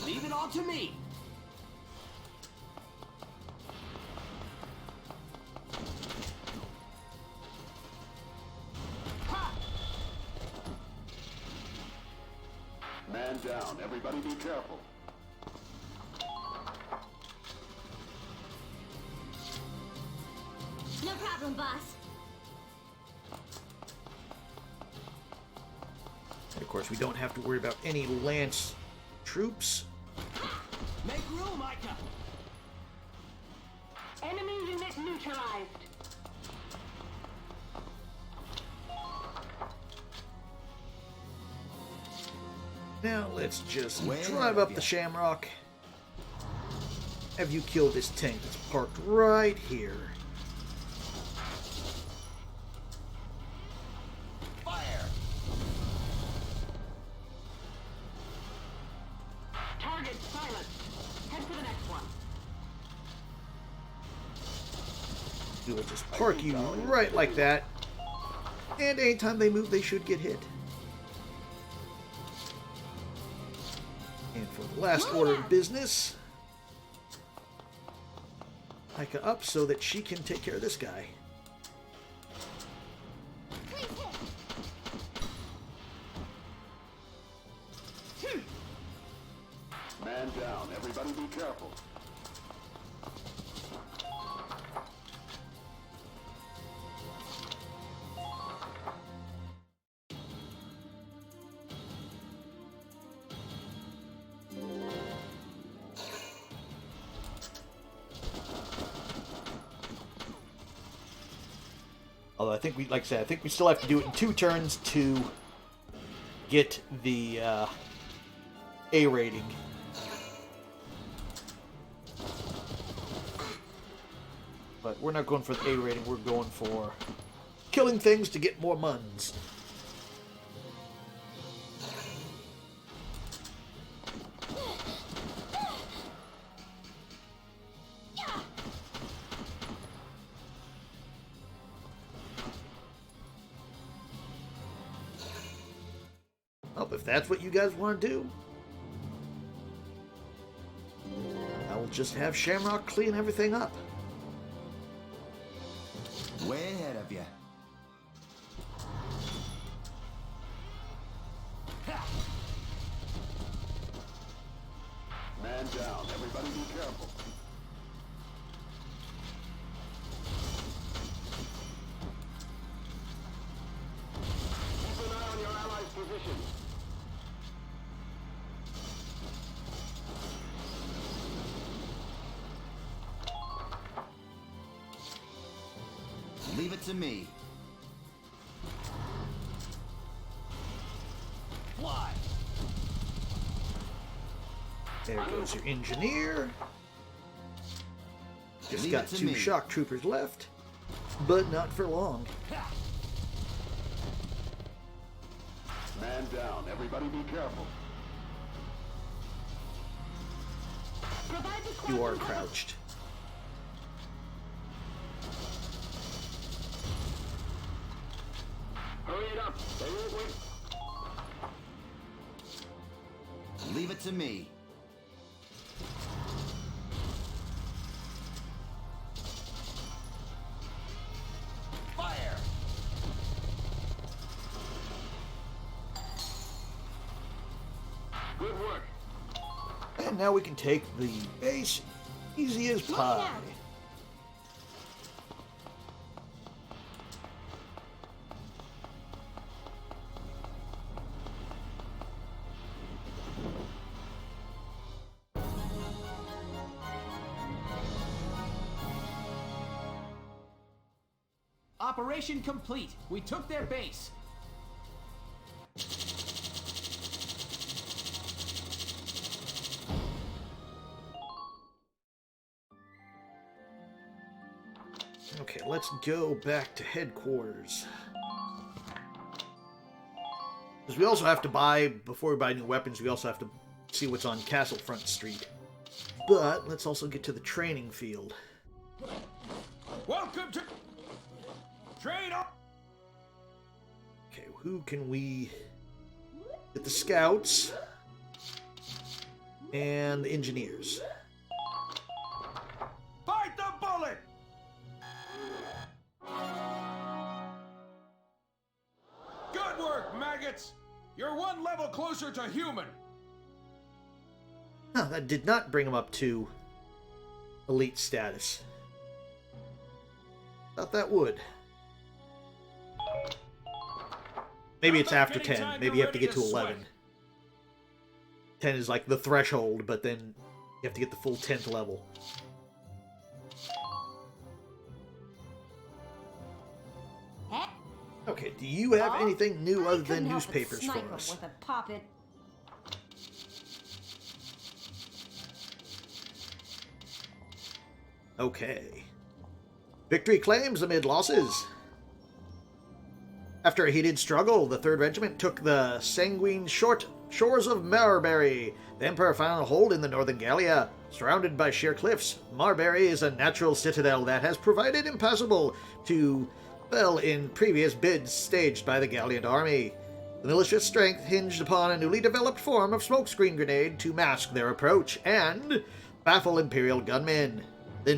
Leave it all to me. Man down. Everybody be careful. No problem, boss. And of course, we don't have to worry about any Lance troops. Make room, Micah. Enemy unit neutralized. Now let's just Way drive ahead up of the ya. Shamrock. Have you killed this tank that's parked right here. Fire! We will just park you right like that. And anytime they move, they should get hit. And for the last order of business, Micah up so that she can take care of this guy. Man down. Everybody be careful. Although I think we, like I said, I think we still have to do it in 2 turns to get the A rating. But we're not going for the A rating, we're going for killing things to get more muns. Oh, if that's what you guys want to do, I will just have Shamrock clean everything up. Way ahead of you. Man down. Everybody be careful. Keep an eye on your allies' positions. Leave it to me. Fly. There goes your engineer. Just Leave got it to 2 me. shock troopers left, but not for long. Man down. Everybody be careful. Provide the squad You are with cover. crouched. Hurry it up. They won't wait. Leave it to me. Fire! Good work. And now we can take the base easy as pie. Operation complete. We took their base. Okay, let's go back to headquarters. Because we also have to buy, before we buy new weapons, we also have to see what's on Castlefront Street. But let's also get to the training field. Welcome to Train on. Okay, who can we get? The scouts and the engineers. Fight the bullet. Good work, maggots. You're 1 level closer to human. Huh, that did not bring him up to elite status. Thought that would. Maybe it's after 10. Maybe you have to get to 11. 10 is like the threshold, but then you have to get the full 10th level. Okay, do you have anything new other than newspapers for us? With a poppet. Okay. Victory claims amid losses. After a heated struggle, the 3rd Regiment took the sanguine shores of Marbury. The Emperor found a hold in the northern Gallia. Surrounded by sheer cliffs, Marbury is a natural citadel that has provided impassable to fell in previous bids staged by the Galliant army. The militia's strength hinged upon a newly developed form of smokescreen grenade to mask their approach and baffle Imperial gunmen. The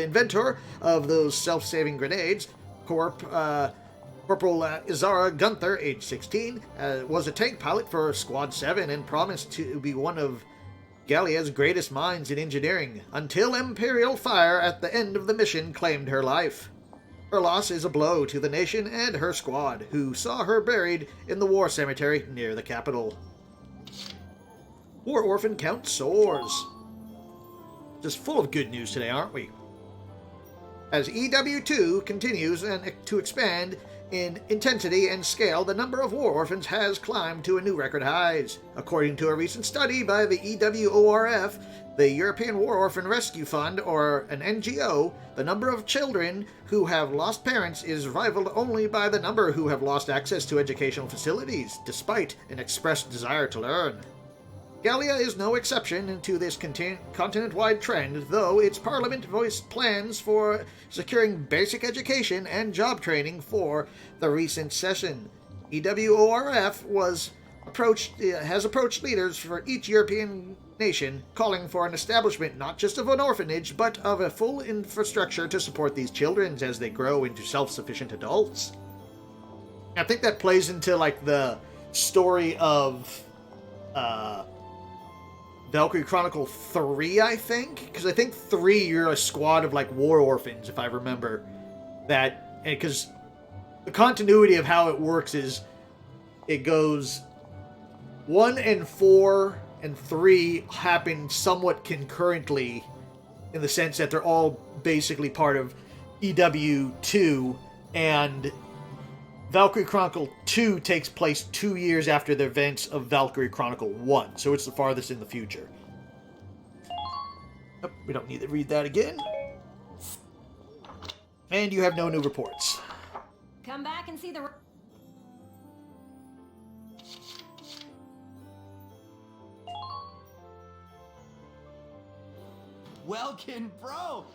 inventor of those self-saving grenades, Corporal Izara Gunther, age 16, was a tank pilot for Squad 7 and promised to be one of Gallia's greatest minds in engineering, until Imperial fire at the end of the mission claimed her life. Her loss is a blow to the nation and her squad, who saw her buried in the war cemetery near the capital. War Orphan count soars. Just full of good news today, aren't we? As EW2 continues to expand in intensity and scale, the number of war orphans has climbed to a new record highs. According to a recent study by the EWORF, the European War Orphan Rescue Fund, or an NGO, the number of children who have lost parents is rivaled only by the number who have lost access to educational facilities, despite an expressed desire to learn. Gallia is no exception to this continent-wide trend, though its parliament voiced plans for securing basic education and job training for the recent session. EWORF has approached leaders for each European nation, calling for an establishment not just of an orphanage, but of a full infrastructure to support these children as they grow into self-sufficient adults. I think that plays into, like, the story of, Valkyria Chronicle 3, I think? Because I think 3, you're a squad of, like, war orphans, if I remember. That, because the continuity of how it works is, it goes 1 and 4 and 3 happen somewhat concurrently, in the sense that they're all basically part of EW2, and Valkyria Chronicle 2 takes place 2 years after the events of Valkyria Chronicle 1, so it's the farthest in the future. Oh, we don't need to read that again. And you have no new reports. Come back and see the... Welkin, bro!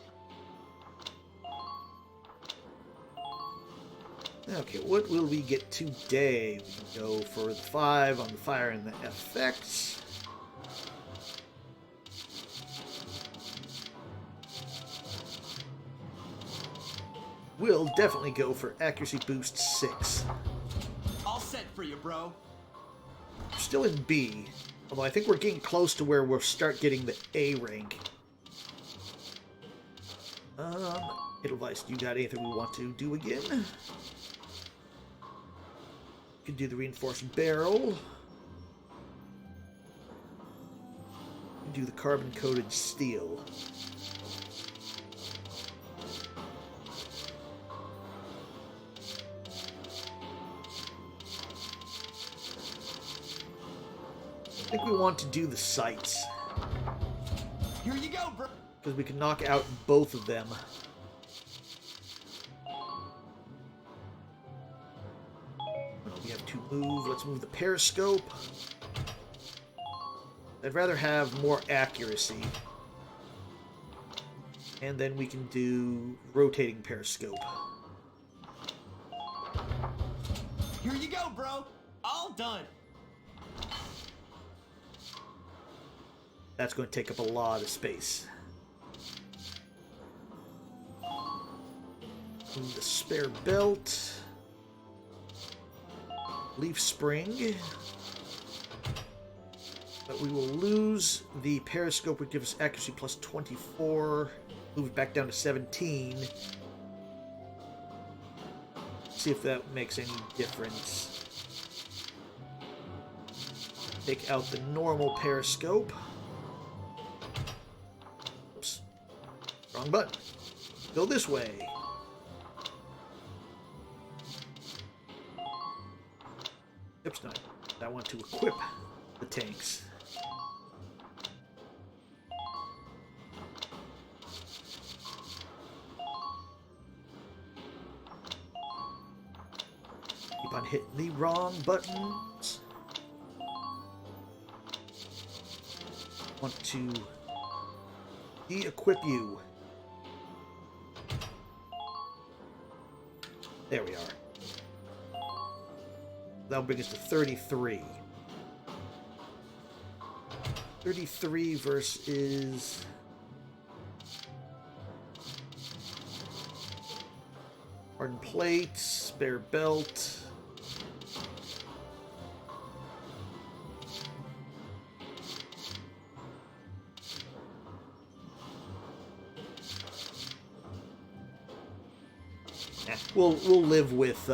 Okay, what will we get today? We can go for the 5 on the fire and the effects. We'll definitely go for accuracy boost 6. All set for you, bro. Still in B, although I think we're getting close to where we'll start getting the A rank. Edelweiss, you got anything we want to do again? You can do the reinforced barrel. You can do the carbon-coated steel. I think we want to do the sights. Here you go, bro. Because we can knock out both of them. We have to move. Let's move the periscope. I'd rather have more accuracy. And then we can do rotating periscope. Here you go, bro. All done. That's going to take up a lot of space. The spare belt. Leaf spring. But we will lose the periscope, would give us accuracy plus 24. Move it back down to 17. See if that makes any difference. Take out the normal periscope. Oops. Wrong button. Go this way. Oops, no. I want to equip the tanks. Keep on hitting the wrong buttons. Want to de-equip you. There we are. That'll bring us to 33. 33 versus... Hardened plate, spare belt. We'll live with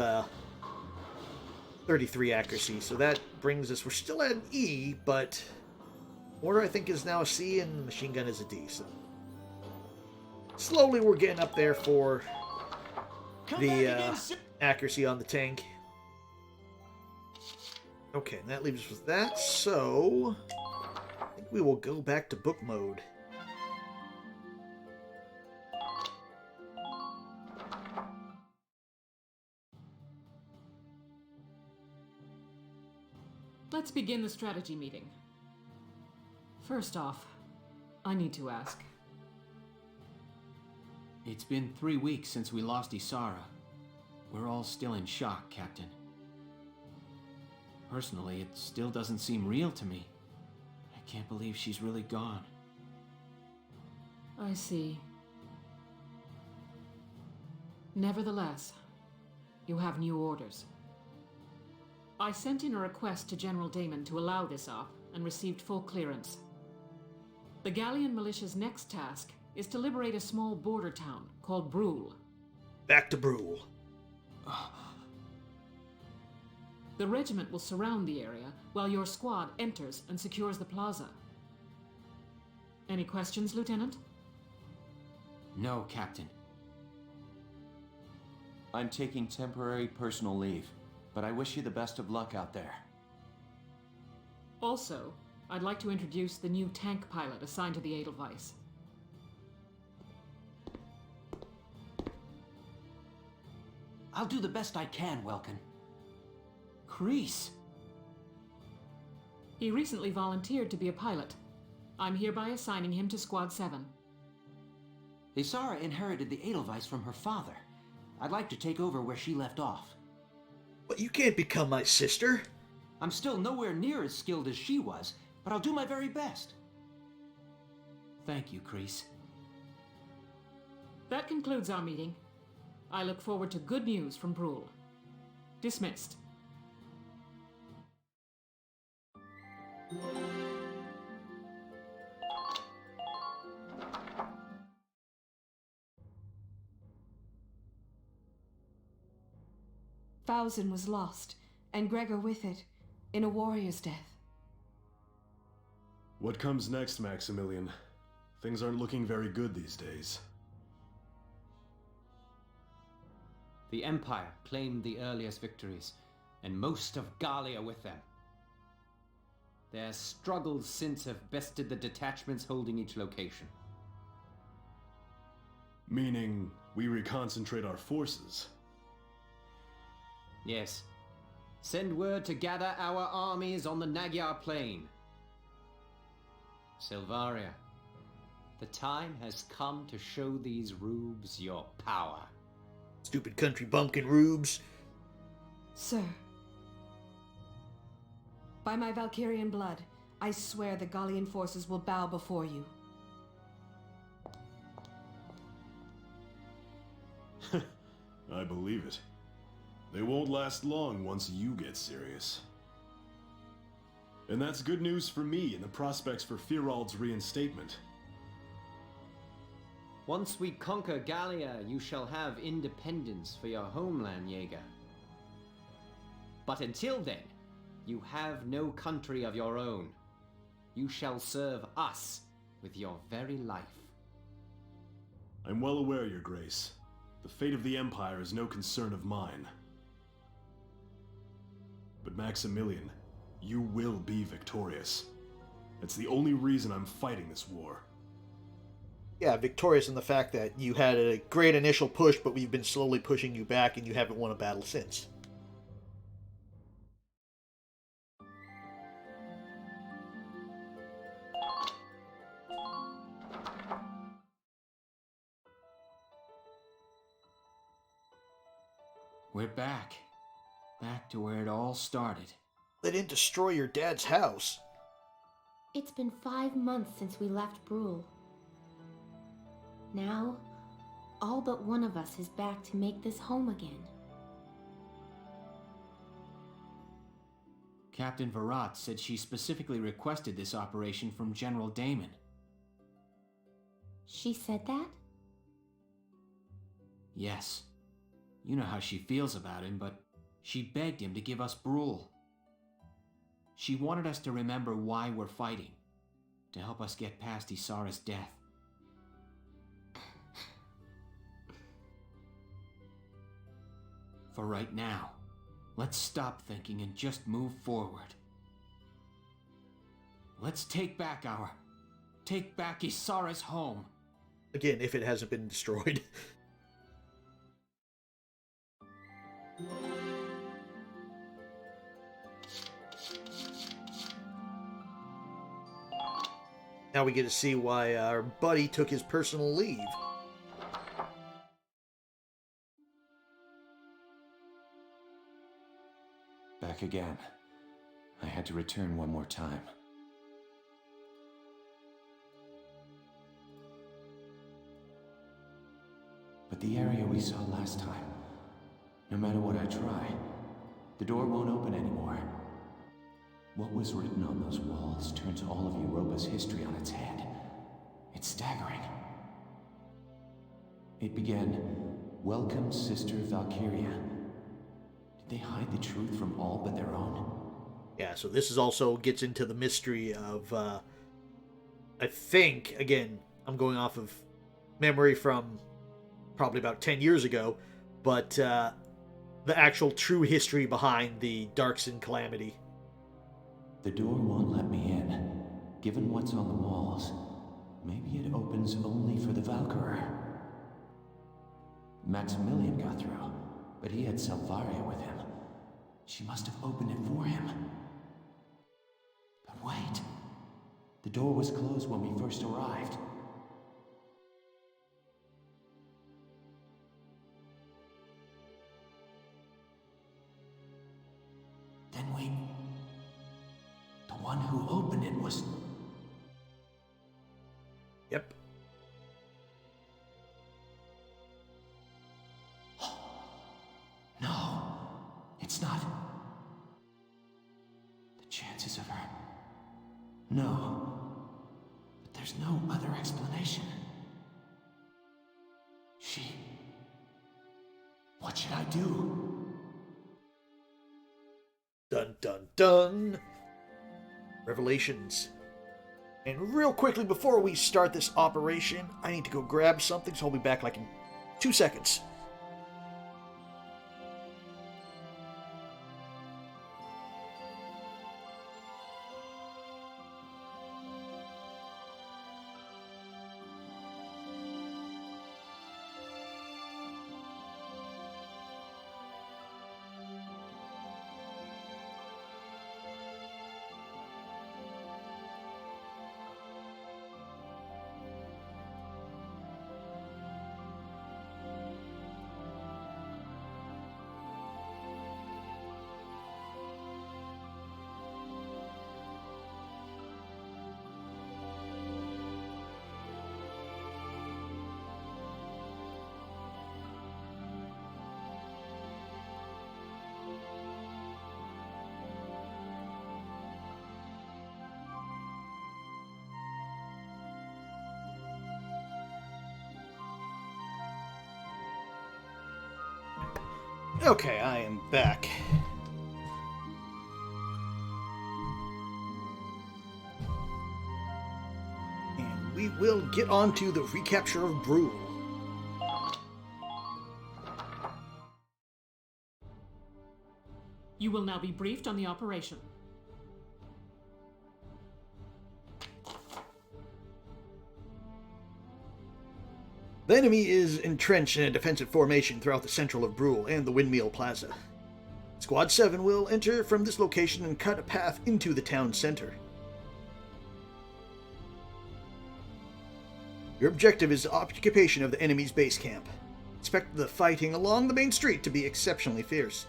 33 accuracy, so that brings us... We're still at an E, but mortar I think is now a C, and machine gun is a D. So slowly we're getting up there for the accuracy on the tank. Okay, and that leaves us with that. So I think we will go back to book mode. Let's begin the strategy meeting. First off, I need to ask. It's been 3 weeks since we lost Isara. We're all still in shock, Captain. Personally, it still doesn't seem real to me. I can't believe she's really gone. I see. Nevertheless, you have new orders. I sent in a request to General Damon to allow this op and received full clearance. The Gallian militia's next task is to liberate a small border town called Brule. Back to Brule. The regiment will surround the area while your squad enters and secures the plaza. Any questions, Lieutenant? No, Captain. I'm taking temporary personal leave, but I wish you the best of luck out there. Also, I'd like to introduce the new tank pilot assigned to the Edelweiss. I'll do the best I can, Welkin. Kreese! He recently volunteered to be a pilot. I'm hereby assigning him to Squad 7. Isara inherited the Edelweiss from her father. I'd like to take over where she left off. But you can't become my sister. I'm still nowhere near as skilled as she was, but I'll do my very best. Thank you, Kreese. That concludes our meeting. I look forward to good news from Brule. Dismissed. Fausen was lost, and Gregor with it, in a warrior's death. What comes next, Maximilian? Things aren't looking very good these days. The Empire claimed the earliest victories, and most of Gallia with them. Their struggles since have bested the detachments holding each location. Meaning, we reconcentrate our forces? Yes. Send word to gather our armies on the Magyar Plain. Silvaria, the time has come to show these rubes your power. Stupid country bumpkin rubes. Sir, by my Valkyrian blood, I swear the Gallian forces will bow before you. I believe it. They won't last long once you get serious. And that's good news for me and the prospects for Firald's reinstatement. Once we conquer Gallia, you shall have independence for your homeland, Jaeger. But until then, you have no country of your own. You shall serve us with your very life. I'm well aware, Your Grace. The fate of the Empire is no concern of mine. But Maximilian, you will be victorious. That's the only reason I'm fighting this war. Yeah, victorious in the fact that you had a great initial push, but we've been slowly pushing you back and you haven't won a battle since. We're back. Back to where it all started. They didn't destroy your dad's house. It's been 5 months since we left Brule. Now, all but one of us is back to make this home again. Captain Virat said she specifically requested this operation from General Damon. She said that? Yes. You know how she feels about him, but she begged him to give us Brule. She wanted us to remember why we're fighting, to help us get past Isara's death. For right now, let's stop thinking and just move forward. Let's take back Isara's home. Again, if it hasn't been destroyed. Now we get to see why our buddy took his personal leave. Back again. I had to return one more time. But the area we saw last time, no matter what I try, the door won't open anymore. What was written on those walls turns all of Europa's history on its head. It's staggering. It began, "Welcome, Sister Valkyria." Did they hide the truth from all but their own? Yeah, so this is also gets into the mystery of, I think, again, I'm going off of memory from probably about 10 years ago, but the actual true history behind the Darkson calamity. The door won't let me in. Given what's on the walls, maybe it opens only for the Valkyrie. Maximilian got through, but he had Salvaria with him. She must have opened it for him. But wait, the door was closed when we first arrived. The one who opened it was... Yep. No, it's not. The chances of her... No. But there's no other explanation. She... What should I do? Dun dun dun! Revelations. And real quickly, before we start this operation, I need to go grab something, so I'll be back like in 2 seconds. Okay, I am back. And we will get on to the recapture of Brule. You will now be briefed on the operation. The enemy is entrenched in a defensive formation throughout the central of Brule and the Windmill Plaza. Squad 7 will enter from this location and cut a path into the town center. Your objective is the occupation of the enemy's base camp. Expect the fighting along the main street to be exceptionally fierce.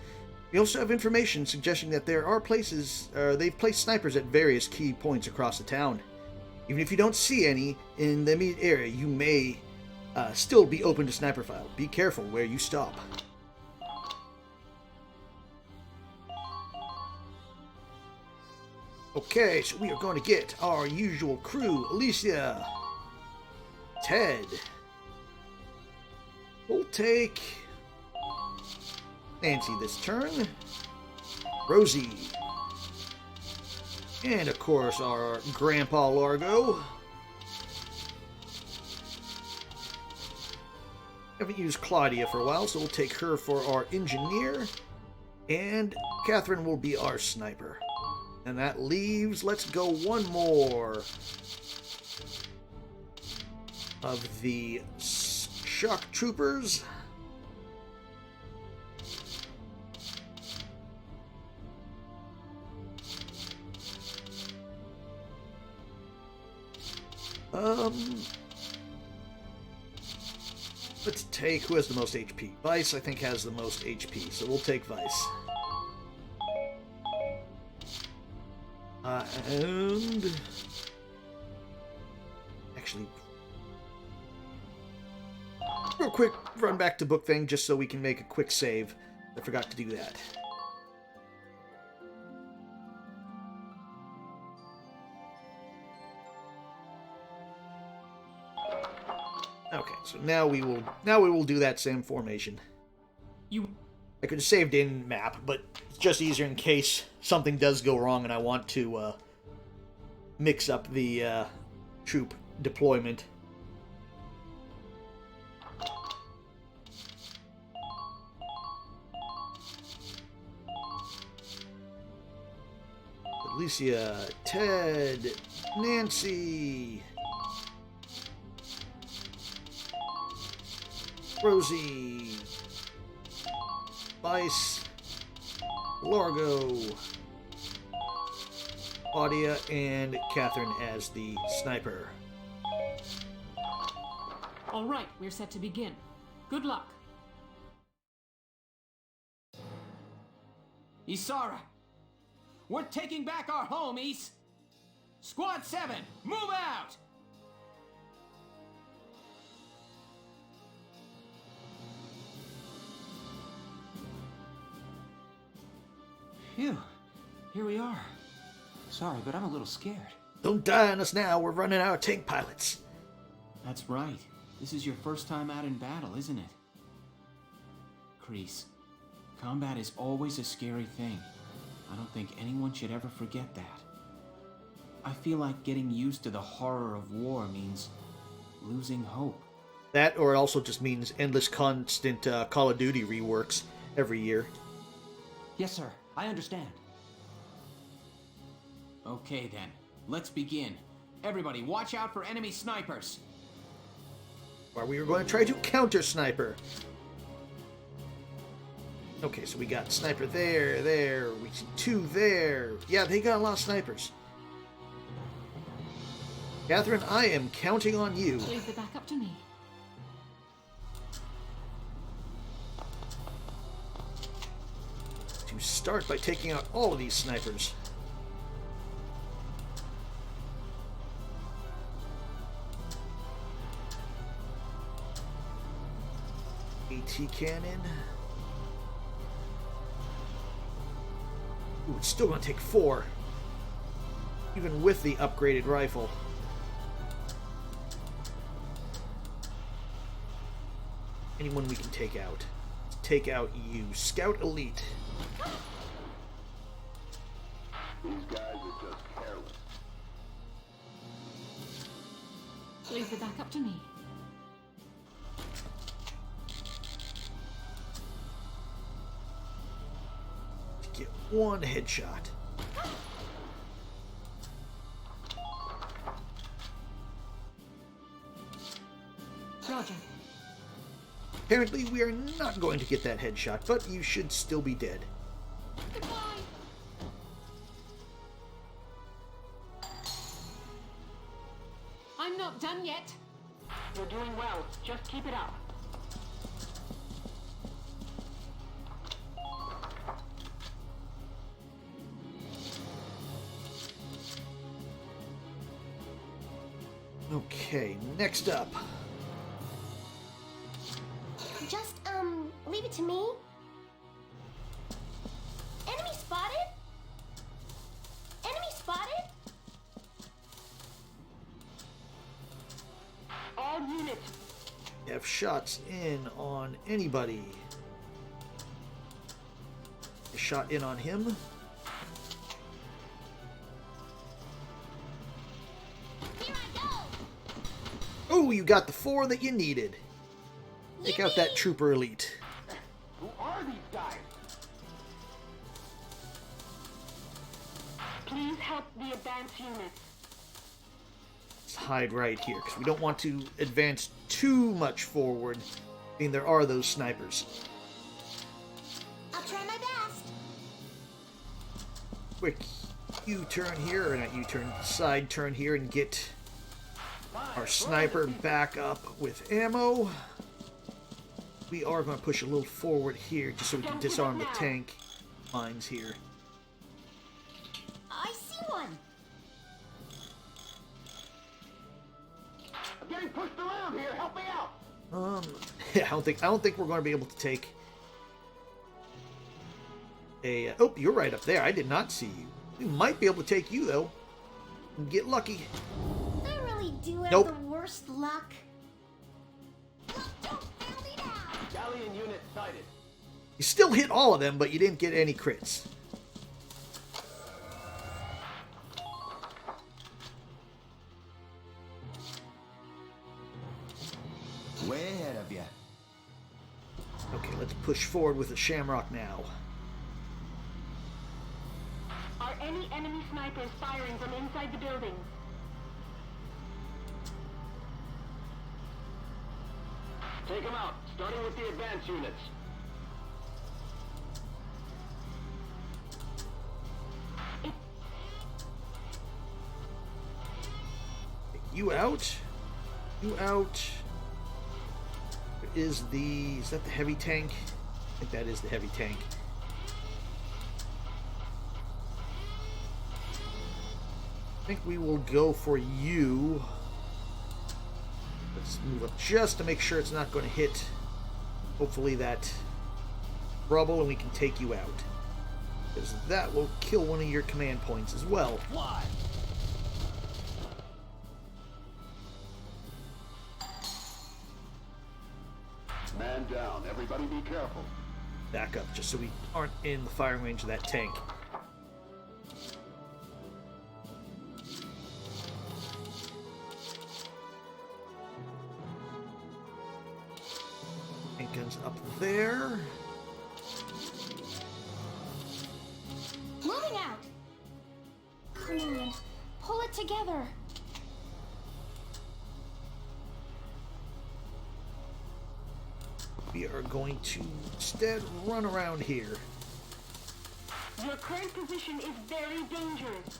We also have information suggesting that there are places, they've placed snipers at various key points across the town. Even if you don't see any in the immediate area, you may still be open to sniper fire. Be careful where you stop. Okay, so we are going to get our usual crew. Alicia, Ted, we'll take Nancy this turn, Rosie, and of course our Grandpa Largo. Haven't used Claudia for a while, so we'll take her for our engineer, and Catherine will be our sniper. And that leaves, let's go one more of the shock troopers. Let's take, who has the most HP? Vice, I think, has the most HP, so we'll take Vice. And actually, real quick, run back to book thing just so we can make a quick save. I forgot to do that. Okay, so now we will do that same formation. I could have saved in map, but it's just easier in case something does go wrong and I want to mix up the troop deployment. Alicia, Ted, Nancy, Rosie, Vice, Largo, Claudia, and Catherine as the sniper. All right, we're set to begin. Good luck. Isara, we're taking back our home, Is. Squad 7, move out! Phew. Here we are. Sorry, but I'm a little scared. Don't die on us now. We're running out of tank pilots. That's right. This is your first time out in battle, isn't it? Kreese, combat is always a scary thing. I don't think anyone should ever forget that. I feel like getting used to the horror of war means losing hope. That, or it also just means endless, constant Call of Duty reworks every year. Yes, sir. I understand. Okay then, let's begin. Everybody, watch out for enemy snipers. Or we were going to try to counter sniper. Okay, so we got sniper there, we see two there. Yeah, they got a lot of snipers. Catherine, I am counting on you. Leave the back up to me. To start by taking out all of these snipers. AT cannon. Ooh, it's still going to take 4. Even with the upgraded rifle. Anyone we can take out. Take out you. Scout Elite. These guys are just careless. Leave the back up to me. Get one headshot. Roger. Apparently we are not going to get that headshot, but you should still be dead. Goodbye. I'm not done yet. You're doing well. Just keep it up. Okay, next up. Just, leave it to me. Enemy spotted? Enemy spotted? All units. Have shots in on anybody. A shot in on him. Here I go. Oh, you got the 4 that you needed. Take out that trooper elite. Who are these guys? Please help the advance units. Let's hide right here, because we don't want to advance too much forward. I mean, there are those snipers. I'll try my best. Quick U-turn here, or not U-turn, side turn here, and get our sniper back up with ammo. We are going to push a little forward here, just so we can disarm the tank mines here. I see one. I'm getting pushed around here. Help me out. Yeah, I don't think we're going to be able to take a. Oh, you're right up there. I did not see you. We might be able to take you though. And get lucky. I really do have Nope. the worst luck. Galleon unit sighted. You still hit all of them, but you didn't get any crits. Way ahead of you. Okay, let's push forward with the Shamrock now. Are any enemy snipers firing from inside the building? Take them out, starting with the advance units. You out. You out. Is that the heavy tank? I think that is the heavy tank. I think we will go for you. Let's move up just to make sure it's not going to hit, hopefully, that rubble, and we can take you out. Because that will kill one of your command points as well. Fly. Man down. Everybody be careful. Back up, just so we aren't in the firing range of that tank. Tank guns up there. Moving out. Come on, pull it together. We are going to instead run around here. Your current position is very dangerous.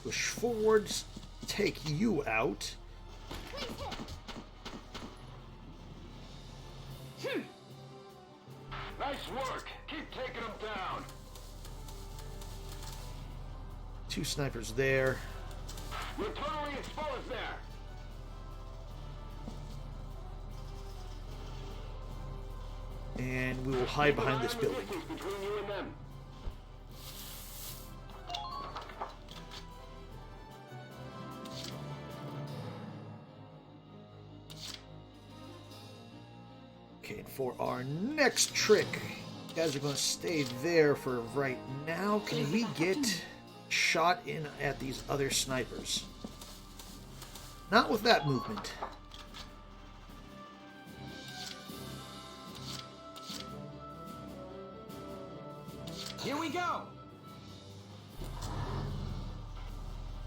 Push forwards, take you out. Nice work. Keep taking them down. 2 snipers there. You're totally exposed there. And we will hide behind this building. Between you and them. Okay, and for our next trick, you guys are going to stay there for right now. Can we get shot in at these other snipers? Not with that movement. Here we go.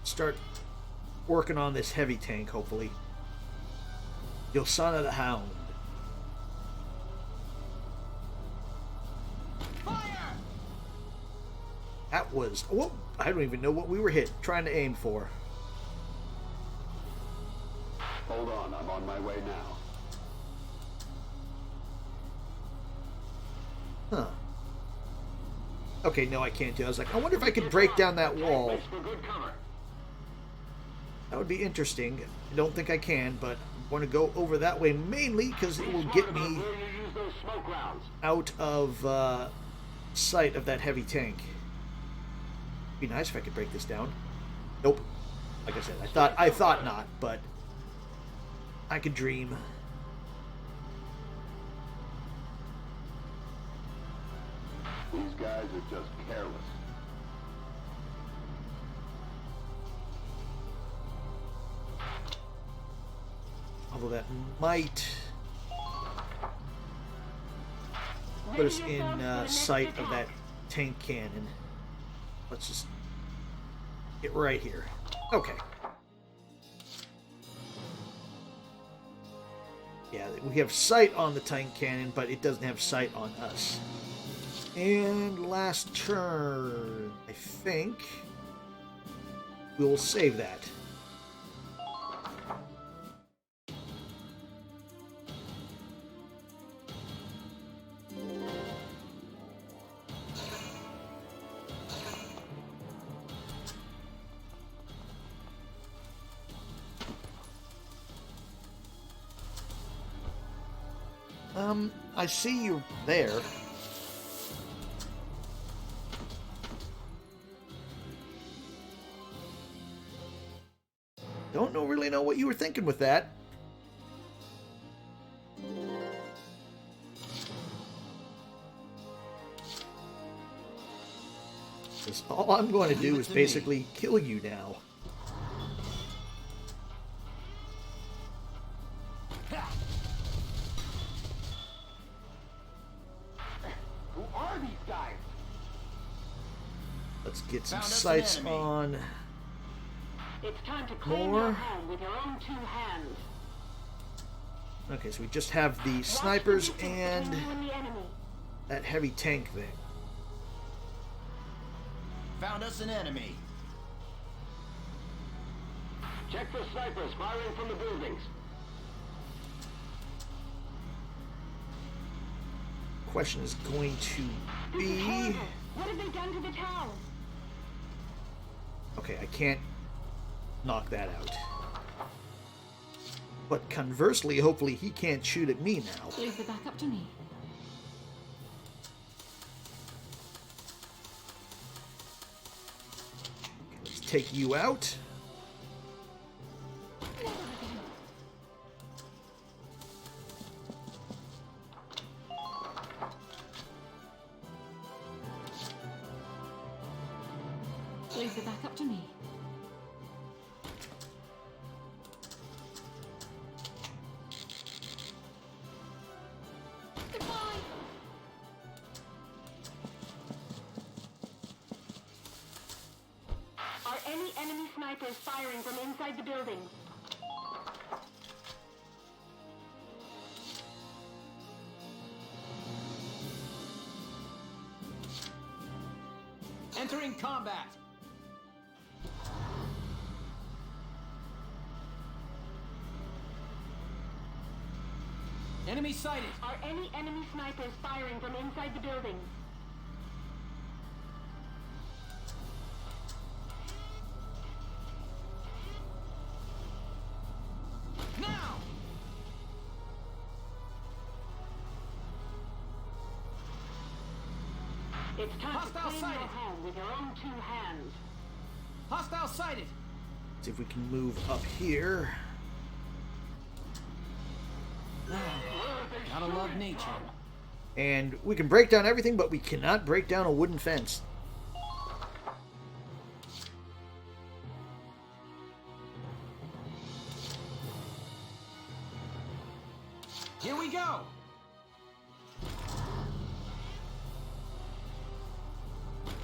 Start working on this heavy tank, hopefully. Yosana the Hound. Fire! That was... Whoop, I don't even know what we were trying to aim for. Hold on, I'm on my way now. Huh. Okay, no, I can't do it. I was like, I wonder if I could break down that wall. Thanks for good cover. That would be interesting. I don't think I can, but I'm going to go over that way mainly because it will get me out of sight of that heavy tank. Be nice if I could break this down. Nope. Like I said, I thought not, but I could dream. These guys are just careless. Although that might put us in sight of that tank cannon. Let's just get right here. Okay. Yeah, we have sight on the tank cannon, but it doesn't have sight on us. And last turn, I think we'll save that. I see you there. Don't really know what you were thinking with that. All I'm going to do is basically kill you now. Who are these guys? Let's get some sights on. It's time to claim your home with your own two hands. Okay, so we just have the snipers and that heavy tank thing. Found us an enemy. Check for snipers firing from the buildings. Question is going to This is be... horrible. What have they done to the town? Okay, I can't knock that out. But conversely, hopefully he can't shoot at me now. Leave it back up to me. Okay, let's take you out. Leave it back up to me. Are any enemy snipers firing from inside the building? Entering combat. Enemy sighted. Are any enemy snipers firing from inside the building? Now! It's time Hostile to claim sighted. your home with your own two hands. Hostile sighted. See if we can move up here. Gotta love nature. And we can break down everything, but we cannot break down a wooden fence. Here we go.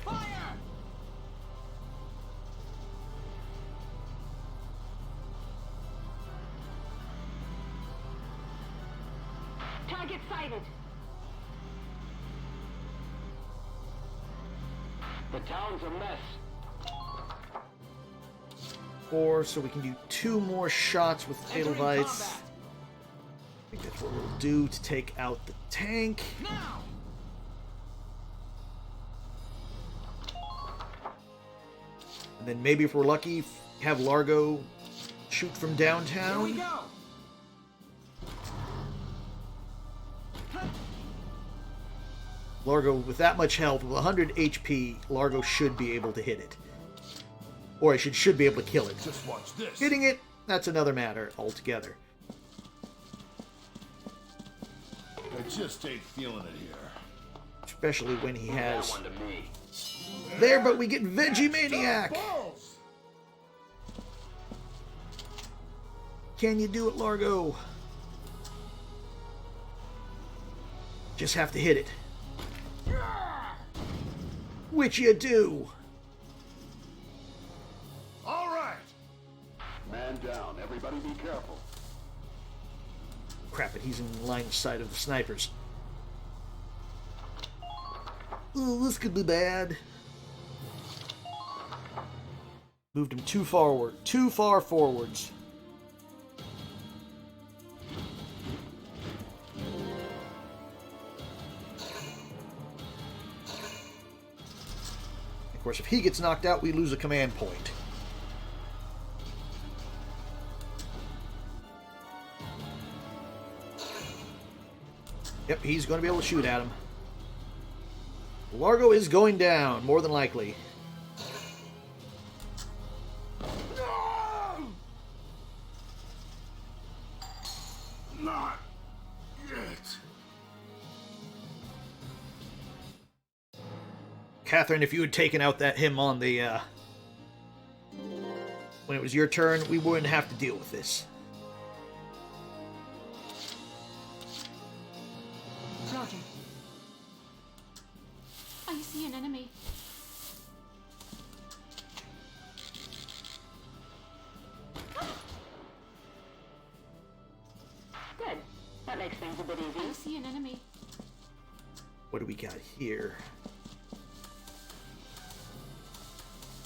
Fire! Target sighted. The town's a mess. Or so we can do 2 more shots with Entering Edelweiss. combat. I think that's what we'll do to take out the tank. Now! And then maybe if we're lucky, have Largo Shoot from Here we downtown. go! Largo, with that much health, with 100 HP, Largo should be able to hit it. Or I should be able to kill it. Just watch this. Hitting it, that's another matter altogether. I just ain't feeling it here. Especially when he has... That one to me. There, but we get Veggie Maniac! Can you do it, Largo? Just have to hit it. Which you do. All right. Man down. Everybody be careful. Crap it, he's in line of sight of the snipers. Oh, this could be bad. Moved him too far forwards. Of course, if he gets knocked out, we lose a command point. Yep, he's going to be able to shoot at him. Largo is going down, more than likely. No! Not yet. Catherine, if you had taken out him on the, when it was your turn, we wouldn't have to deal with this. Roger. I see an enemy. Good. That makes things a bit easy. I see an enemy. What do we got here?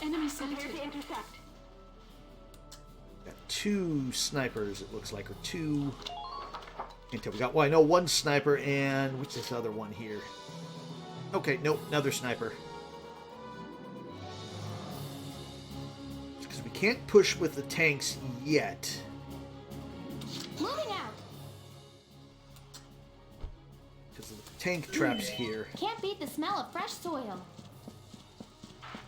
Enemy Prepare sighted. to intercept. Got two snipers, it looks like, or two. Until we got, well, I know one sniper, and what's this other one here? Okay, nope, another sniper. Because we can't push with the tanks yet. Moving out. Because of the tank traps here. Can't beat the smell of fresh soil.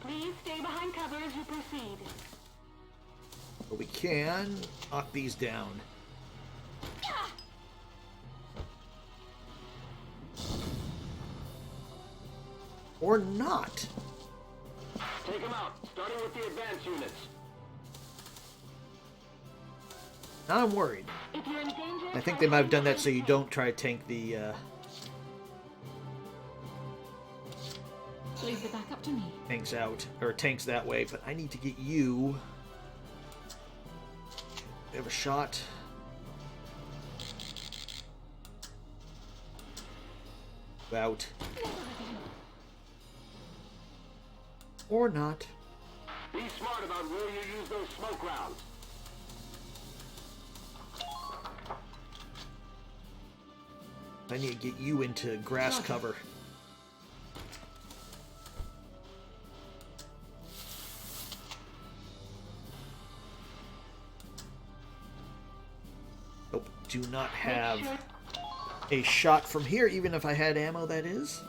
Please stay behind cover as you proceed. But we can knock these down. Or not. Take them out, starting with the advanced units. Now I'm worried. If you're in danger, I think they might have done that so you don't try to tank the, Leave the back up to me. tanks out, or tanks that way, but I need to get you. We have a shot. Out. Or not. Be smart about where you use those smoke rounds. I need to get you into grass cover. Nope, do not have a shot from here, even if I had ammo, that is.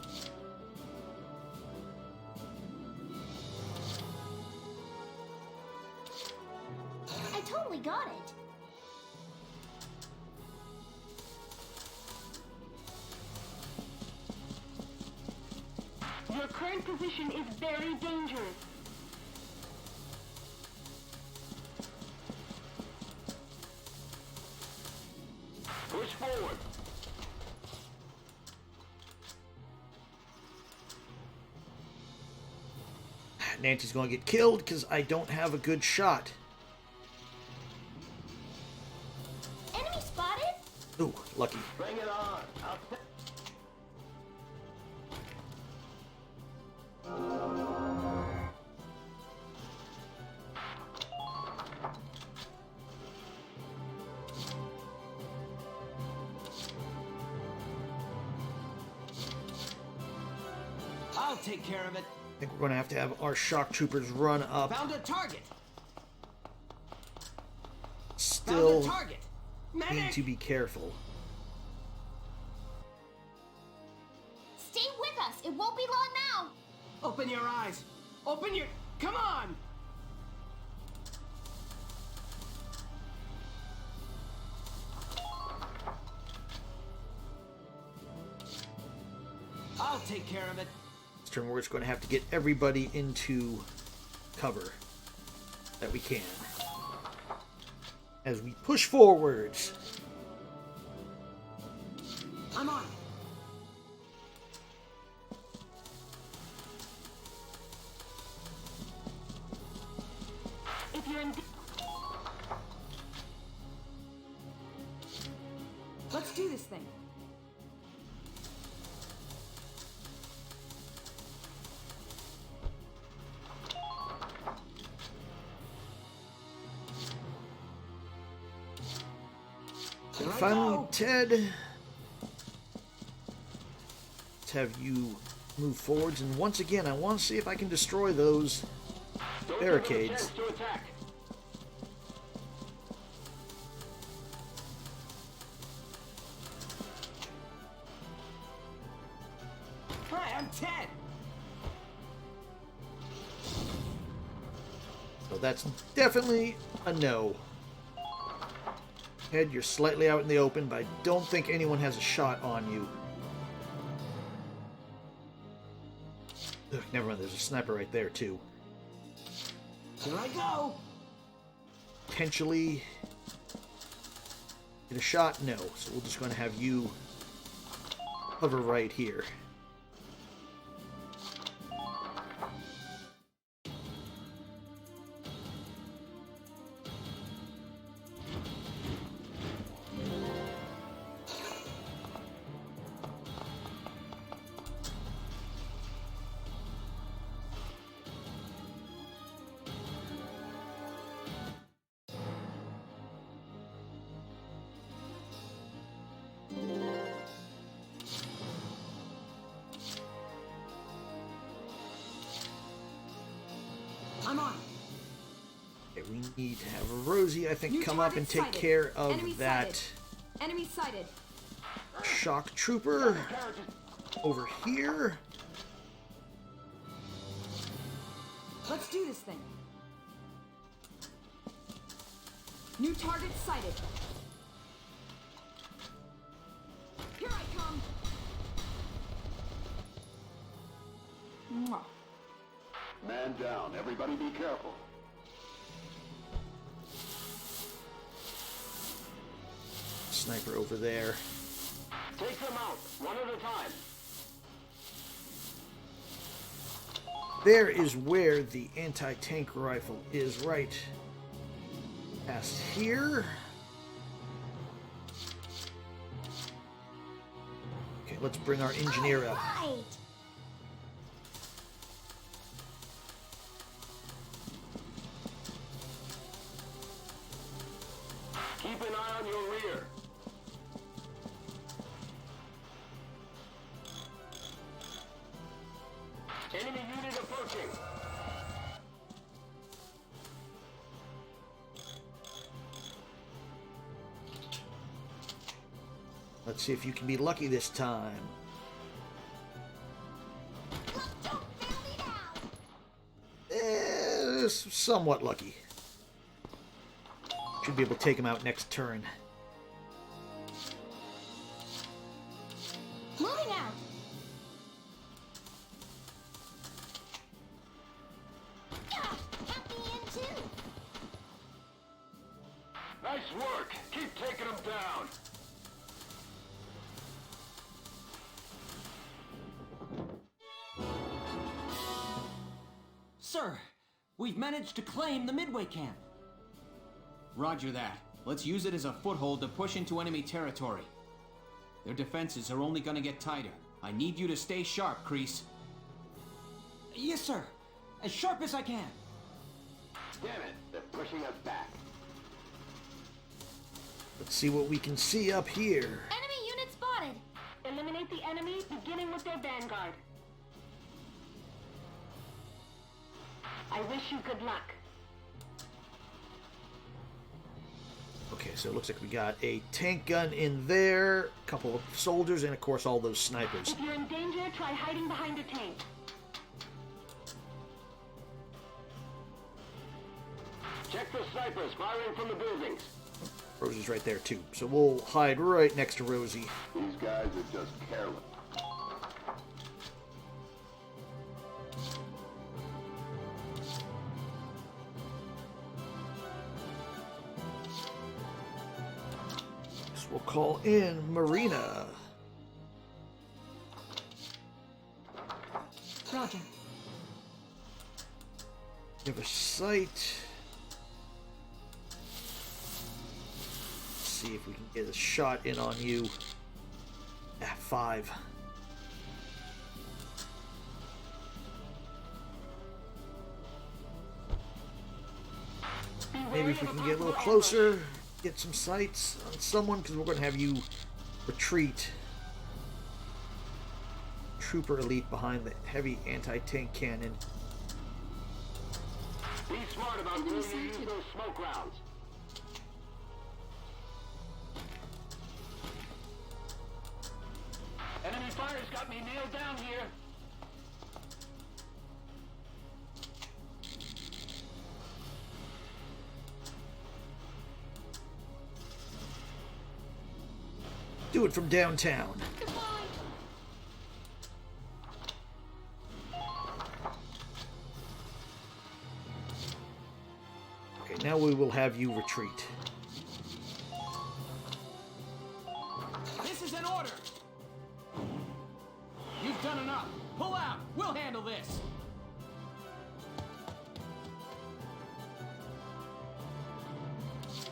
I totally got it. Your current position is very dangerous. Push forward. Nancy's gonna get killed because I don't have a good shot. Enemy spotted. Ooh, lucky. Bring it on. I'll take care of it. I think we're gonna have our shock troopers run up. Found a target. still target. need to be careful. Stay with us. It won't be long now. Open your eyes. Open your... Come on! I'll take care of it. This turn we're just going to have to get everybody into cover that we can as we push forwards. I'm on. If you're in... Let's do this thing. And finally, Ted, let's have you move forwards. And once again, I want to see if I can destroy those barricades. To attack. Hi, I'm Ted. So that's definitely a no. Ted, you're slightly out in the open, but I don't think anyone has a shot on you. Ugh, never mind, there's a sniper right there, too. Here I go. Potentially get a shot? No. So we're just going to have you hover right here. I'm on. Okay, we need to have Rosie, I think, New come up and target take sighted. care of Enemy that sighted. Enemy sighted. shock trooper over here. Let's do this thing. New target sighted. Here I come. Mwah. Man down. Everybody be careful. Sniper over there. Take them out, one at a time. There is where the anti-tank rifle is, right past here. Okay, let's bring our engineer up. Right. Keep an eye on your rear. Enemy unit approaching. Let's see if you can be lucky this time. Somewhat lucky. Should be able to take him out next turn. Moving out. Count me in too. Nice work. Keep taking them down. Sir, we've managed to claim the Midway camp. Roger that. Let's use it as a foothold to push into enemy territory. Their defenses are only gonna get tighter. I need you to stay sharp, Kreese. Yes, sir. As sharp as I can. Damn it, they're pushing us back. Let's see what we can see up here. Enemy unit spotted. Eliminate the enemy, beginning with their vanguard. I wish you good luck. Okay, so it looks like we got a tank gun in there, a couple of soldiers, and of course all those snipers. If you're in danger, try hiding behind a tank. Check the snipers firing from the buildings. Rosie's right there too, so we'll hide right next to Rosie. These guys are just careless. So we'll call in Marina. Roger. You have a sight. See if we can get a shot in on you. F5. Maybe if we can get a little closer, get some sights on someone, because we're going to have you retreat. Trooper elite behind the heavy anti-tank cannon. Be smart about where you use those smoke rounds. Enemy fire's got me nailed down here. Do it from downtown. Okay, now we will have you retreat. This is an order! You've done enough. Pull out. We'll handle this.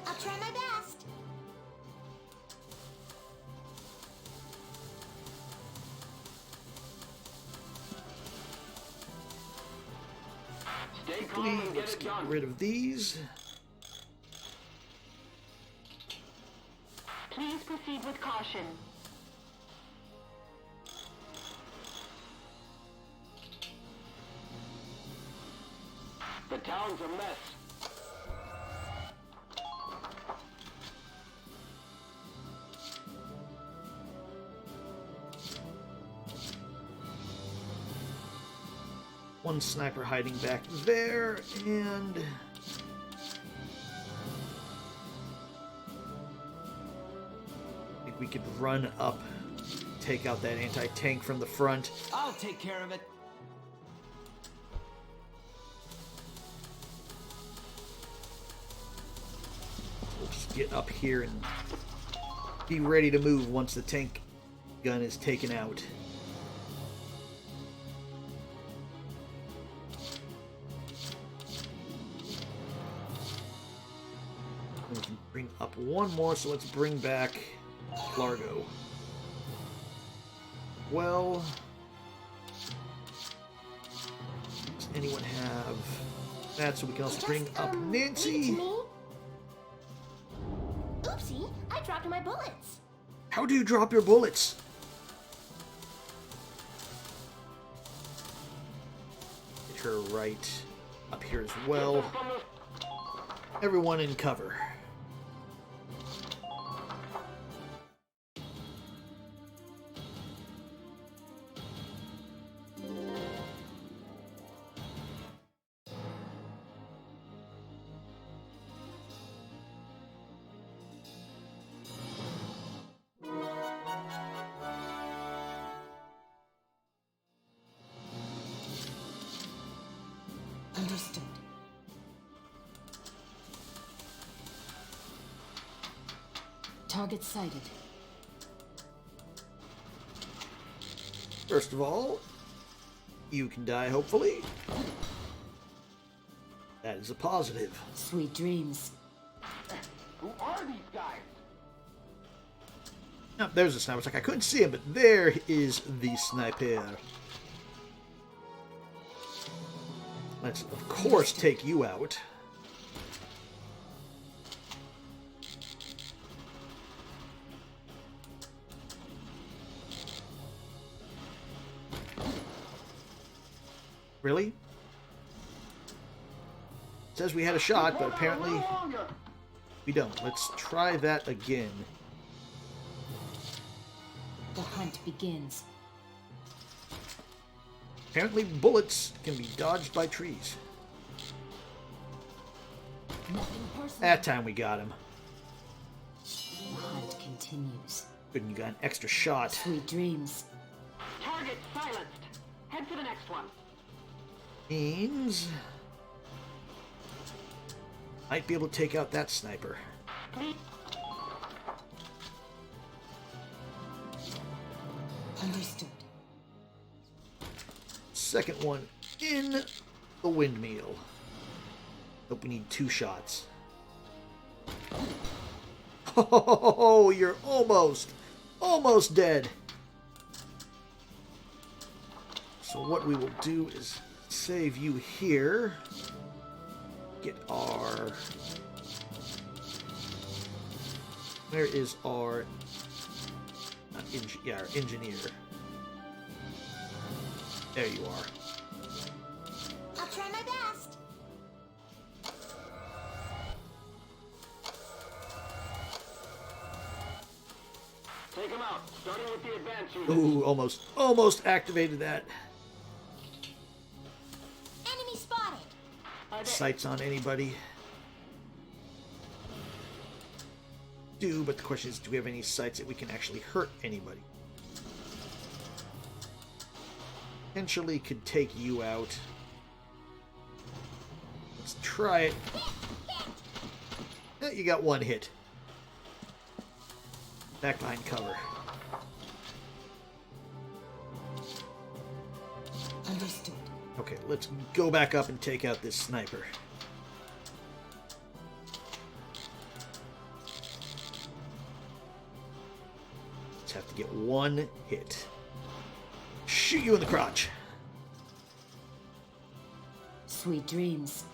I'll try my best. Stay calm and get Let's it get done. rid of these. Please proceed with caution. The town's a mess. One sniper hiding back there, and I think we could run up, take out that anti-tank from the front. I'll take care of it. We'll just get up here and be ready to move once the tank gun is taken out. We can bring up one more, so let's bring back Largo. Well, does anyone have that? So we can also bring up Nancy. Oopsie, I dropped my bullets. How do you drop your bullets? Get her right up here as well. Everyone in cover. Understood. Target sighted. First of all, you can die, hopefully. That is a positive. Sweet dreams. Who are these guys? No, there's a sniper. It's like I couldn't see him, but there is the sniper. Let's, of course, take you out. Really? It says we had a shot, but apparently We don't. Let's try that again. The hunt begins. Apparently bullets can be dodged by trees. Nothing personal. That time we got him. The hunt continues. Good, you got an extra shot. Sweet dreams. Target silenced. Head for the next one. Means... might be able to take out that sniper. Understood. Second one in the windmill. Hope we need 2 shots. Oh, you're almost dead. So what we will do is save you here. Get our... where is our... our engineer. There you are. I'll try my best. Take him out, starting with the advance unit. Ooh, almost activated that. Enemy spotted. Sights on anybody. But the question is, do we have any sights that we can actually hurt anybody? Potentially could take you out. Let's try it. You got 1 hit. Back behind cover. Understood. Okay, let's go back up and take out this sniper. Let's have to get 1 hit. Shoot you in the crotch. Sweet dreams.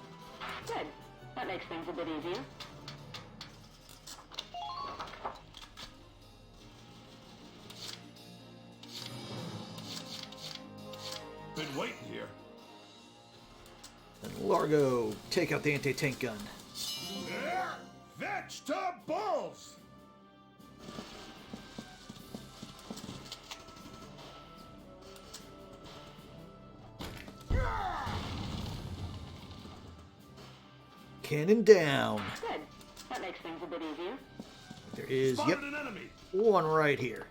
Good. That makes things a bit easier. Been waiting here. And Largo, take out the anti-tank gun. Vegetables! Cannon down. Good. That makes things a bit easier. There is, Spotted an enemy. 1 right here.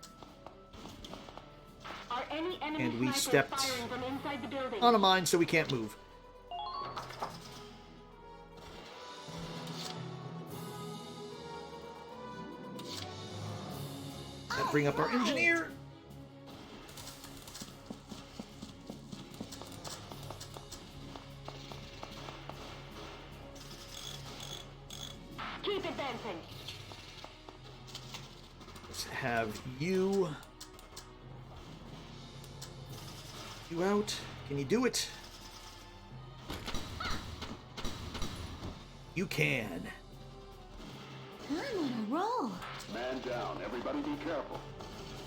Are any enemy And we snipers stepped firing from inside the building? on a mine, so we can't move. That bring up our engineer. Keep advancing. Let's have you out. Can you do it? You can. I'm on a roll. Man down. Everybody be careful.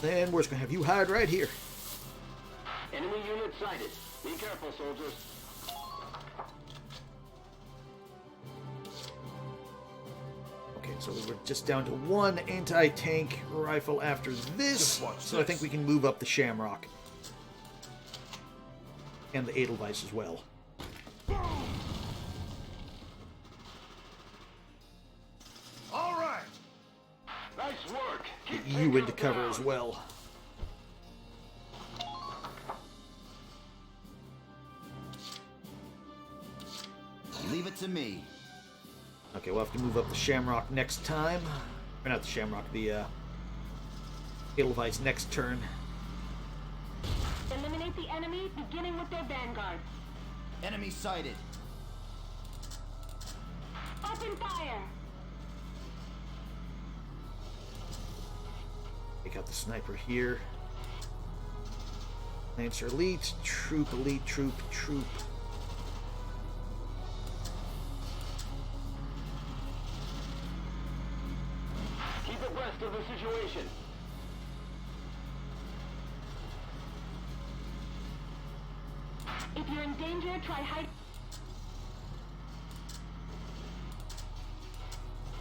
Then we're just gonna have you hide right here. Enemy unit sighted. Be careful, soldiers. Okay, so we're just down to 1 anti-tank rifle after this. So I think we can move up the Shamrock. And the Edelweiss as well. All right. Nice work. Get you into cover as well. Leave it to me. Okay, we'll have to move up the Shamrock next time. Or not the Shamrock, the Edelweiss next turn. Eliminate the enemy, beginning with their vanguard. Enemy sighted. Open fire! Take out the sniper here. Lancer elite, troop elite, troop. Keep abreast of the situation. If you're in danger, try hiding.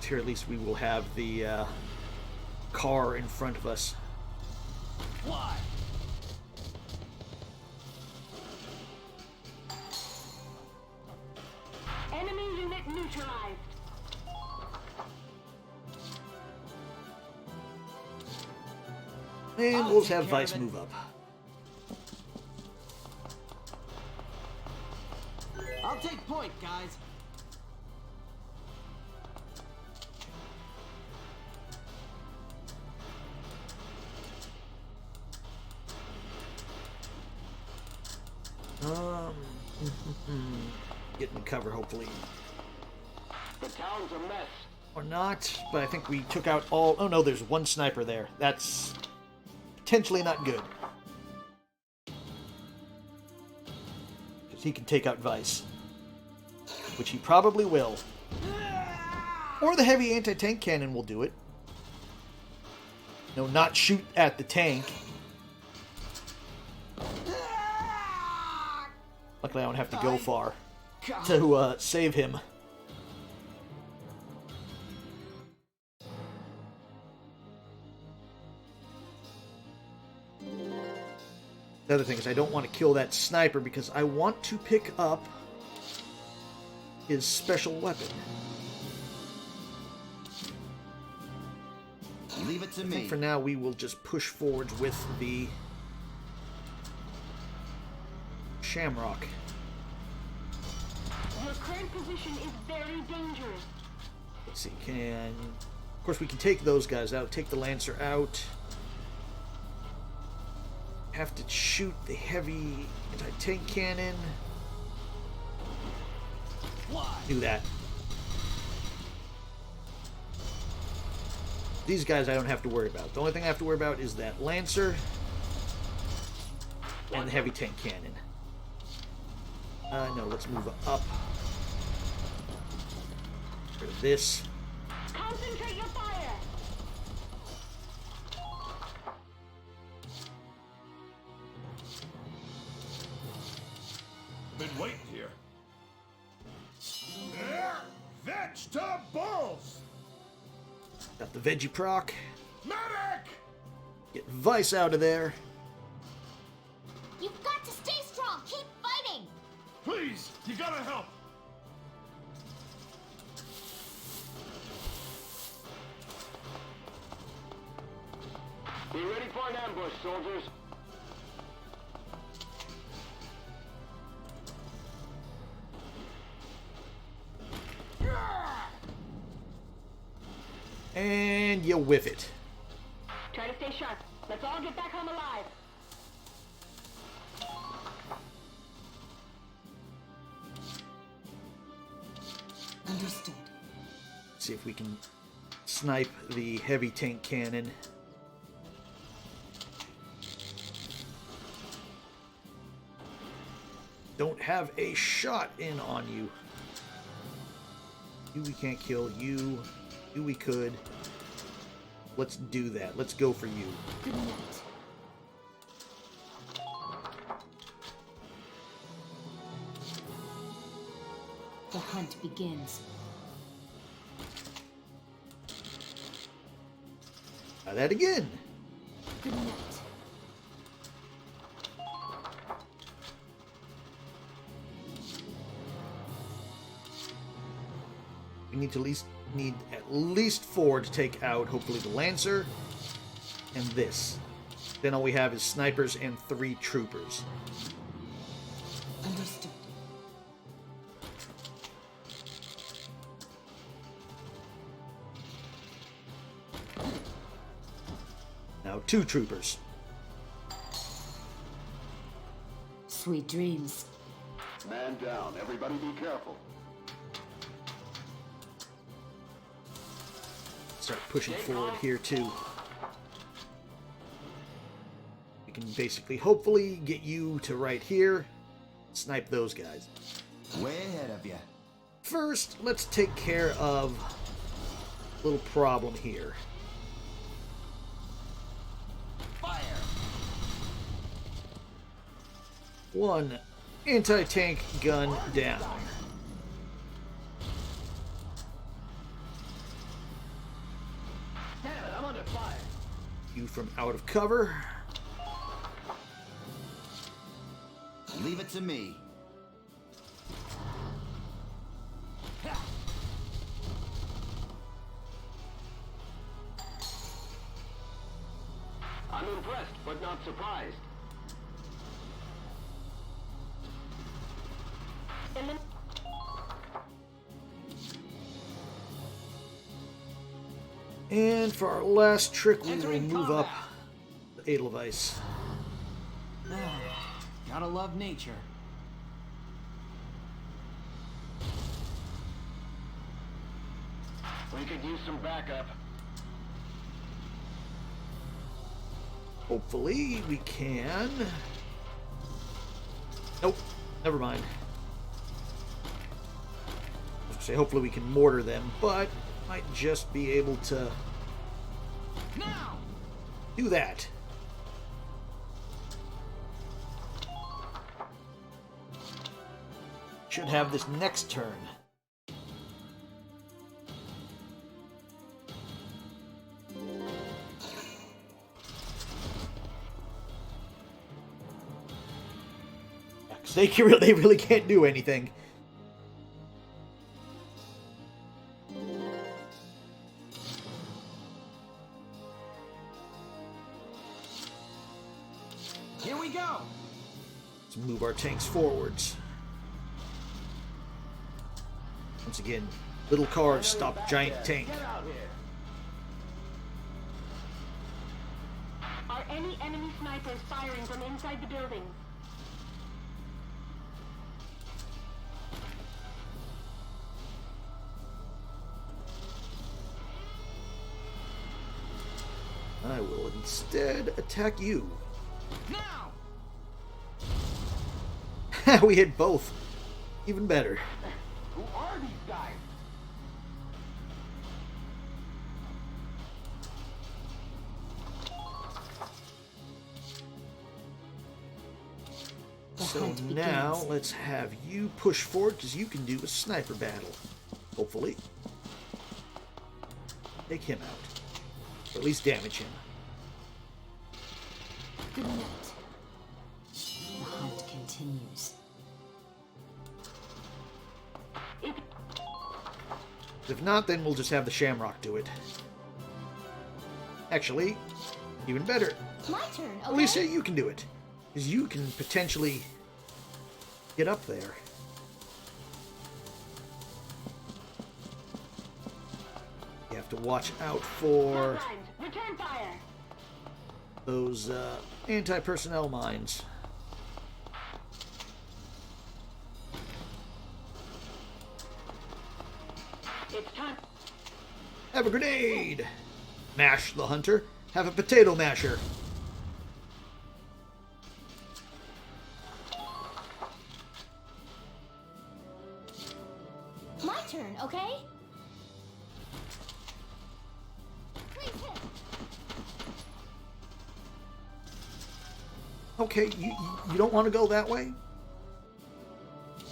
here, at least we will have the car in front of us. Fly! Enemy unit neutralized. And we'll have Vice move up. I'll take point, guys. Getting cover, hopefully. The town's a mess. Or not, but I think we took out all... Oh no, there's one sniper there. That's potentially not good. Because he can take out Vice. Which he probably will. Or the heavy anti-tank cannon will do it. No, not shoot at the tank. Luckily I don't have to go far to save him. The other thing is I don't want to kill that sniper because I want to pick up his special weapon. Leave it to I me. think for now we will just push forwards with the Shamrock. Your current position is very dangerous. Let's see, of course we can take those guys out, take the Lancer out. Have to shoot the heavy anti-tank cannon. Do that. These guys I don't have to worry about. The only thing I have to worry about is that Lancer and the heavy tank cannon. No, let's move up. Rid of this. Concentrate your fire. Been waiting here. Vegetables! Got the veggie proc. Medic! Get Vice out of there. You've got to stay strong. Keep fighting. Please, you gotta help. Be ready for an ambush, soldiers. And you whiff it. Try to stay sharp. Let's all get back home alive. Understood. See if we can snipe the heavy tank cannon. Don't have a shot in on you. You we can't kill. You we could. Let's do that. Let's go for you. Good night. The hunt begins. Try that again. Good night. We need at least 4 to take out, hopefully, the Lancer and this. Then all we have is snipers and 3 troopers. Understood. Now 2 troopers. Sweet dreams. Man down. Everybody be careful. Start pushing forward here too. We can basically, hopefully, get you to right here. Snipe those guys. Way ahead of you. First, let's take care of a little problem here. Fire! 1 anti-tank gun down. you from out of cover. Leave it to me. I'm impressed, but not surprised. And for our last trick, we will Entering move up combat. the Edelweiss. Gotta love nature. We could use some backup. Hopefully we can. Nope, never mind. I was gonna say hopefully we can mortar them, but might just be able to Now! do that. Should have this next turn. Yeah, 'cause they really can't do anything. Here we go! Let's move our tanks forwards. Once again, little cars stop giant tank. Get out here. Are any enemy snipers firing from inside the building? I will instead attack you. Now! We hit both. Even better. Who are these guys? So now let's have you push forward because you can do a sniper battle. Hopefully. Take him out. Or at least damage him. Good night. The hunt continues. If not, then we'll just have the Shamrock do it. Actually, even better. My turn, okay? Alicia, you can do it. Because you can potentially get up there. You have to watch out for Return fire. those anti-personnel mines. It's time. Have a grenade! Mash the hunter. Have a potato masher. My turn, okay? Please hit. Okay, you don't want to go that way?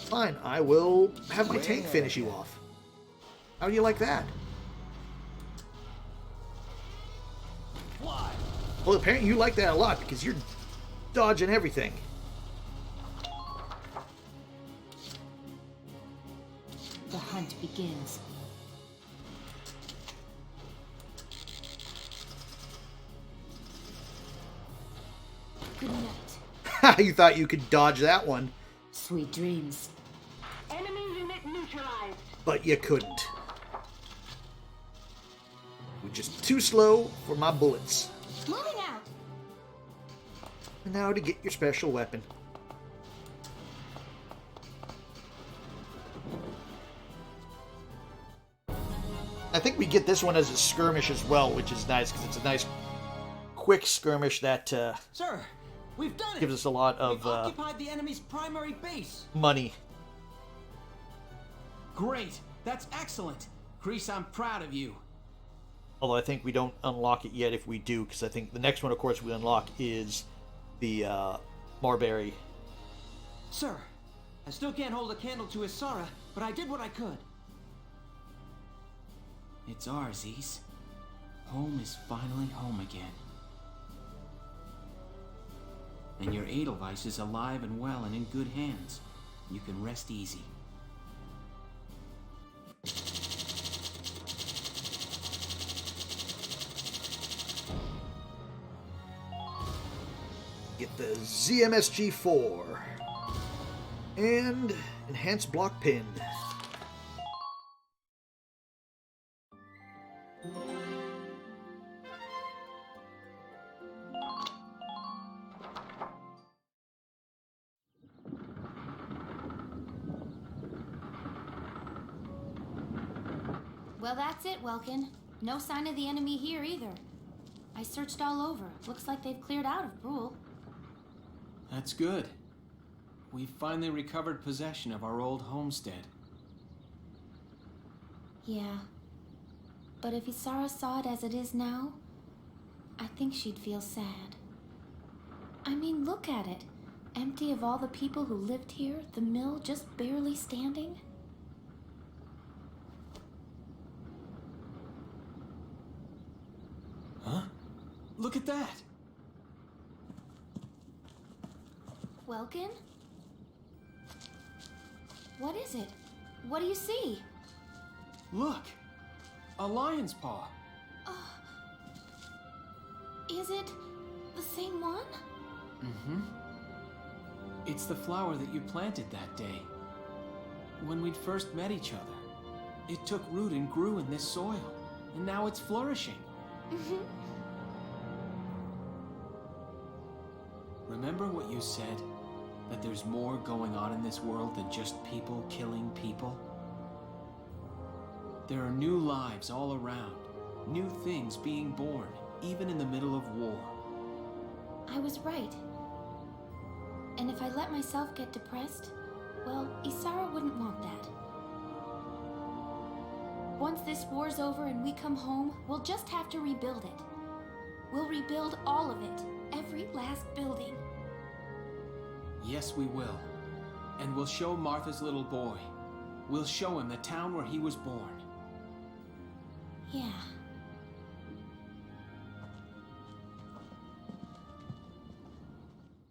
Fine, I will have my tank finish you off. How do you like that? Well, apparently you like that a lot because you're dodging everything. The hunt begins. Good night. You thought you could dodge that one, Sweet dreams. Enemy unit neutralized. but you couldn't. You're just too slow for my bullets. Moving out. And now to get your special weapon. I think we get this one as a skirmish as well, which is nice because it's a nice quick skirmish that Sir, we've done it. gives us a lot of We've occupied the enemy's primary base. money. Great! That's excellent! Grease, I'm proud of you. Although I think we don't unlock it yet if we do, because I think the next one, of course, we unlock is the Marbury. Sir, I still can't hold a candle to Isara, but I did what I could. It's ours, Ys. Home is finally home again. and your Edelweiss is alive and well and in good hands. You can rest easy. Get the ZMSG4 and enhanced block pin. Well, that's it, Welkin. No sign of the enemy here either. I searched all over. Looks like they've cleared out of Brule. That's good. We've finally recovered possession of our old homestead. Yeah. But if Isara saw it as it is now, I think she'd feel sad. I mean, look at it. Empty of all the people who lived here, the mill just barely standing. Huh? Look at that! Welkin? What is it? What do you see? Look! A lion's paw! Is it the same one? Mm-hmm. It's the flower that you planted that day. When we'd first met each other. It took root and grew in this soil, and now it's flourishing. Remember what you said? That there's more going on in this world than just people killing people? There are new lives all around, new things being born, even in the middle of war. I was right. And if I let myself get depressed, well, Isara wouldn't want that. Once this war's over and we come home, we'll just have to rebuild it. We'll rebuild all of it, every last building. Yes, we will. And we'll show Martha's little boy. We'll show him the town where he was born. Yeah.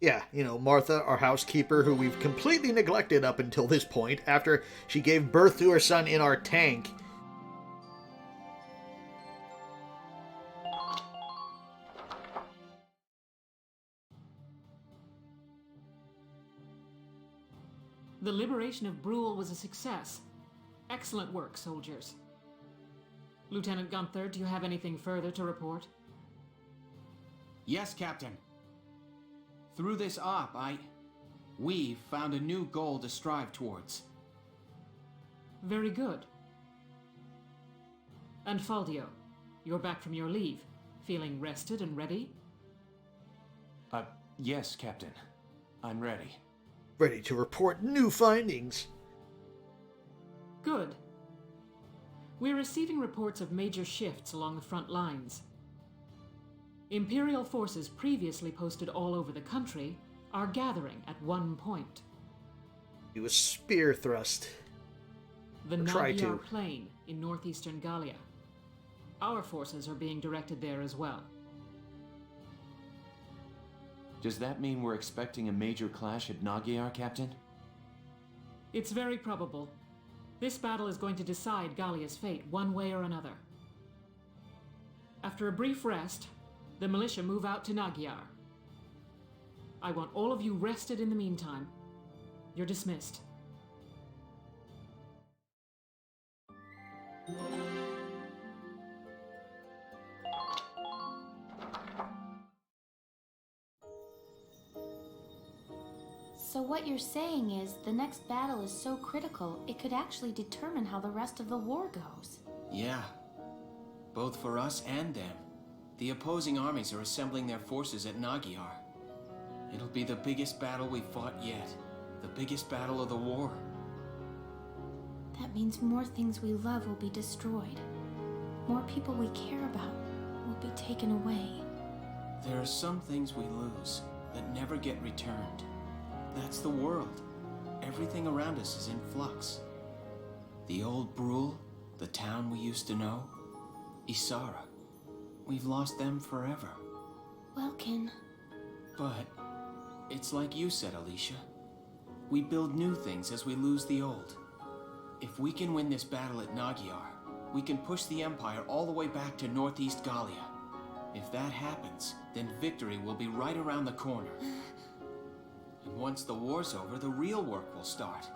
Yeah, you know, Martha, our housekeeper, who we've completely neglected up until this point, after she gave birth to her son in our tank. The liberation of Brule was a success. Excellent work, soldiers. Lieutenant Gunther, do you have anything further to report? Yes, Captain. Through this op, we've found a new goal to strive towards. Very good. And Faldio, you're back from your leave, feeling rested and ready? Yes, Captain. I'm ready. Ready to report new findings. Good. We're receiving reports of major shifts along the front lines. Imperial forces previously posted all over the country are gathering at one point. Do a spear thrust. The Try Magyar to. Plain in northeastern Gallia. Our forces are being directed there as well. Does that mean we're expecting a major clash at Magyar, Captain? It's very probable. This battle is going to decide Gallia's fate one way or another. After a brief rest, the militia move out to Magyar. I want all of you rested in the meantime. You're dismissed. So what you're saying is, the next battle is so critical, it could actually determine how the rest of the war goes. Yeah. Both for us and them. The opposing armies are assembling their forces at Magyar. It'll be the biggest battle we've fought yet. The biggest battle of the war. That means more things we love will be destroyed. More people we care about will be taken away. There are some things we lose that never get returned. That's the world. Everything around us is in flux. The old Brule, the town we used to know, Isara. We've lost them forever. Welkin. But It's like you said, Alicia. We build new things as we lose the old. If we can win this battle at Nagyar, we can push the Empire all the way back to Northeast Gallia. If that happens, then victory will be right around the corner. And once the war's over, the real work will start.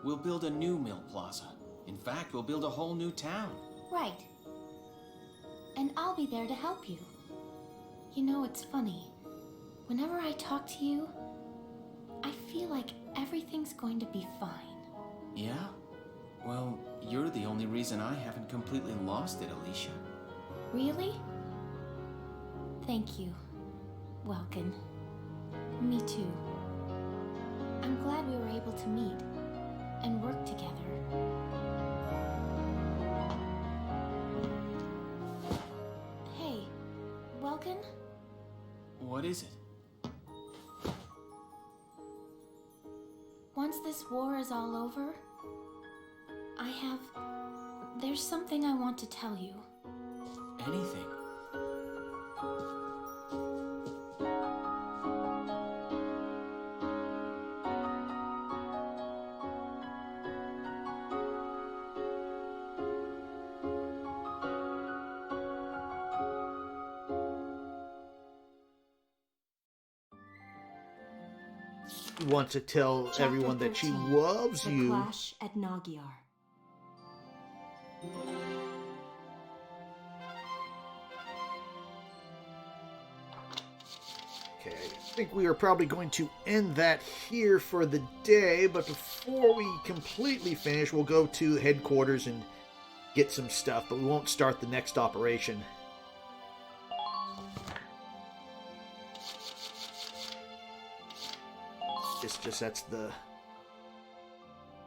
We'll build a new mill plaza. In fact, we'll build a whole new town. Right. And I'll be there to help you. You know, it's funny. Whenever I talk to you, I feel like everything's going to be fine. Yeah? Well, you're the only reason I haven't completely lost it, Alicia. Really? Thank you, Welkin. Me too. I'm glad we were able to meet and work together. Hey, Welkin? What is it? Once this war is all over, there's something I want to tell you. Anything. You want to tell everyone that she loves the you. Clash at Nagyar. Okay, I think we are probably going to end that here for the day, but before we completely finish, we'll go to headquarters and get some stuff, but we won't start the next operation. That's the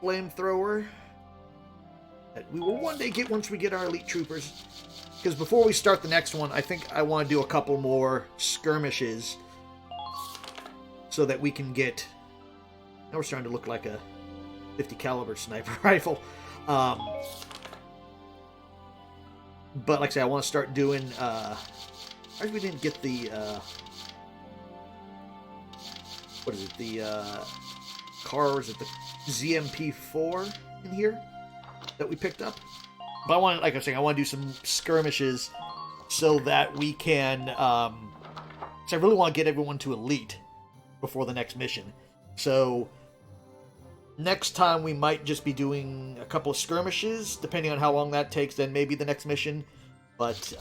flamethrower that we will one day get once we get our elite troopers. Because before we start the next one, I think I want to do a couple more skirmishes so that we can get... Now we're starting to look like a 50 caliber sniper rifle. But like I said, I want to start doing... Why did we didn't get the... what is it? The car, is it the ZMP4 in here that we picked up? But I want, like I was saying, I want to do some skirmishes so that we can, so I really want to get everyone to elite before the next mission. So next time we might just be doing a couple of skirmishes, depending on how long that takes, then maybe the next mission. But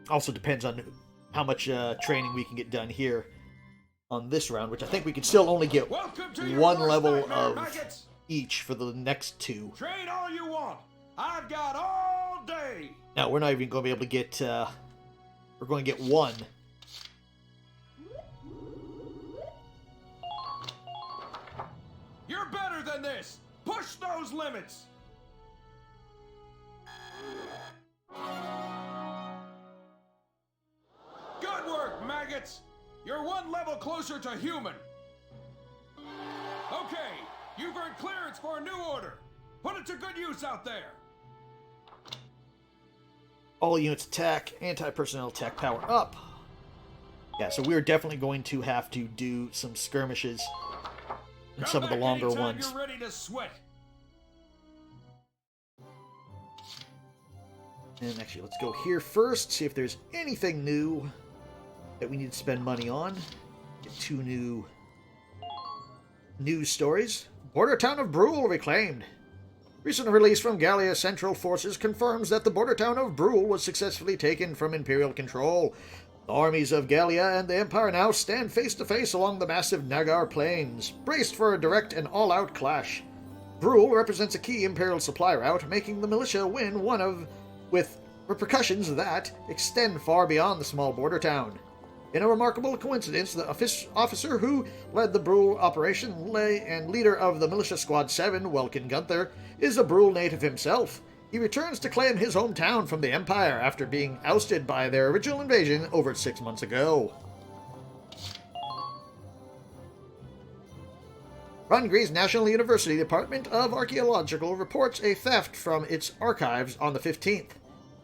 also depends on how much training we can get done here on this round, which I think we can still only get one level of each for the next two. Train all you want. I've got all day. Now, we're not even going to be able to get, we're going to get one. You're better than this. Push those limits. Good work, maggots. You're one level closer to human. Okay, you've earned clearance for a new order. Put it to good use out there. All units attack, anti-personnel attack power up. Yeah, so we're definitely going to have to do some skirmishes and some of the longer ones. You're ready to sweat. And actually, let's go here first, see if there's anything new that we need to spend money on. Get 2 new news stories. Border town of Brule reclaimed. Recent release from Gallia Central Forces confirms that the border town of Brule was successfully taken from Imperial control. The armies of Gallia and the Empire now stand face to face along the massive Nagar plains, braced for a direct and all-out clash. Brule represents a key Imperial supply route, making the militia win with repercussions that extend far beyond the small border town. In a remarkable coincidence, the officer who led the Brule operation and leader of the Militia Squad 7, Welkin Gunther, is a Brule native himself. He returns to claim his hometown from the Empire after being ousted by their original invasion over 6 months ago. Rungri's National University Department of Archaeological reports a theft from its archives on the 15th.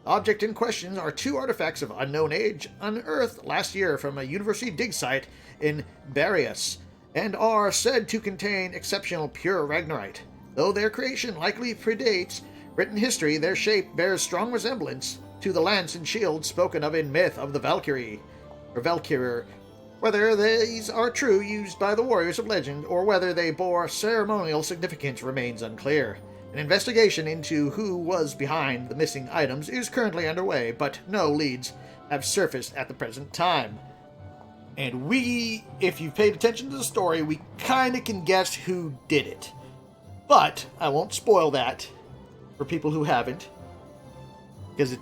Object in question are 2 artifacts of unknown age unearthed last year from a university dig site in Barius, and are said to contain exceptional pure Ragnarite. Though their creation likely predates written history, their shape bears strong resemblance to the lance and shield spoken of in myth of the Valkyrie, or Valkyria. Whether these are true used by the warriors of legend, or whether they bore ceremonial significance remains unclear. An investigation into who was behind the missing items is currently underway, but no leads have surfaced at the present time. And we, if you've paid attention to the story, we kind of can guess who did it. But I won't spoil that for people who haven't, because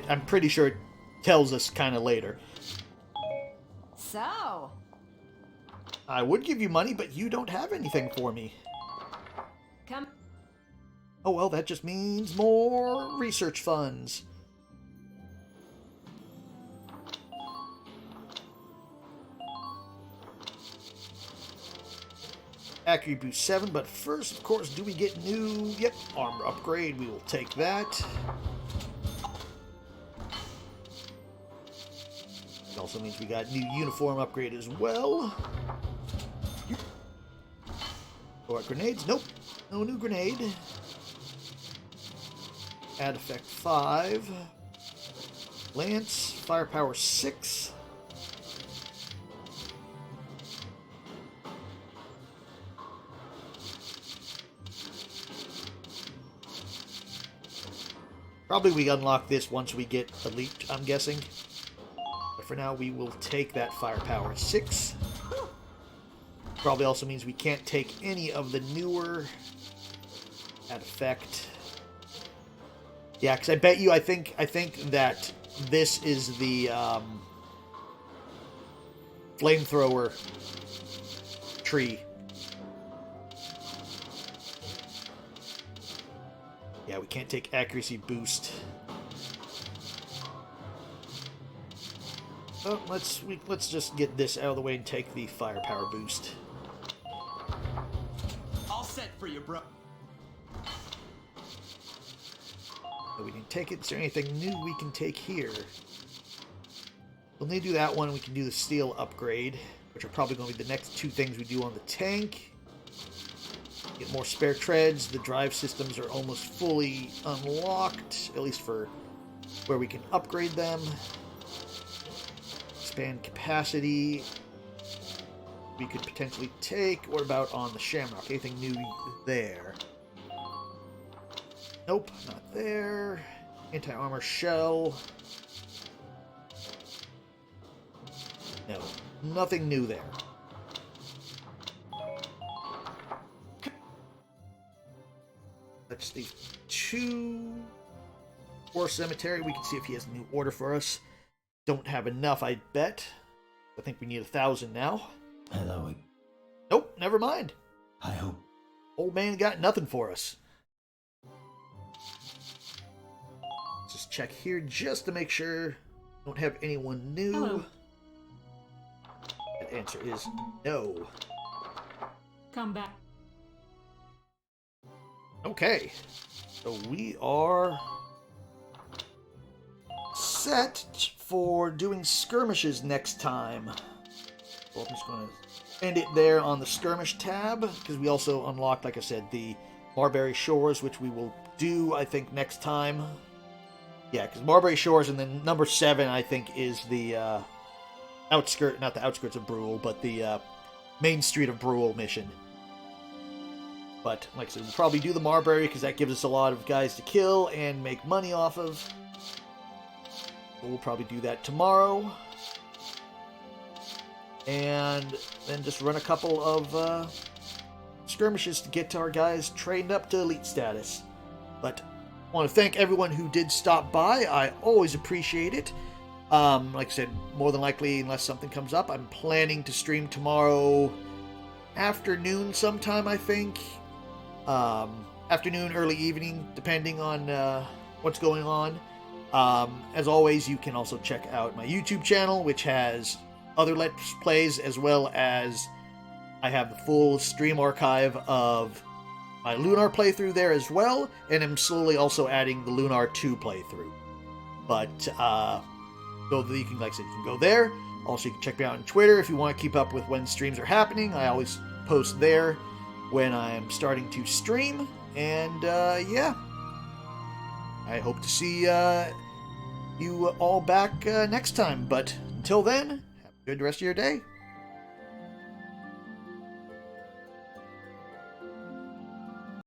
I'm pretty sure it tells us kind of later. So, I would give you money, but you don't have anything for me. come. Oh well, that just means more research funds. Accuracy boost 7, but first, of course, do we get new... Yep, armor upgrade. We will take that. It also means we got new uniform upgrade as well. Or grenades. Nope. No new grenade. Add effect 5. Lance. Firepower 6. Probably we unlock this once we get Elite, I'm guessing. But for now, we will take that Firepower 6. Probably also means we can't take any of the newer... Add effect. Yeah, because I bet you, I think that this is the flamethrower tree. Yeah, we can't take accuracy boost. Oh, let's just get this out of the way and take the firepower boost. All set for you, bro. So we didn't take it. Is there anything new we can take here? We'll need to do that one, and we can do the steel upgrade, which are probably going to be the next 2 things we do on the tank. Get more spare treads. The drive systems are almost fully unlocked, at least for where we can upgrade them. Expand capacity. We could potentially take. What about on the Shamrock? Anything new there? Nope, not there. Anti-armor shell. No, nothing new there. Let's do 2 War Cemetery. We can see if he has a new order for us. Don't have enough, I bet. I think we need 1,000 now. Hello. Nope, never mind. I hope. Old man got nothing for us. Let's just check here just to make sure. Don't have anyone new. Hello. That answer is no. Come back. Okay. So we are set for doing skirmishes next time. So I'm just going to end it there on the skirmish tab, because we also unlocked, like I said, the Marbury Shores, which we will do, I think, next time. Yeah, because Marbury Shores, and then number 7, I think, is the not the outskirts of Brule, but the main street of Brule mission. But, like I said, we'll probably do the Marbury, because that gives us a lot of guys to kill and make money off of. So we'll probably do that tomorrow. And then just run a couple of skirmishes to get our guys trained up to elite status. But I want to thank everyone who did stop by. I always appreciate it. Like I said, more than likely, unless something comes up, I'm planning to stream tomorrow afternoon sometime, I think. Afternoon, early evening, depending on what's going on. As always, you can also check out my YouTube channel, which has other Let's Plays, as well as I have the full stream archive of my Lunar playthrough there as well, and I'm slowly also adding the Lunar 2 playthrough. But so that you can, like I said, you can go there. Also, you can check me out on Twitter if you want to keep up with when streams are happening. I always post there when I'm starting to stream. And yeah, I hope to see you all back next time. But until then, have a good rest of your day.